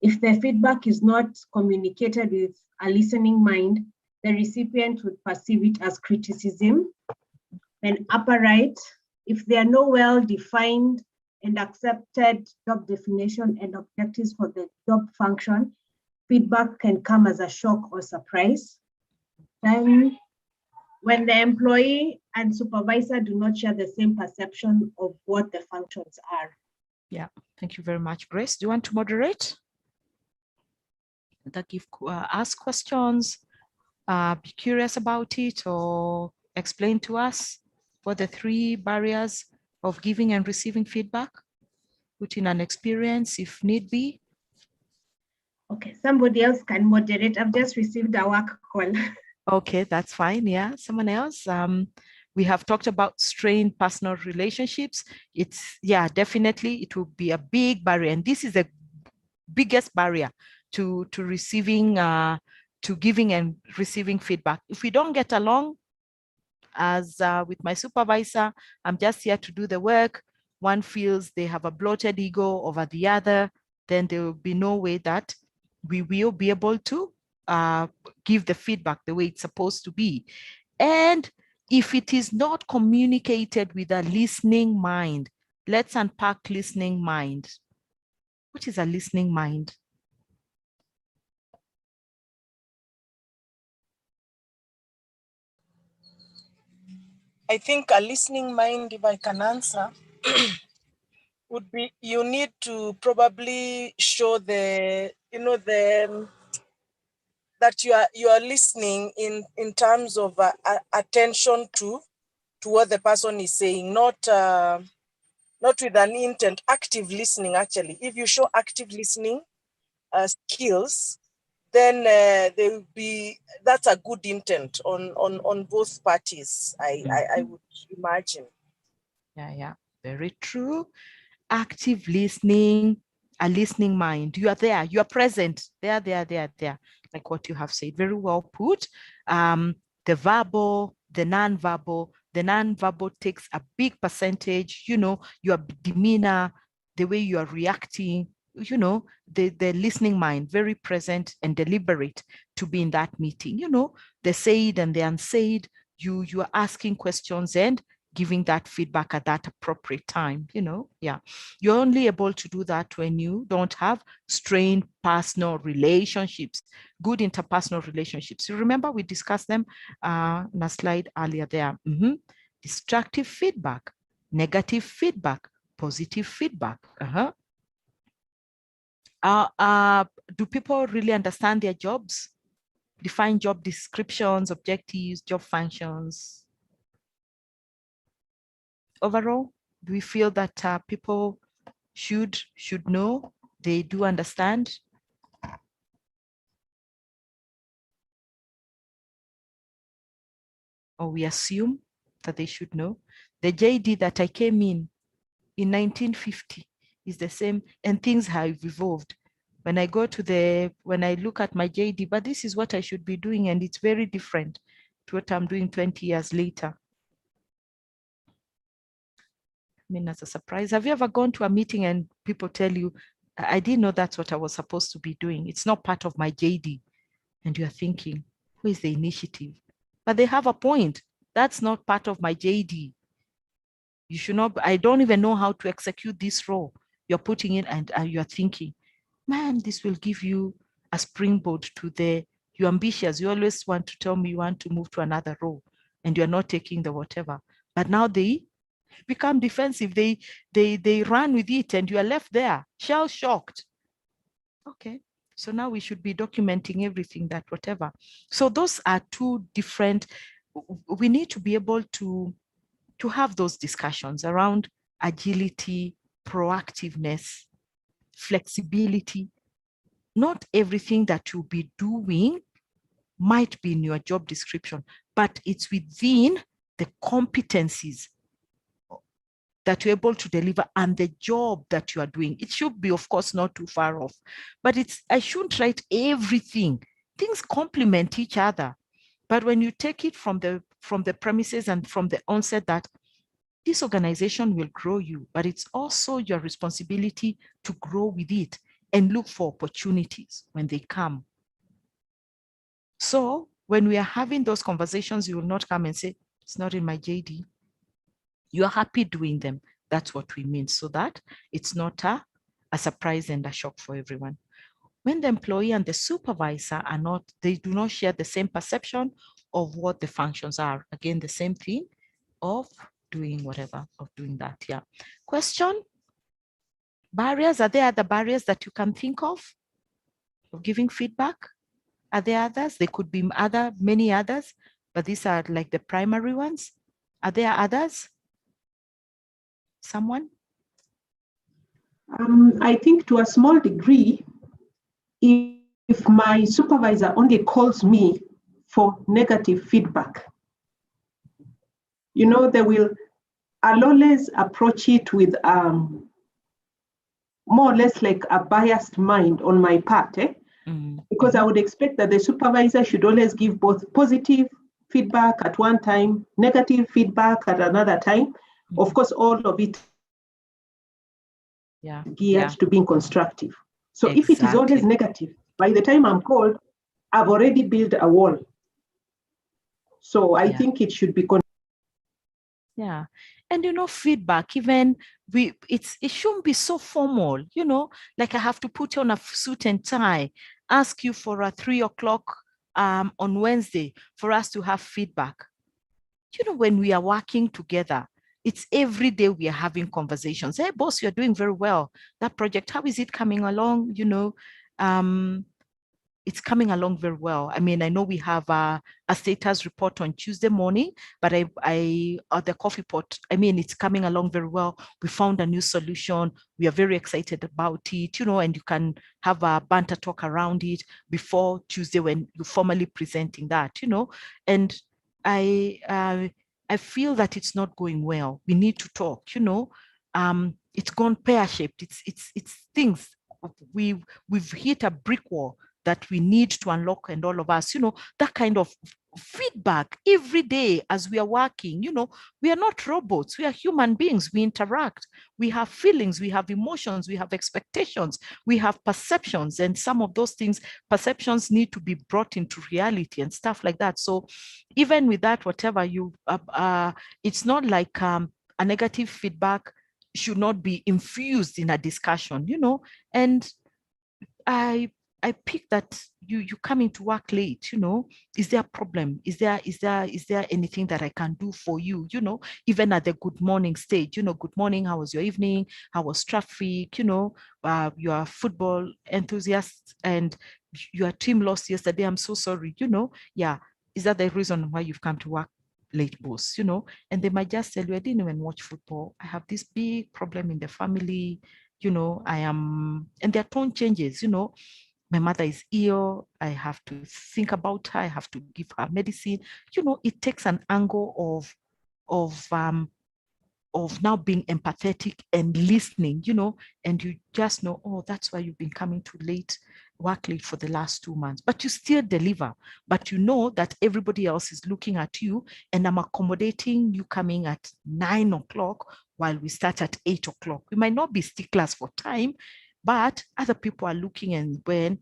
If the feedback is not communicated with a listening mind, the recipient would perceive it as criticism. Then upper right, if there are no well-defined and accepted job definition and objectives for the job function, feedback can come as a shock or surprise. Then when the employee and supervisor do not share the same perception of what the functions are. Yeah, thank you very much. Grace, do you want to moderate? That give ask questions, be curious about it, or explain to us what the 3 barriers of giving and receiving feedback, put in an experience if need be. Okay, somebody else can moderate. I've just received a work call. Okay, that's fine. Yeah, someone else. We have talked about strained personal relationships. It's, yeah, definitely it will be a big barrier. And this is the biggest barrier to receiving, to giving and receiving feedback. If we don't get along, as with my supervisor, I'm just here to do the work. One feels they have a bloated ego over the other, then there will be no way that we will be able to give the feedback the way it's supposed to be. And if it is not communicated with a listening mind, let's unpack listening mind. What is a listening mind? I think a listening mind, if I can answer, would be you need to probably show the, that you are listening in terms of attention to what the person is saying, not with an intent, active listening. Actually, if you show active listening skills, then there will be, that's a good intent on both parties, I would imagine. Yeah, very true. Active listening, a listening mind. You are there, you are present, there, like what you have said. Very well put. The verbal, the non-verbal, The nonverbal takes a big percentage, you know, your demeanor, the way you are reacting, you know, the listening mind, very present and deliberate to be in that meeting, you know, the said and the unsaid, you are asking questions and giving that feedback at that appropriate time, you know. Yeah, you're only able to do that when you don't have strained personal relationships, good interpersonal relationships. You remember we discussed them in a slide earlier there. Destructive feedback, negative feedback, positive feedback. Do people really understand their jobs? Define job descriptions, objectives, job functions. Overall, do we feel that people should know, they do understand? Or we assume that they should know? The JD that I came in 1950 is the same, and things have evolved. When I look at my JD, but this is what I should be doing, and it's very different to what I'm doing 20 years later. I mean, as a surprise, have you ever gone to a meeting and people tell you, I didn't know that's what I was supposed to be doing. It's not part of my JD. And you're thinking, who is the initiative? But they have a point. That's not part of my JD. You should not, I don't even know how to execute this role you're putting in, and you're thinking, man, this will give you a springboard to you're ambitious. You always want to tell me you want to move to another role and you're not taking the whatever. But now they become defensive. They run with it and you are left there, shell shocked. Okay, so now we should be documenting everything, that whatever. So those are two different, we need to be able to have those discussions around agility, proactiveness, flexibility. Not everything that you'll be doing might be in your job description, but it's within the competencies that you're able to deliver and the job that you are doing. It should be, of course, not too far off, but I shouldn't write everything. Things complement each other. But when you take it from the premises and from the onset that this organization will grow you, but it's also your responsibility to grow with it and look for opportunities when they come. So when we are having those conversations, you will not come and say, it's not in my JD. You're happy doing them. That's what we mean, so that it's not a surprise and a shock for everyone. When the employee and the supervisor they do not share the same perception of what the functions are. Again, the same thing of doing whatever, of doing that. Yeah. Question? Barriers? Are there other barriers that you can think of giving feedback? Are there others? There could be many others, but these are like the primary ones. Are there others? Someone? I think to a small degree, if my supervisor only calls me for negative feedback, you know, I'll always approach it with more or less like a biased mind on my part, because I would expect that the supervisor should always give both positive feedback at one time, negative feedback at another time. Of course, all of it geared to being constructive. So if it is always negative, by the time I'm called, I've already built a wall. So I think it should be. Yeah. And, you know, feedback, even it shouldn't be so formal, you know, like I have to put on a suit and tie, ask you for a 3 o'clock on Wednesday for us to have feedback. You know, when we are working together, it's every day we are having conversations. Hey, boss, you're doing very well. That project, how is it coming along? You know, it's coming along very well. I mean, I know we have a status report on Tuesday morning, but the coffee pot, I mean, it's coming along very well. We found a new solution. We are very excited about it, you know, and you can have a banter talk around it before Tuesday when you're formally presenting that, you know. And I feel that it's not going well. We need to talk, you know. It's gone pear-shaped. It's things. We've hit a brick wall. that we need to unlock, and all of us, that kind of feedback every day as we are working. We are not robots, we are human beings, we interact, we have feelings, we have emotions, we have expectations, we have perceptions, and some of those things, perceptions, need to be brought into reality and stuff like that. So even with that, whatever it's not like a negative feedback should not be infused in a discussion, and I pick that you coming to work late, is there a problem? Is there anything that I can do for you? Even at the good morning stage, good morning, how was your evening? How was traffic? You're a football enthusiast and your team lost yesterday. I'm so sorry, yeah. Is that the reason why you've come to work late, boss? And they might just tell you, I didn't even watch football. I have this big problem in the family. And their tone changes, my mother is ill, I have to think about her, I have to give her medicine. It takes an angle of now being empathetic and listening, and you just know, oh, that's why you've been coming too late, work late for the last 2 months, but you still deliver. But you know that everybody else is looking at you, and I'm accommodating you coming at 9 o'clock while we start at 8 o'clock. We might not be sticklers for time, but other people are looking, and when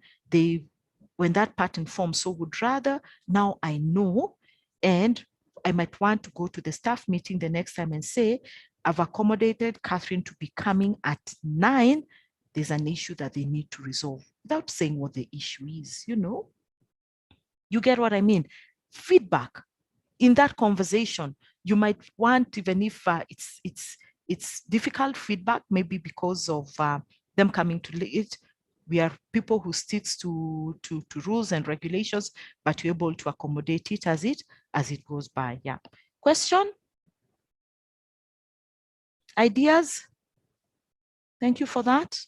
that pattern forms, so would rather now I know, and I might want to go to the staff meeting the next time and say, I've accommodated Catherine to be coming at 9. There's an issue that they need to resolve, without saying what the issue is, You get what I mean? Feedback in that conversation, you might want, even if it's difficult feedback, maybe because of them coming too late. We are people who sticks to rules and regulations, but you're able to accommodate it as it goes by. Yeah. Question? Ideas? Thank you for that.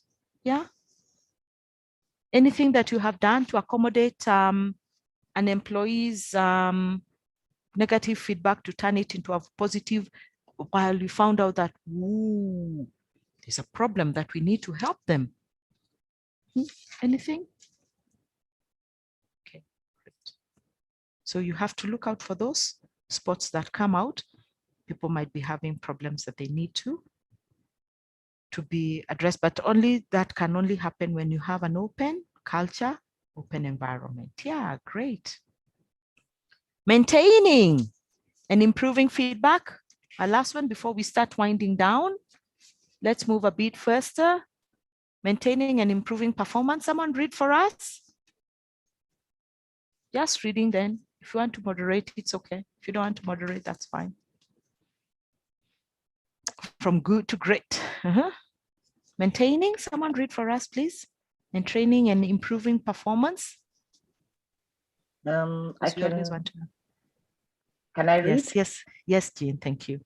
Yeah. Anything that you have done to accommodate an employee's negative feedback to turn it into a positive, while you found out that, ooh, there's a problem that we need to help them? Anything? Okay, great. So you have to look out for those spots that come out. People might be having problems that they need to be addressed, but that can only happen when you have an open culture, open environment. Yeah, great. Maintaining and improving feedback. Our last one before we start winding down. Let's move a bit faster. Maintaining and improving performance. Someone read for us. Just reading then. If you want to moderate, it's okay. If you don't want to moderate, that's fine. From good to great. Maintaining, someone read for us, please. Maintaining and improving performance. I can I read? Yes, Jean, thank you.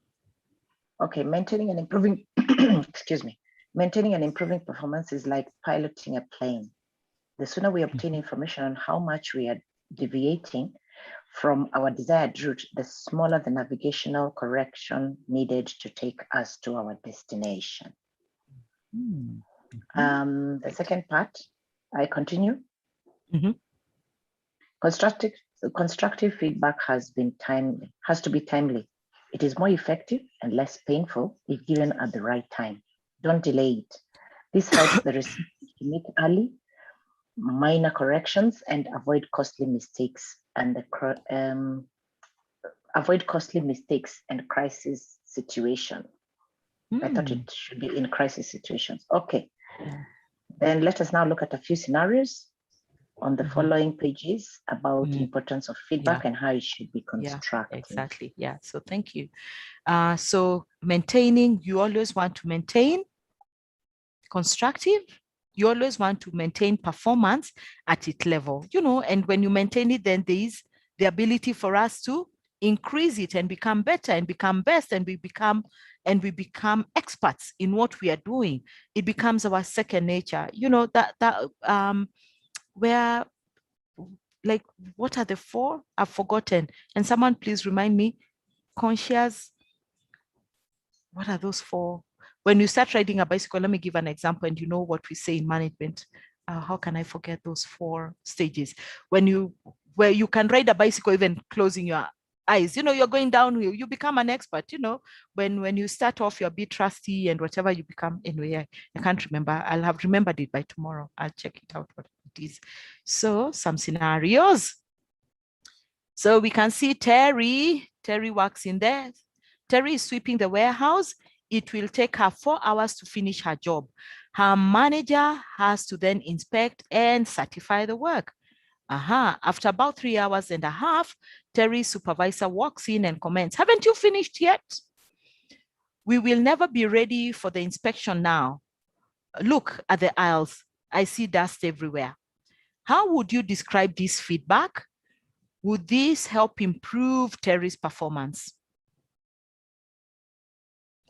Okay, maintaining and improving, excuse me. Maintaining and improving performance is like piloting a plane. The sooner we obtain information on how much we are deviating from our desired route, the smaller the navigational correction needed to take us to our destination. The second part, I continue. Constructive feedback has to be timely. It is more effective and less painful if given at the right time. Don't delay it. This helps the recipient to make early, minor corrections and avoid costly mistakes and crisis situation. I thought it should be in crisis situations. Okay. Then let us now look at a few scenarios on the following pages about the importance of feedback and how it should be constructed. Yeah, exactly. Yeah. So thank you. So maintaining, you always want to maintain constructive. You always want to maintain performance at its level, and when you maintain it, then there is the ability for us to increase it and become better and become best, and we become experts in what we are doing. It becomes our second nature, where, like, what are the four? I've forgotten. And someone please remind me. Conscious. What are those four? When you start riding a bicycle, let me give an example, and you know what we say in management. how can I forget those 4 stages? Where you can ride a bicycle even closing your eyes. You're going downhill, you become an expert. When you start off, you're a bit trusty and whatever you become. Anyway, I can't remember. I'll have remembered it by tomorrow. I'll check it out what it is. So some scenarios. So we can see Terry works in there. Terry is sweeping the warehouse. It will take her 4 hours to finish her job. Her manager has to then inspect and certify the work. After about 3 hours and a half, Terry's supervisor walks in and comments, "Haven't you finished yet? We will never be ready for the inspection now. Look at the aisles. I see dust everywhere." How would you describe this feedback? Would this help improve Terry's performance?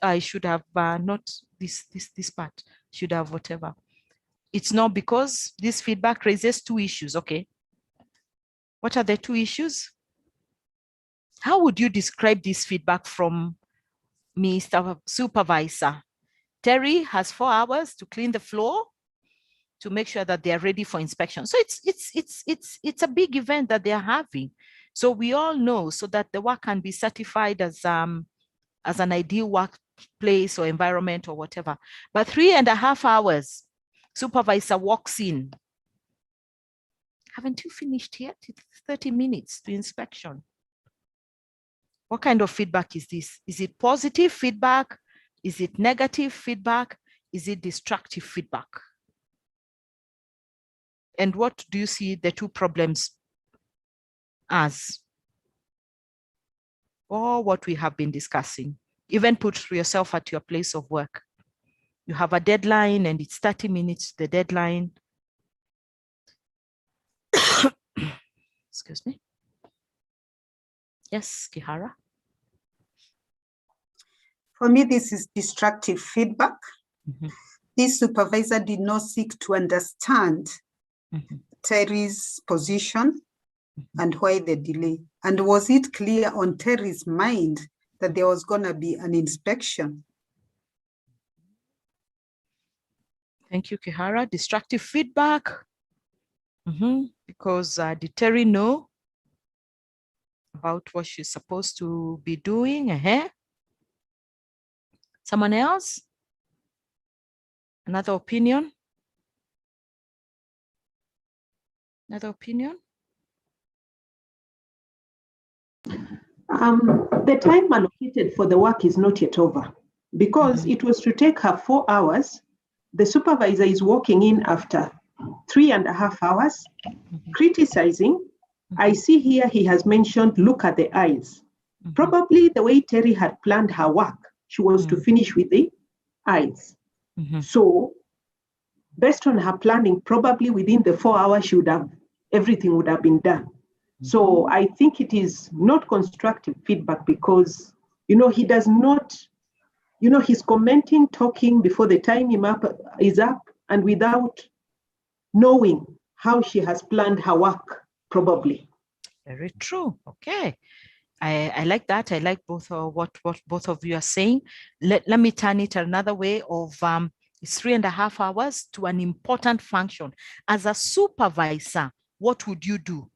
I should have not this part, should have whatever. It's not, because this feedback raises 2 issues. Okay. What are the 2 issues? How would you describe this feedback from Mr. Supervisor? Terry has 4 hours to clean the floor to make sure that they are ready for inspection. So it's a big event that they are having. So we all know, so that the work can be certified as an ideal workplace or environment or whatever. But 3.5 hours, supervisor walks in. "Haven't you finished yet? It's 30 minutes to inspection." What kind of feedback is this? Is it positive feedback? Is it negative feedback? Is it destructive feedback? And what do you see the 2 problems as? Or what we have been discussing. Even put yourself at your place of work. You have a deadline and it's 30 minutes to the deadline. Excuse me. Yes, Kihara. For me, this is destructive feedback. This supervisor did not seek to understand Terry's position and why the delay. And was it clear on Terry's mind that there was going to be an inspection? Thank you, Kihara. Destructive feedback. Because did Terry know about what she's supposed to be doing? Someone else? Another opinion? Another opinion? The time allocated for the work is not yet over, because it was to take her 4 hours. The supervisor is walking in after 3.5 hours, criticizing. I see here he has mentioned, look at the eyes. Probably the way Terry had planned her work, she was to finish with the eyes. So based on her planning, probably within the 4 hours, everything would have been done. So I think it is not constructive feedback, because, he does not, he's commenting, talking before the time is up, and without knowing how she has planned her work, probably. Very true. Okay. I like that. I like both what both of you are saying. Let me turn it another way of it's 3.5 hours to an important function. As a supervisor, what would you do?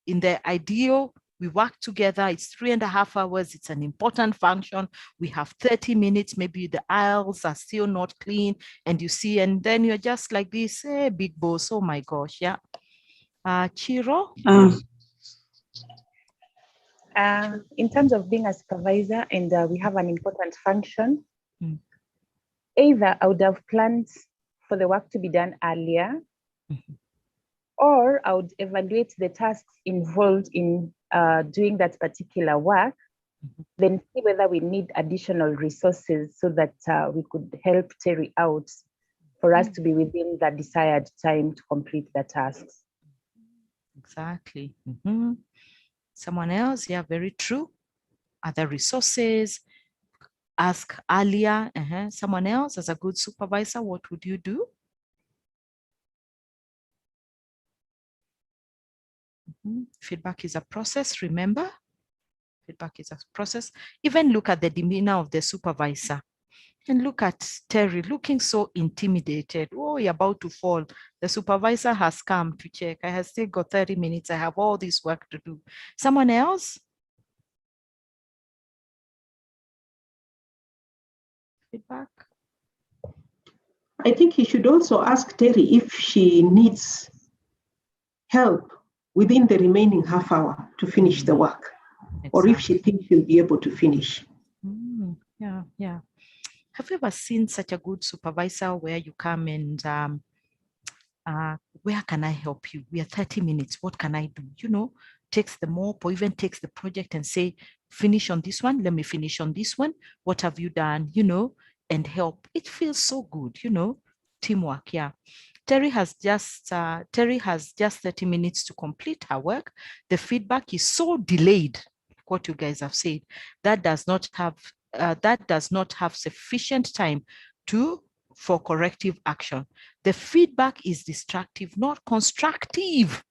In the ideal, we work together, it's 3.5 hours, it's an important function. We have 30 minutes, maybe the aisles are still not clean, and you see, and then you're just like this, hey, big boss, oh my gosh, yeah. Chiro? In terms of being a supervisor and we have an important function, either I would have planned for the work to be done earlier, or I would evaluate the tasks involved in doing that particular work, then see whether we need additional resources so that we could help Terry out for us to be within the desired time to complete the tasks. Exactly. Someone else? Yeah, very true. Other resources, ask earlier. Someone else, as a good supervisor, what would you do? Feedback is a process, remember? Feedback is a process. Even look at the demeanor of the supervisor. And look at Terry looking so intimidated. Oh, you're about to fall. The supervisor has come to check. I have still got 30 minutes. I have all this work to do. Someone else? Feedback? I think he should also ask Terry if she needs help within the remaining half hour to finish the work, or if she thinks she'll be able to finish. Yeah. Have you ever seen such a good supervisor where you come and where can I help you? We are 30 minutes. What can I do? You know, takes the mop or even takes the project and say, finish on this one. Let me finish on this one. What have you done? You know, and help. It feels so good, you know, teamwork. Yeah. Terry has just 30 minutes to complete her work. The feedback is so delayed. What you guys have said, that does not have sufficient time for corrective action. The feedback is destructive, not constructive.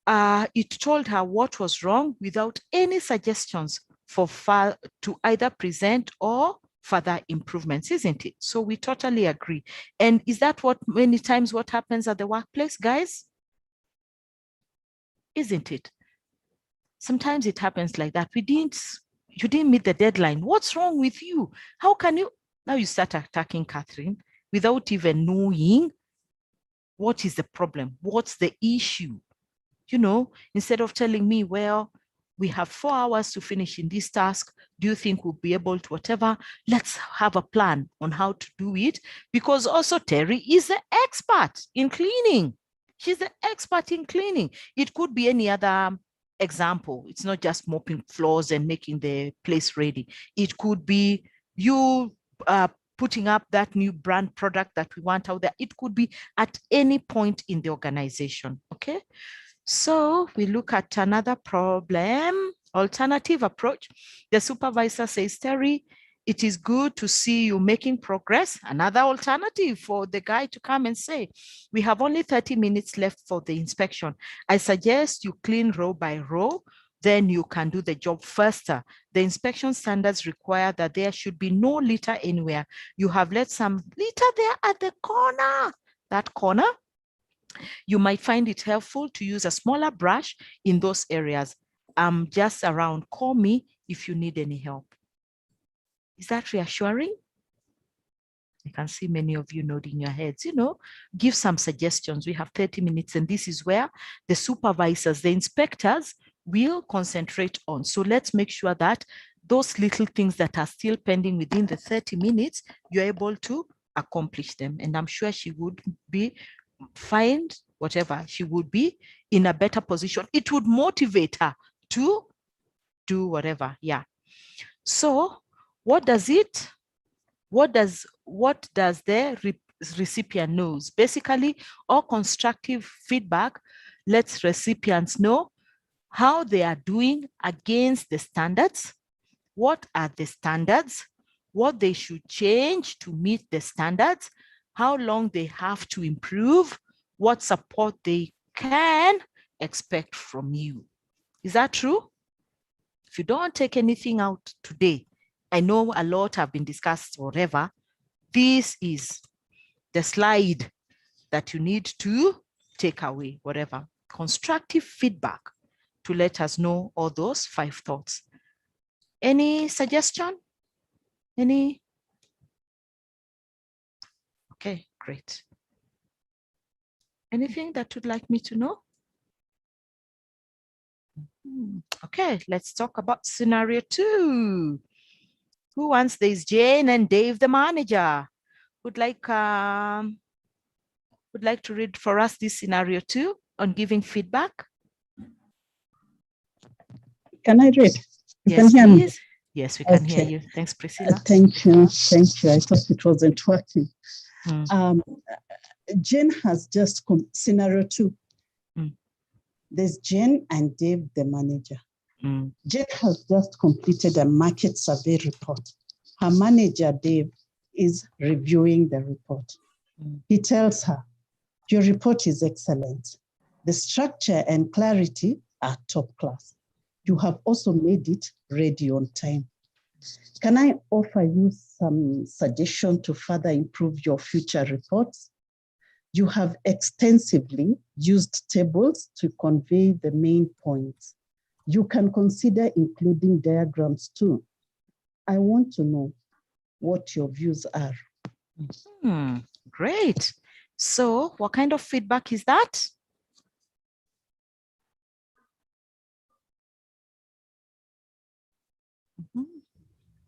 It told her what was wrong without any suggestions to either present or further improvements, isn't it? So we totally agree. And is that what many times what happens at the workplace, guys? Isn't it? Sometimes it happens like that. You didn't meet the deadline. What's wrong with you? How can you? Now you start attacking Catherine without even knowing what is the problem. What's the issue? You know, instead of telling me, well, we have 4 hours to finish in this task. Do you think we'll be able to whatever? Let's have a plan on how to do it. Because also Terry is the expert in cleaning. She's the expert in cleaning. It could be any other example. It's not just mopping floors and making the place ready. It could be you putting up that new brand product that we want out there. It could be at any point in the organization, okay? So we look at another problem, alternative approach. The supervisor says, Terry, it is good to see you making progress. Another alternative for the guy to come and say, we have only 30 minutes left for the inspection. I suggest you clean row by row, then you can do the job faster. The inspection standards require that there should be no litter anywhere. You have left some litter there at the corner. That corner, you might find it helpful to use a smaller brush in those areas. I'm just around. Call me if you need any help. Is that reassuring? I can see many of you nodding your heads. You know, give some suggestions. We have 30 minutes, and this is where the supervisors, the inspectors will concentrate on. So let's make sure that those little things that are still pending within the 30 minutes, you're able to accomplish them. And I'm sure she would be whatever, she would be in a better position. It would motivate her to do whatever. Yeah. So what does the recipient knows? Basically, all constructive feedback lets recipients know how they are doing against the standards, what are the standards, what they should change to meet the standards, how long they have to improve, what support they can expect from you. Is that true? If you don't take anything out today, I know a lot have been discussed, whatever. This is the slide that you need to take away, whatever. Constructive feedback to let us know all those 5 thoughts. Any suggestion? Any? Okay, great. Anything that you'd like me to know? Okay, let's talk about scenario 2. Who wants this? Jane and Dave, the manager, would like to read for us this scenario 2 on giving feedback. Can I read? You yes, can hear please. Me? Yes, we can hear Okay. you. Thanks, Priscilla. Thank you. Thank you. I thought it wasn't working. Jane has just scenario 2. There's Jane and Dave, the manager. Jane has just completed a market survey report. Her manager, Dave, is reviewing the report. He tells her, your report is excellent. The structure and clarity are top class. You have also made it ready on time. Can I offer you some suggestion to further improve your future reports? You have extensively used tables to convey the main points. You can consider including diagrams too. I want to know what your views are. Great. So what kind of feedback is that?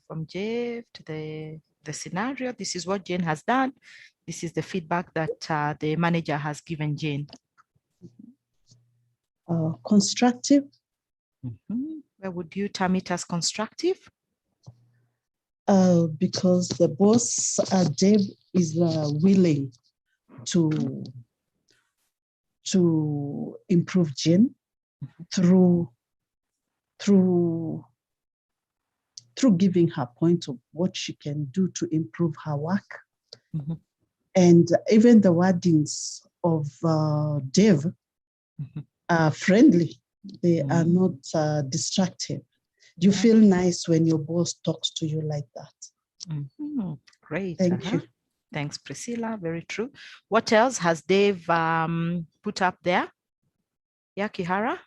From Jeff to the scenario, this is what Jane has done. This is the feedback that the manager has given Jane. Constructive. Where would you term it as constructive? Because the boss, Deb, is willing to improve Jane through giving her point of what she can do to improve her work. And even the wordings of Dave are friendly. They are not destructive. You feel nice when your boss talks to you like that. Great. Thank you. Thanks, Priscilla. Very true. What else has Dave put up there? Yeah, Kihara?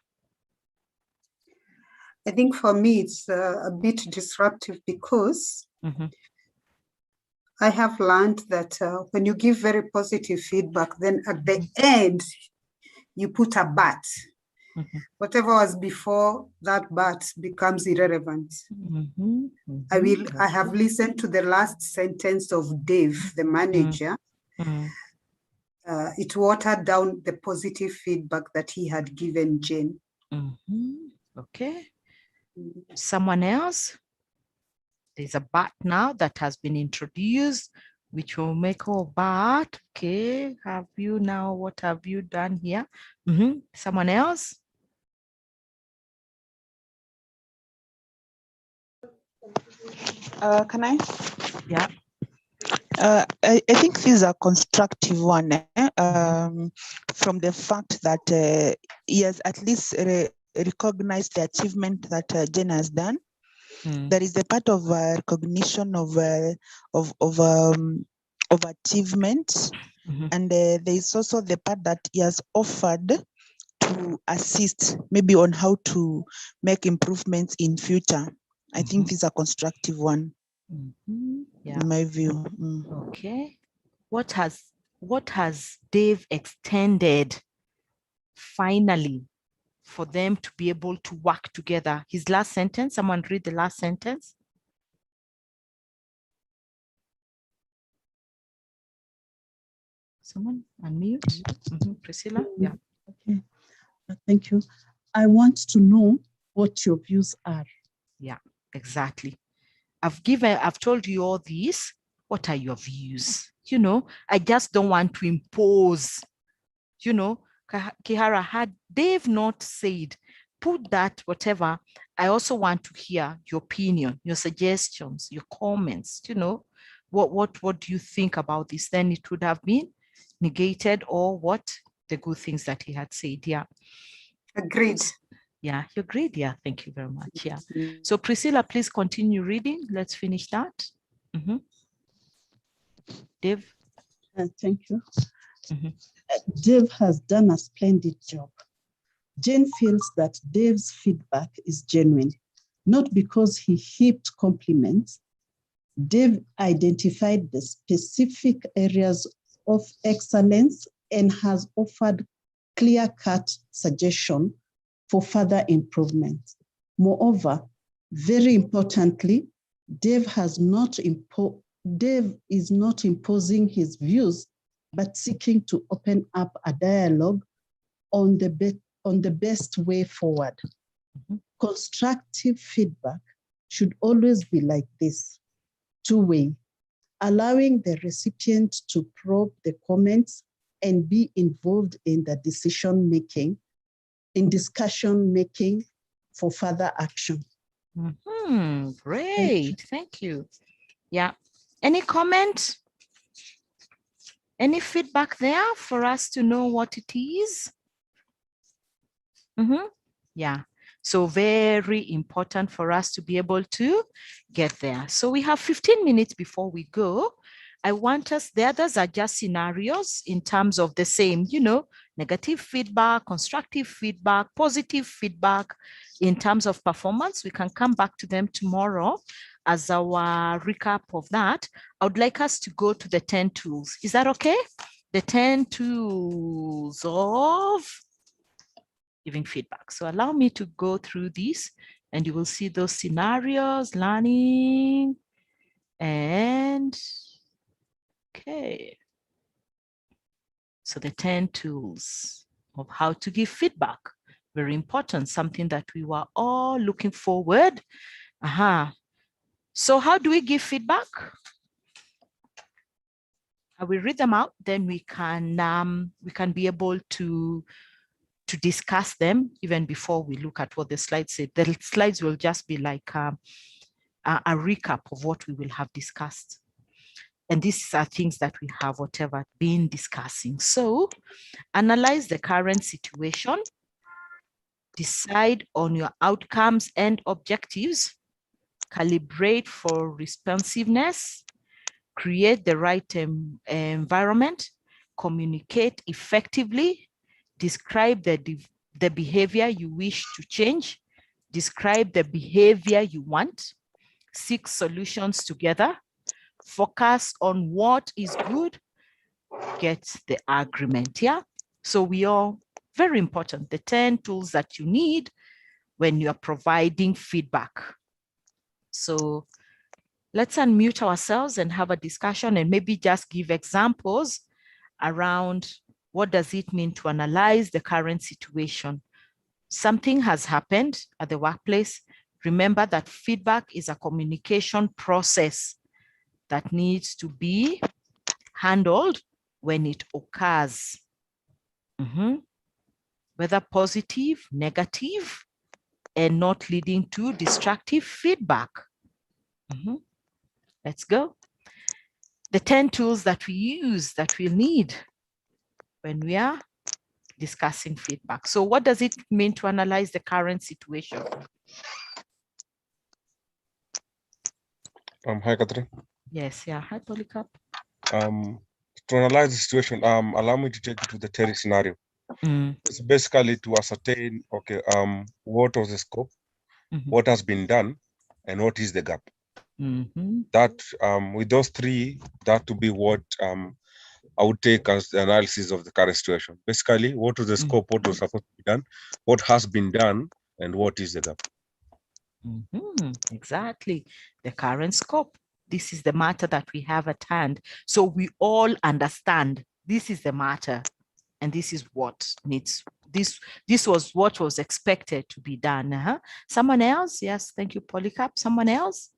I think for me, it's a bit disruptive because I have learned that when you give very positive feedback, then at the end, you put a but. Whatever was before that but becomes irrelevant. I have listened to the last sentence of Dave, the manager. It watered down the positive feedback that he had given Jane. Okay. Someone else? There's a but now that has been introduced, which will make but. Okay. Have you now, what have you done here? Someone else? Can I? Yeah. I think this is a constructive one from the fact that he has at least recognized the achievement that Jen has done. There is a part of recognition of achievement, and there is also the part that he has offered to assist maybe on how to make improvements in future. I think this is a constructive one. Yeah. In my view. Okay. What has Dave extended finally for them to be able to work together? His last sentence, someone read the last sentence. Someone unmute. Priscilla? Yeah. Okay. Thank you. I want to know what your views are. Yeah, exactly. I've told you all these. What are your views? You know, I just don't want to impose. You know, Kihara, had Dave not said, put that, whatever, I also want to hear your opinion, your suggestions, your comments, you know, what do you think about this? Then it would have been negated, or what the good things that he had said. Yeah. Agreed. Yeah, you agreed. Yeah, thank you very much. Yeah. So Priscilla, please continue reading. Let's finish that. Dave. Thank you. Dave has done a splendid job. Jane feels that Dave's feedback is genuine, not because he heaped compliments. Dave identified the specific areas of excellence and has offered clear-cut suggestions for further improvement. Moreover, very importantly, Dave is not imposing his views, but seeking to open up a dialogue on the best way forward. Constructive feedback should always be like this, two-way, allowing the recipient to probe the comments and be involved in the decision-making, in discussion-making for further action. Great, thank you. Yeah, any comment? Any feedback there for us to know what it is? Yeah, So very important for us to be able to get there. So we have 15 minutes before we go. I want us, the others are just scenarios in terms of the same, you know, negative feedback, constructive feedback, positive feedback in terms of performance. We can come back to them tomorrow as our recap of that. I would like us to go to the 10 tools. Is that okay? The 10 tools of giving feedback. So allow me to go through these and you will see those scenarios, learning, and okay. So the 10 tools of how to give feedback, very important, something that we were all looking forward. So how do we give feedback? I will read them out, then we can be able to discuss them even before we look at what the slides say. The slides will just be like a recap of what we will have discussed. And these are things that we have whatever been discussing. So analyze the current situation, decide on your outcomes and objectives, calibrate for responsiveness, create the right environment, communicate effectively, describe the behavior you wish to change, describe the behavior you want, seek solutions together, focus on what is good, get the agreement. Yeah. So we are very important. The 10 tools that you need when you are providing feedback. So let's unmute ourselves and have a discussion and maybe just give examples around what does it mean to analyze the current situation. Something has happened at the workplace. Remember that feedback is a communication process that needs to be handled when it occurs. Whether positive, negative, and not leading to destructive feedback. Let's go. The 10 tools that we use, that we'll need when we are discussing feedback. So what does it mean to analyze the current situation? Hi, Catherine. Yes, yeah. Hi, Polycarp. To analyze the situation, allow me to take you to the Terry scenario. It's basically to ascertain, okay, what was the scope, what has been done, and what is the gap. That with those three, that to be what I would take as the analysis of the current situation. Basically, what was the scope, what was supposed to be done, what has been done, and what is the gap. Exactly. The current scope. This is the matter that we have at hand. So we all understand this is the matter and this is what needs, this was what was expected to be done. Someone else? Yes, thank you, Polycarp. Someone else?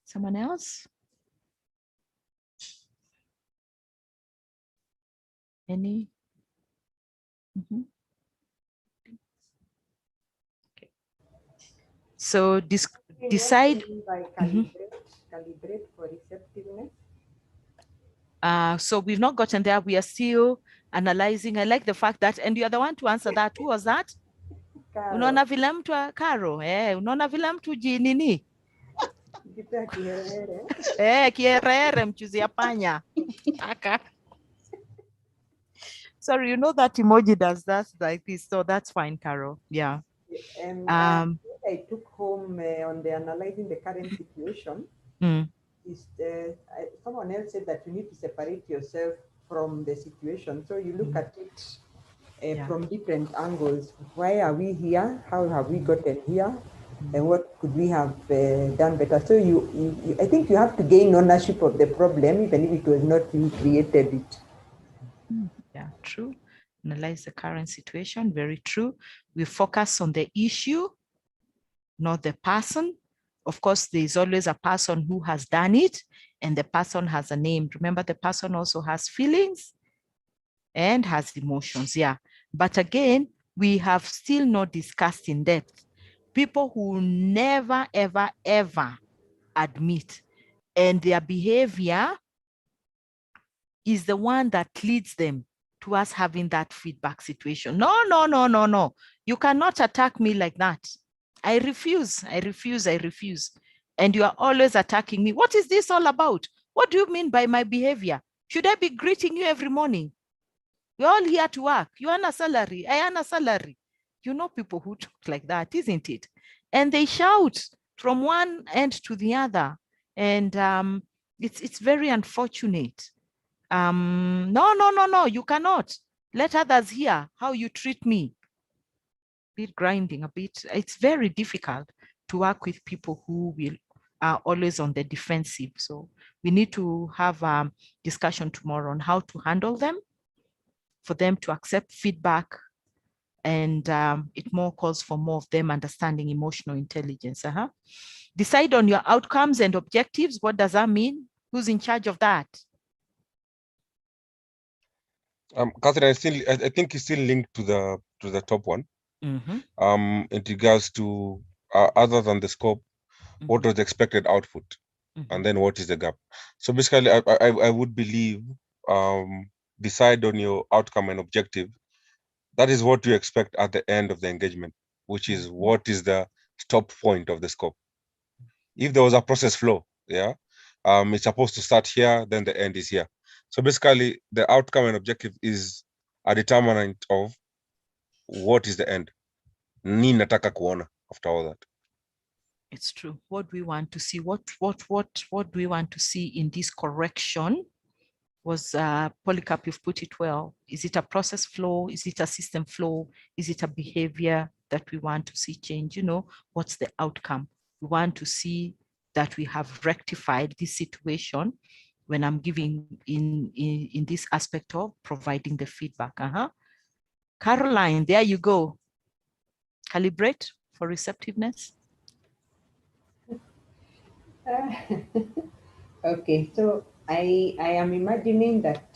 Someone else? Any? Okay. So decide. Calibrate for receptiveness. So we've not gotten there. We are still analyzing. I like the fact that, and you are the one to answer that. Who was that? Unaona vile mtu Karo, unaona vile mtu jinini? Kierere mchuzi ya panya. Sorry, you know that emoji does that like this, so that's fine, Carol. Yeah. I took home on the analyzing the current situation. Is someone else said that you need to separate yourself from the situation, so you look at it from different angles. Why are we here? How have we gotten here? And what could we have done better? So I think you have to gain ownership of the problem, even if it was not you created it. Yeah, true. Analyze the current situation. Very true. We focus on the issue, not the person. Of course, there's always a person who has done it, and the person has a name. Remember, the person also has feelings and has emotions. Yeah. But again, we have still not discussed in depth people who never, ever, ever admit, and their behavior is the one that leads them to us having that feedback situation. No, no, no, no, no. You cannot attack me like that. I refuse, I refuse, I refuse. And you are always attacking me. What is this all about? What do you mean by my behavior? Should I be greeting you every morning? We're all here to work. You earn a salary. I earn a salary. You know people who talk like that, isn't it? And they shout from one end to the other. And it's very unfortunate. No, no, no, no, you cannot. Let others hear how you treat me. Bit grinding a bit. It's very difficult to work with people who are always on the defensive. So we need to have a discussion tomorrow on how to handle them, for them to accept feedback, and it more calls for more of them understanding emotional intelligence. Decide on your outcomes and objectives. What does that mean? Who's in charge of that? Catherine, I think it's still linked to the top one. Mm-hmm. In regards to other than the scope, what was the expected output, and then what is the gap. So basically, I would believe decide on your outcome and objective. That is what you expect at the end of the engagement, which is what is the stop point of the scope. If there was a process flow, yeah, it's supposed to start here, then the end is here. So basically, the outcome and objective is a determinant of what is the end. Ni nataka kuona after all that. It's true. What we want to see, what do we want to see in this correction? Was Polycarp, you've put it well. Is it a process flow? Is it a system flow? Is it a behavior that we want to see change? You know, what's the outcome? We want to see that we have rectified this situation when I'm giving in this aspect of providing the feedback. Caroline, there you go. Calibrate for receptiveness. Okay, so I am imagining that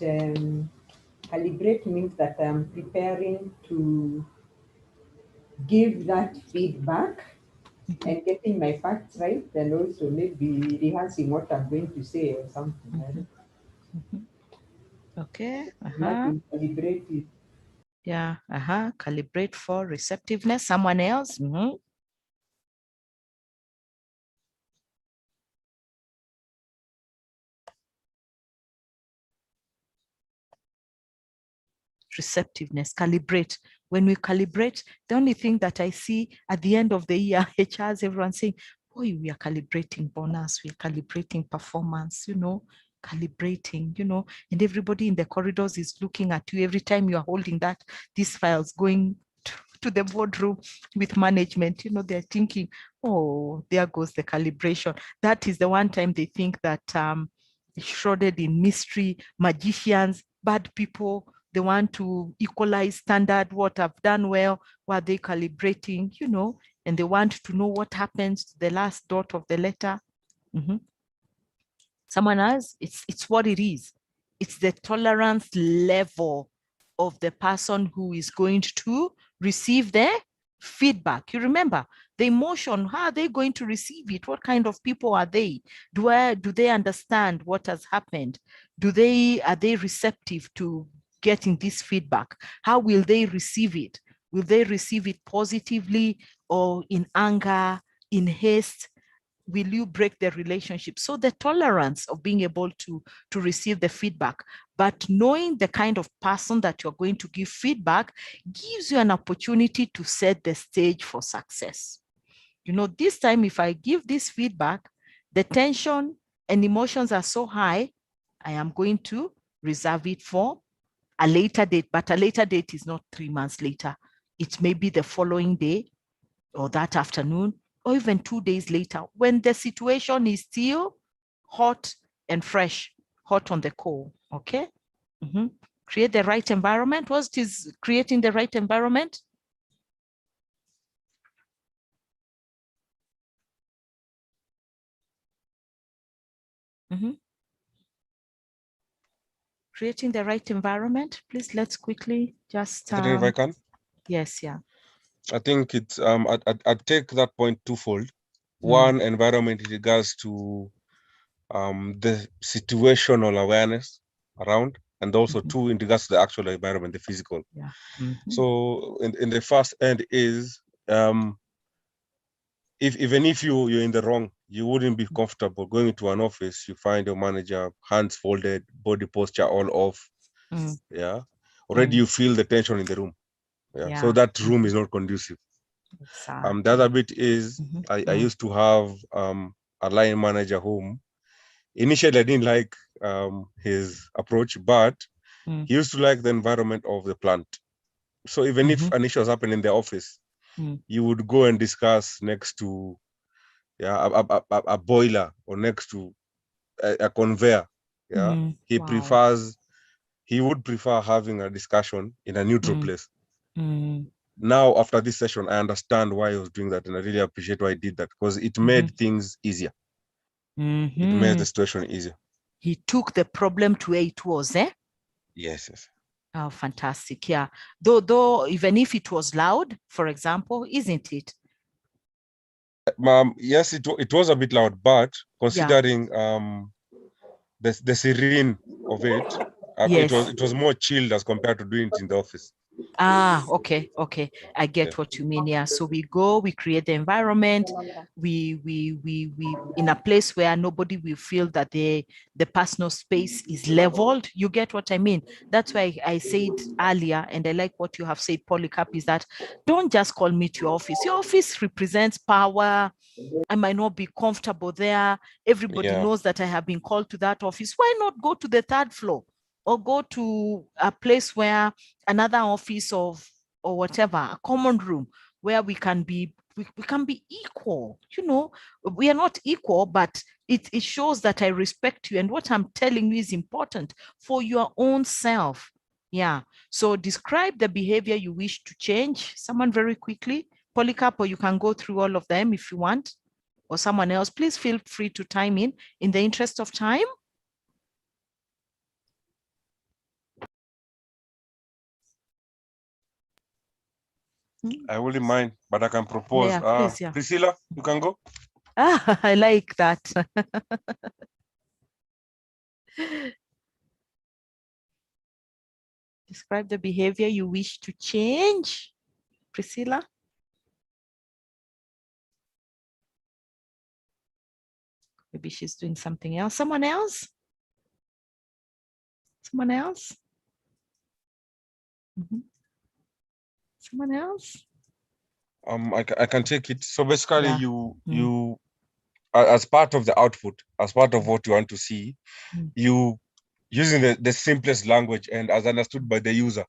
calibrate means that I'm preparing to give that feedback and getting my facts right, and also maybe rehearsing what I'm going to say or something. Okay. Calibrate. Yeah. Calibrate for receptiveness. Someone else. Receptiveness, calibrate. When we calibrate, the only thing that I see at the end of the year, HRs, everyone saying, boy, we are calibrating bonus, we are calibrating performance, you know, calibrating, you know, and everybody in the corridors is looking at you every time you are holding that, these files going to the boardroom with management, you know, they're thinking, oh, there goes the calibration. That is the one time they think that shrouded in mystery, magicians, bad people, they want to equalize standard, what I've done well, what they calibrating, you know, and they want to know what happens to the last dot of the letter. Someone else, it's what it is. It's the tolerance level of the person who is going to receive their feedback. You remember the emotion, how are they going to receive it? What kind of people are they? Do they understand what has happened? Are they receptive to getting this feedback? How will they receive it? Will they receive it positively or in anger, in haste? Will you break the relationship? So the tolerance of being able to receive the feedback, but knowing the kind of person that you're going to give feedback gives you an opportunity to set the stage for success. You know, this time, if I give this feedback, the tension and emotions are so high, I am going to reserve it for a later date, but a later date is not 3 months later. It may be the following day or that afternoon, or even 2 days later, when the situation is still hot and fresh, hot on the coal, okay? Create the right environment. What is creating the right environment? Creating the right environment. Please, let's quickly just... if I can? Yes, yeah. I think it's, I'd take that point twofold. One, environment in regards to the situational awareness around and also two, in regards to the actual environment, the physical. Yeah. So in the first end is, even if you're in the wrong, you wouldn't be comfortable going into an office. You find your manager, hands folded, body posture all off. Yeah, already you feel the tension in the room. Yeah, so that room is not conducive. Exactly. The other bit is, I used to have a line manager whom initially I didn't like his approach, but he used to like the environment of the plant. So even if an issue was happening in the office, you would go and discuss next to a boiler or next to a conveyor. Yeah, he would prefer having a discussion in a neutral place. Now, after this session, I understand why he was doing that, and I really appreciate why he did that, because it made things easier. It made the situation easier. He took the problem to where it was, eh? Yes, yes. Oh, fantastic. Yeah. Though, even if it was loud, for example, isn't it? Yes, it was a bit loud, but considering the serene of it, it was more chilled as compared to doing it in the office. Okay. I get what you mean. Yeah. So we create the environment. We in a place where nobody will feel that the personal space is leveled. You get what I mean? That's why I said earlier, and I like what you have said, Polycarp, is that don't just call me to your office. Your office represents power. I might not be comfortable there. Everybody knows that I have been called to that office. Why not go to the third floor? Or go to a place where another office or whatever, a common room where we can be equal. You know, we are not equal, but it shows that I respect you, and what I'm telling you is important for your own self. Yeah. So describe the behavior you wish to change. Someone very quickly, Polycarp, or you can go through all of them if you want, or someone else. Please feel free to time in the interest of time. I wouldn't mind, but I can propose. Please, Priscilla, you can go. I like that. Describe the behavior you wish to change, Priscilla. Maybe she's doing something else. Someone else? Someone else? Someone else? I can take it. So basically, you as part of the output, as part of what you want to see, you using the simplest language and as understood by the user,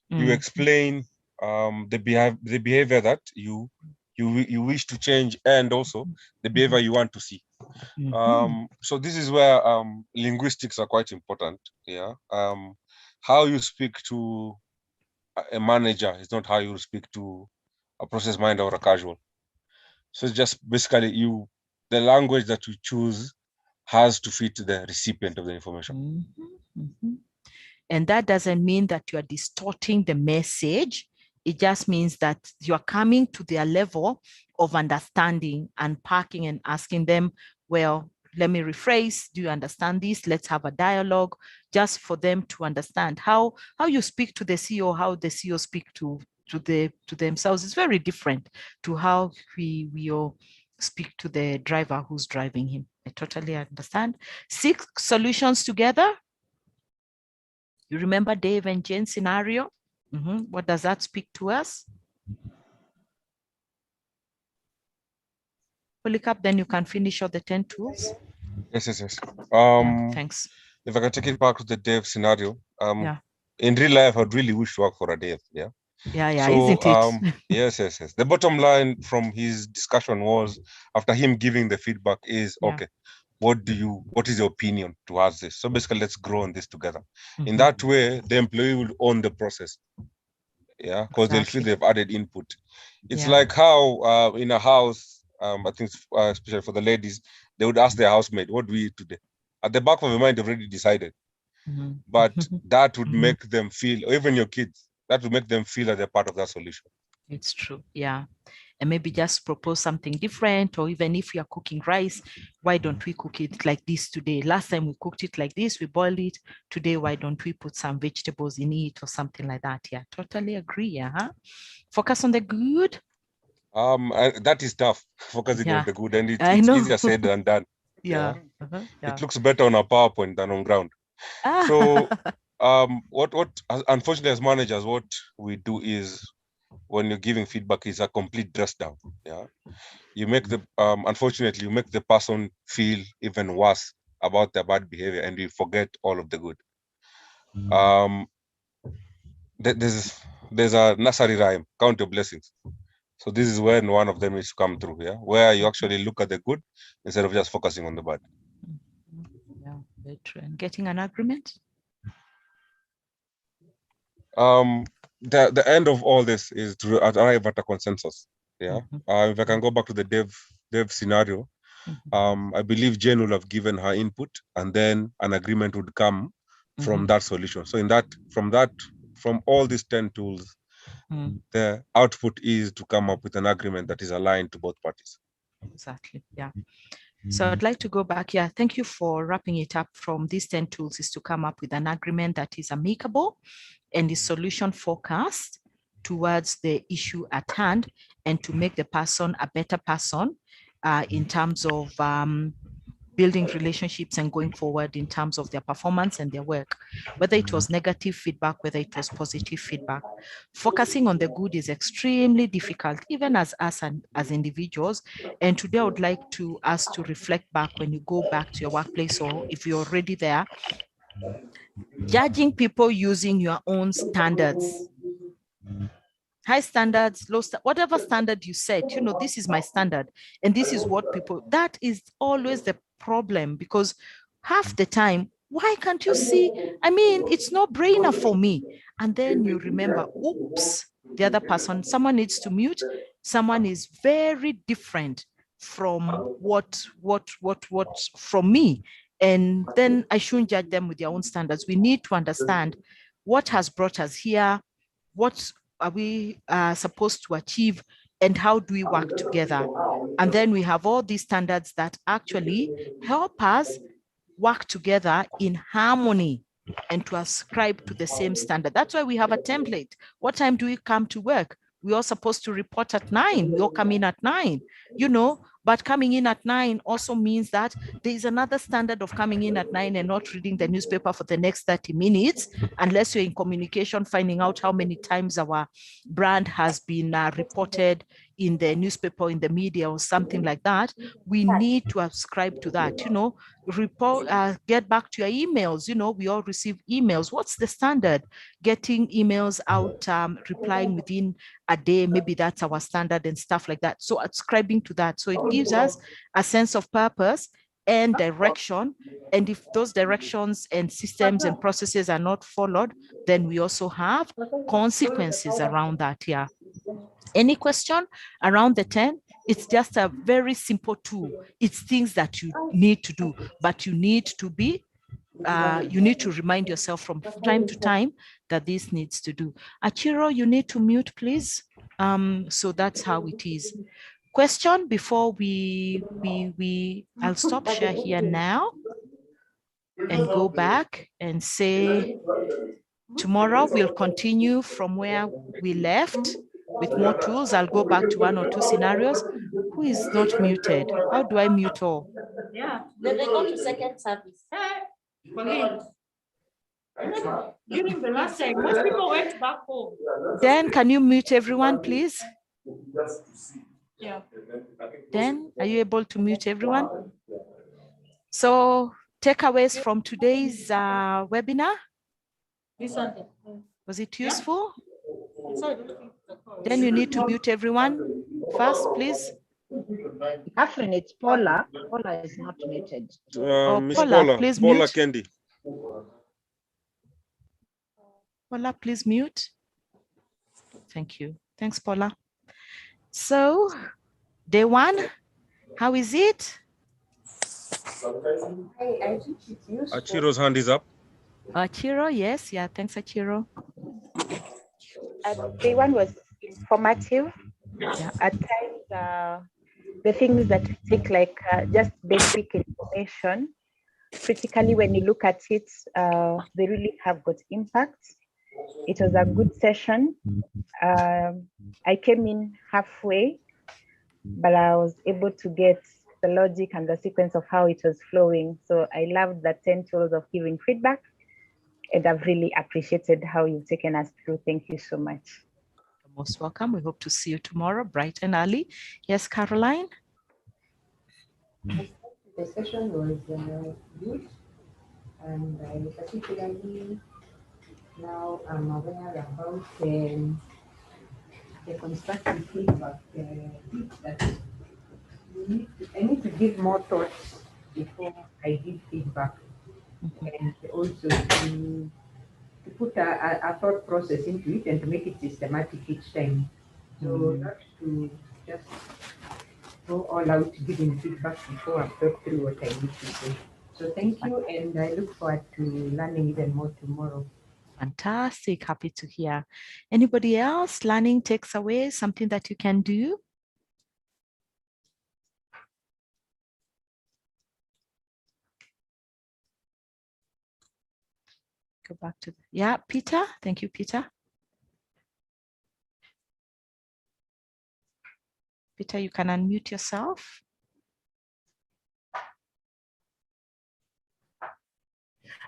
you explain the behavior that you wish to change, and also the behavior you want to see. So this is where linguistics are quite important. Yeah. How you speak to a manager is not how you speak to a process minder or a casual. So it's just basically the language that you choose has to fit the recipient of the information. And that doesn't mean that you are distorting the message. It just means that you are coming to their level of understanding and parking and asking them, well, let me rephrase, do you understand this? Let's have a dialogue, just for them to understand how you speak to the CEO, how the CEO speak to themselves is very different to how we all speak to the driver who's driving him. I totally understand. 6 solutions together. You remember Dave and Jane's scenario? What does that speak to us? Polycarp, then you can finish all the 10 tools. Yes. Thanks. If I can take it back to the Dave scenario, in real life, I'd really wish to work for a Dave. Yeah. Yeah, so, isn't it? Yes. The bottom line from his discussion was, after him giving the feedback, is okay, what is your opinion towards this? So basically, let's grow on this together. In that way, the employee will own the process. Yeah, because they'll feel they've added input. It's like how in a house, I think especially for the ladies, they would ask their housemaid, what do we eat today? At the back of your mind, they've already decided. But that would make them feel, or even your kids, that would make them feel that they're part of that solution. It's true. Yeah. and maybe just propose something different. Or even if you're cooking rice, why don't we cook it like this today? Last time we cooked it like this, we boiled it. Today, why don't we put some vegetables in it or something like that? Yeah, totally agree. Focus on the good. That is tough, focusing on the good, and it's easier said than done. Yeah. It looks better on a PowerPoint than on ground. So what unfortunately as managers, what we do is, when you're giving feedback, is a complete dress down. You make the unfortunately, you make the person feel even worse about their bad behavior, and you forget all of the good. There's a nursery rhyme, count your blessings. So this is when one of them is to come through, where you actually look at the good instead of just focusing on the bad. Yeah, very true. And getting an agreement. The end of all this is to arrive at a consensus. If I can go back to the dev scenario, I believe Jen will have given her input, and then an agreement would come from that solution. So from all these 10 tools, the output is to come up with an agreement that is aligned to both parties. Exactly. Yeah. So I'd like to go back. Yeah, thank you for wrapping it up. From these 10 tools is to come up with an agreement that is amicable and is solution focused towards the issue at hand, and to make the person a better person in terms of building relationships and going forward in terms of their performance and their work, whether it was negative feedback, whether it was positive feedback. Focusing on the good is extremely difficult, even as us and as individuals. And today I would like to ask to reflect back when you go back to your workplace, or if you're already there, judging people using your own standards. High standards, low, whatever standard you set, this is my standard and this is what people, that is always the problem, because half the time, why can't you see? I mean, it's no brainer for me. And then you remember, oops, the other person, someone needs to mute, someone is very different from what from me. And then I shouldn't judge them with their own standards. We need to understand what has brought us here, what are we supposed to achieve, and how do we work together? And then we have all these standards that actually help us work together in harmony and to ascribe to the same standard. That's why we have a template. What time do we come to work? We're all supposed to report at 9. We all come in at 9, but coming in at 9 also means that there is another standard of coming in at 9 and not reading the newspaper for the next 30 minutes, unless you're in communication, finding out how many times our brand has been reported in the newspaper, in the media, or something like that. We need to ascribe to that, report, get back to your emails. We all receive emails. What's the standard? Getting emails out, replying within a day, maybe that's our standard and stuff like that. So ascribing to that. So it gives us a sense of purpose and direction. And if those directions and systems and processes are not followed, then we also have consequences around that. Yeah. Any question around the 10? It's just a very simple tool. It's things that you need to do, but you need to be, you need to remind yourself from time to time that this needs to do. Achiro, you need to mute, please. So that's how it is. Question before I'll stop share here now and go back and say, tomorrow we'll continue from where we left with more tools. I'll go back to 1 or 2 scenarios. Who is not muted? How do I mute all? Yeah, then they go to second service. During the last time, most people went back home. Dan, can you mute everyone, please? Yeah. Dan, are you able to mute everyone? So, takeaways from today's webinar? Was it useful? Then you need to mute everyone first, please. Catherine, it's Paula. Paula is not muted. Miss Paula, please Paula mute. Kendi. Paula, please mute. Thank you. Thanks, Paula. So, day 1, how is it? Achiro's hand is up. Achiro, yes. Yeah, thanks, Achiro. Day 1 was informative. Yeah, at times, the things that we take like just basic information, critically, when you look at it, they really have got impact. It was a good session. I came in halfway, but I was able to get the logic and the sequence of how it was flowing. So I loved the 10 tools of giving feedback, and I've really appreciated how you've taken us through. Thank you so much. You're most welcome. We hope to see you tomorrow, bright and early. Yes, Caroline? The session was good, and I particularly now I'm aware about the constructive feedback. That I need to give more thoughts before I give feedback, and also to put a thought process into it and to make it systematic each time. So not to just go all out giving feedback before I've thought through what I need to say. So thank you, and I look forward to learning even more tomorrow. Fantastic. Happy to hear. Anybody else learning takes away something that you can do? Go back to, yeah, Peter. Thank you, Peter. Peter, you can unmute yourself.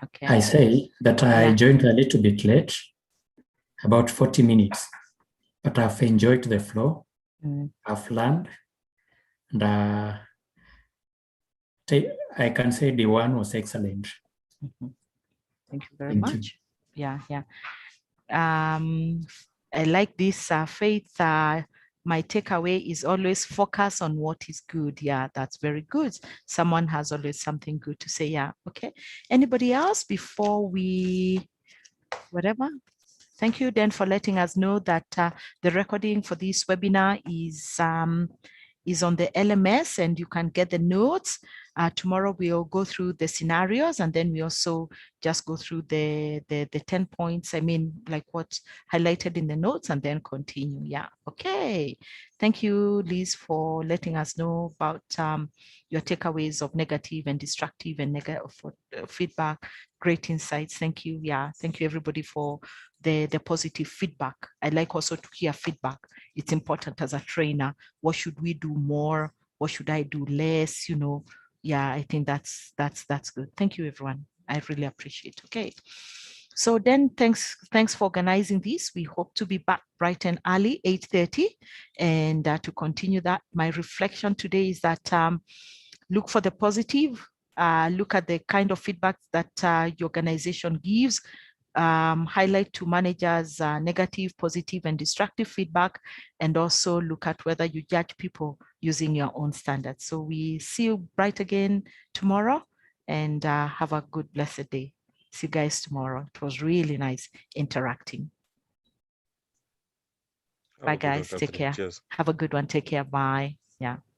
Okay. I say that I joined a little bit late, about 40 minutes, but I've enjoyed the flow. I've learned, and I can say the one was excellent. Thank you very much. Yeah. I like this, Faith. My takeaway is always focus on what is good. Yeah, that's very good. Someone has always something good to say. Yeah, okay. Anybody else before we, whatever? Thank you, Dan, for letting us know that the recording for this webinar is on the LMS, and you can get the notes. Tomorrow we'll go through the scenarios, and then we also just go through the 10 points, I mean, like what's highlighted in the notes, and then continue. Yeah, okay. Thank you, Liz, for letting us know about your takeaways of negative and destructive and negative feedback. Great insights. Thank you. Yeah, thank you everybody for the positive feedback. I like also to hear feedback. It's important as a trainer. What should we do more? What should I do less? You know, yeah, I think that's good. Thank you, everyone. I really appreciate it. Okay. So then thanks for organizing this. We hope to be back bright and early, 8:30. And to continue that, my reflection today is that look for the positive, look at the kind of feedback that your organization gives, highlight to managers negative, positive, and destructive feedback, and also look at whether you judge people using your own standards. So we see you bright again tomorrow, and have a good, blessed day. See you guys tomorrow. It was really nice interacting. Bye, guys. Take care. Cheers. Have a good one. Take care. Bye. Yeah.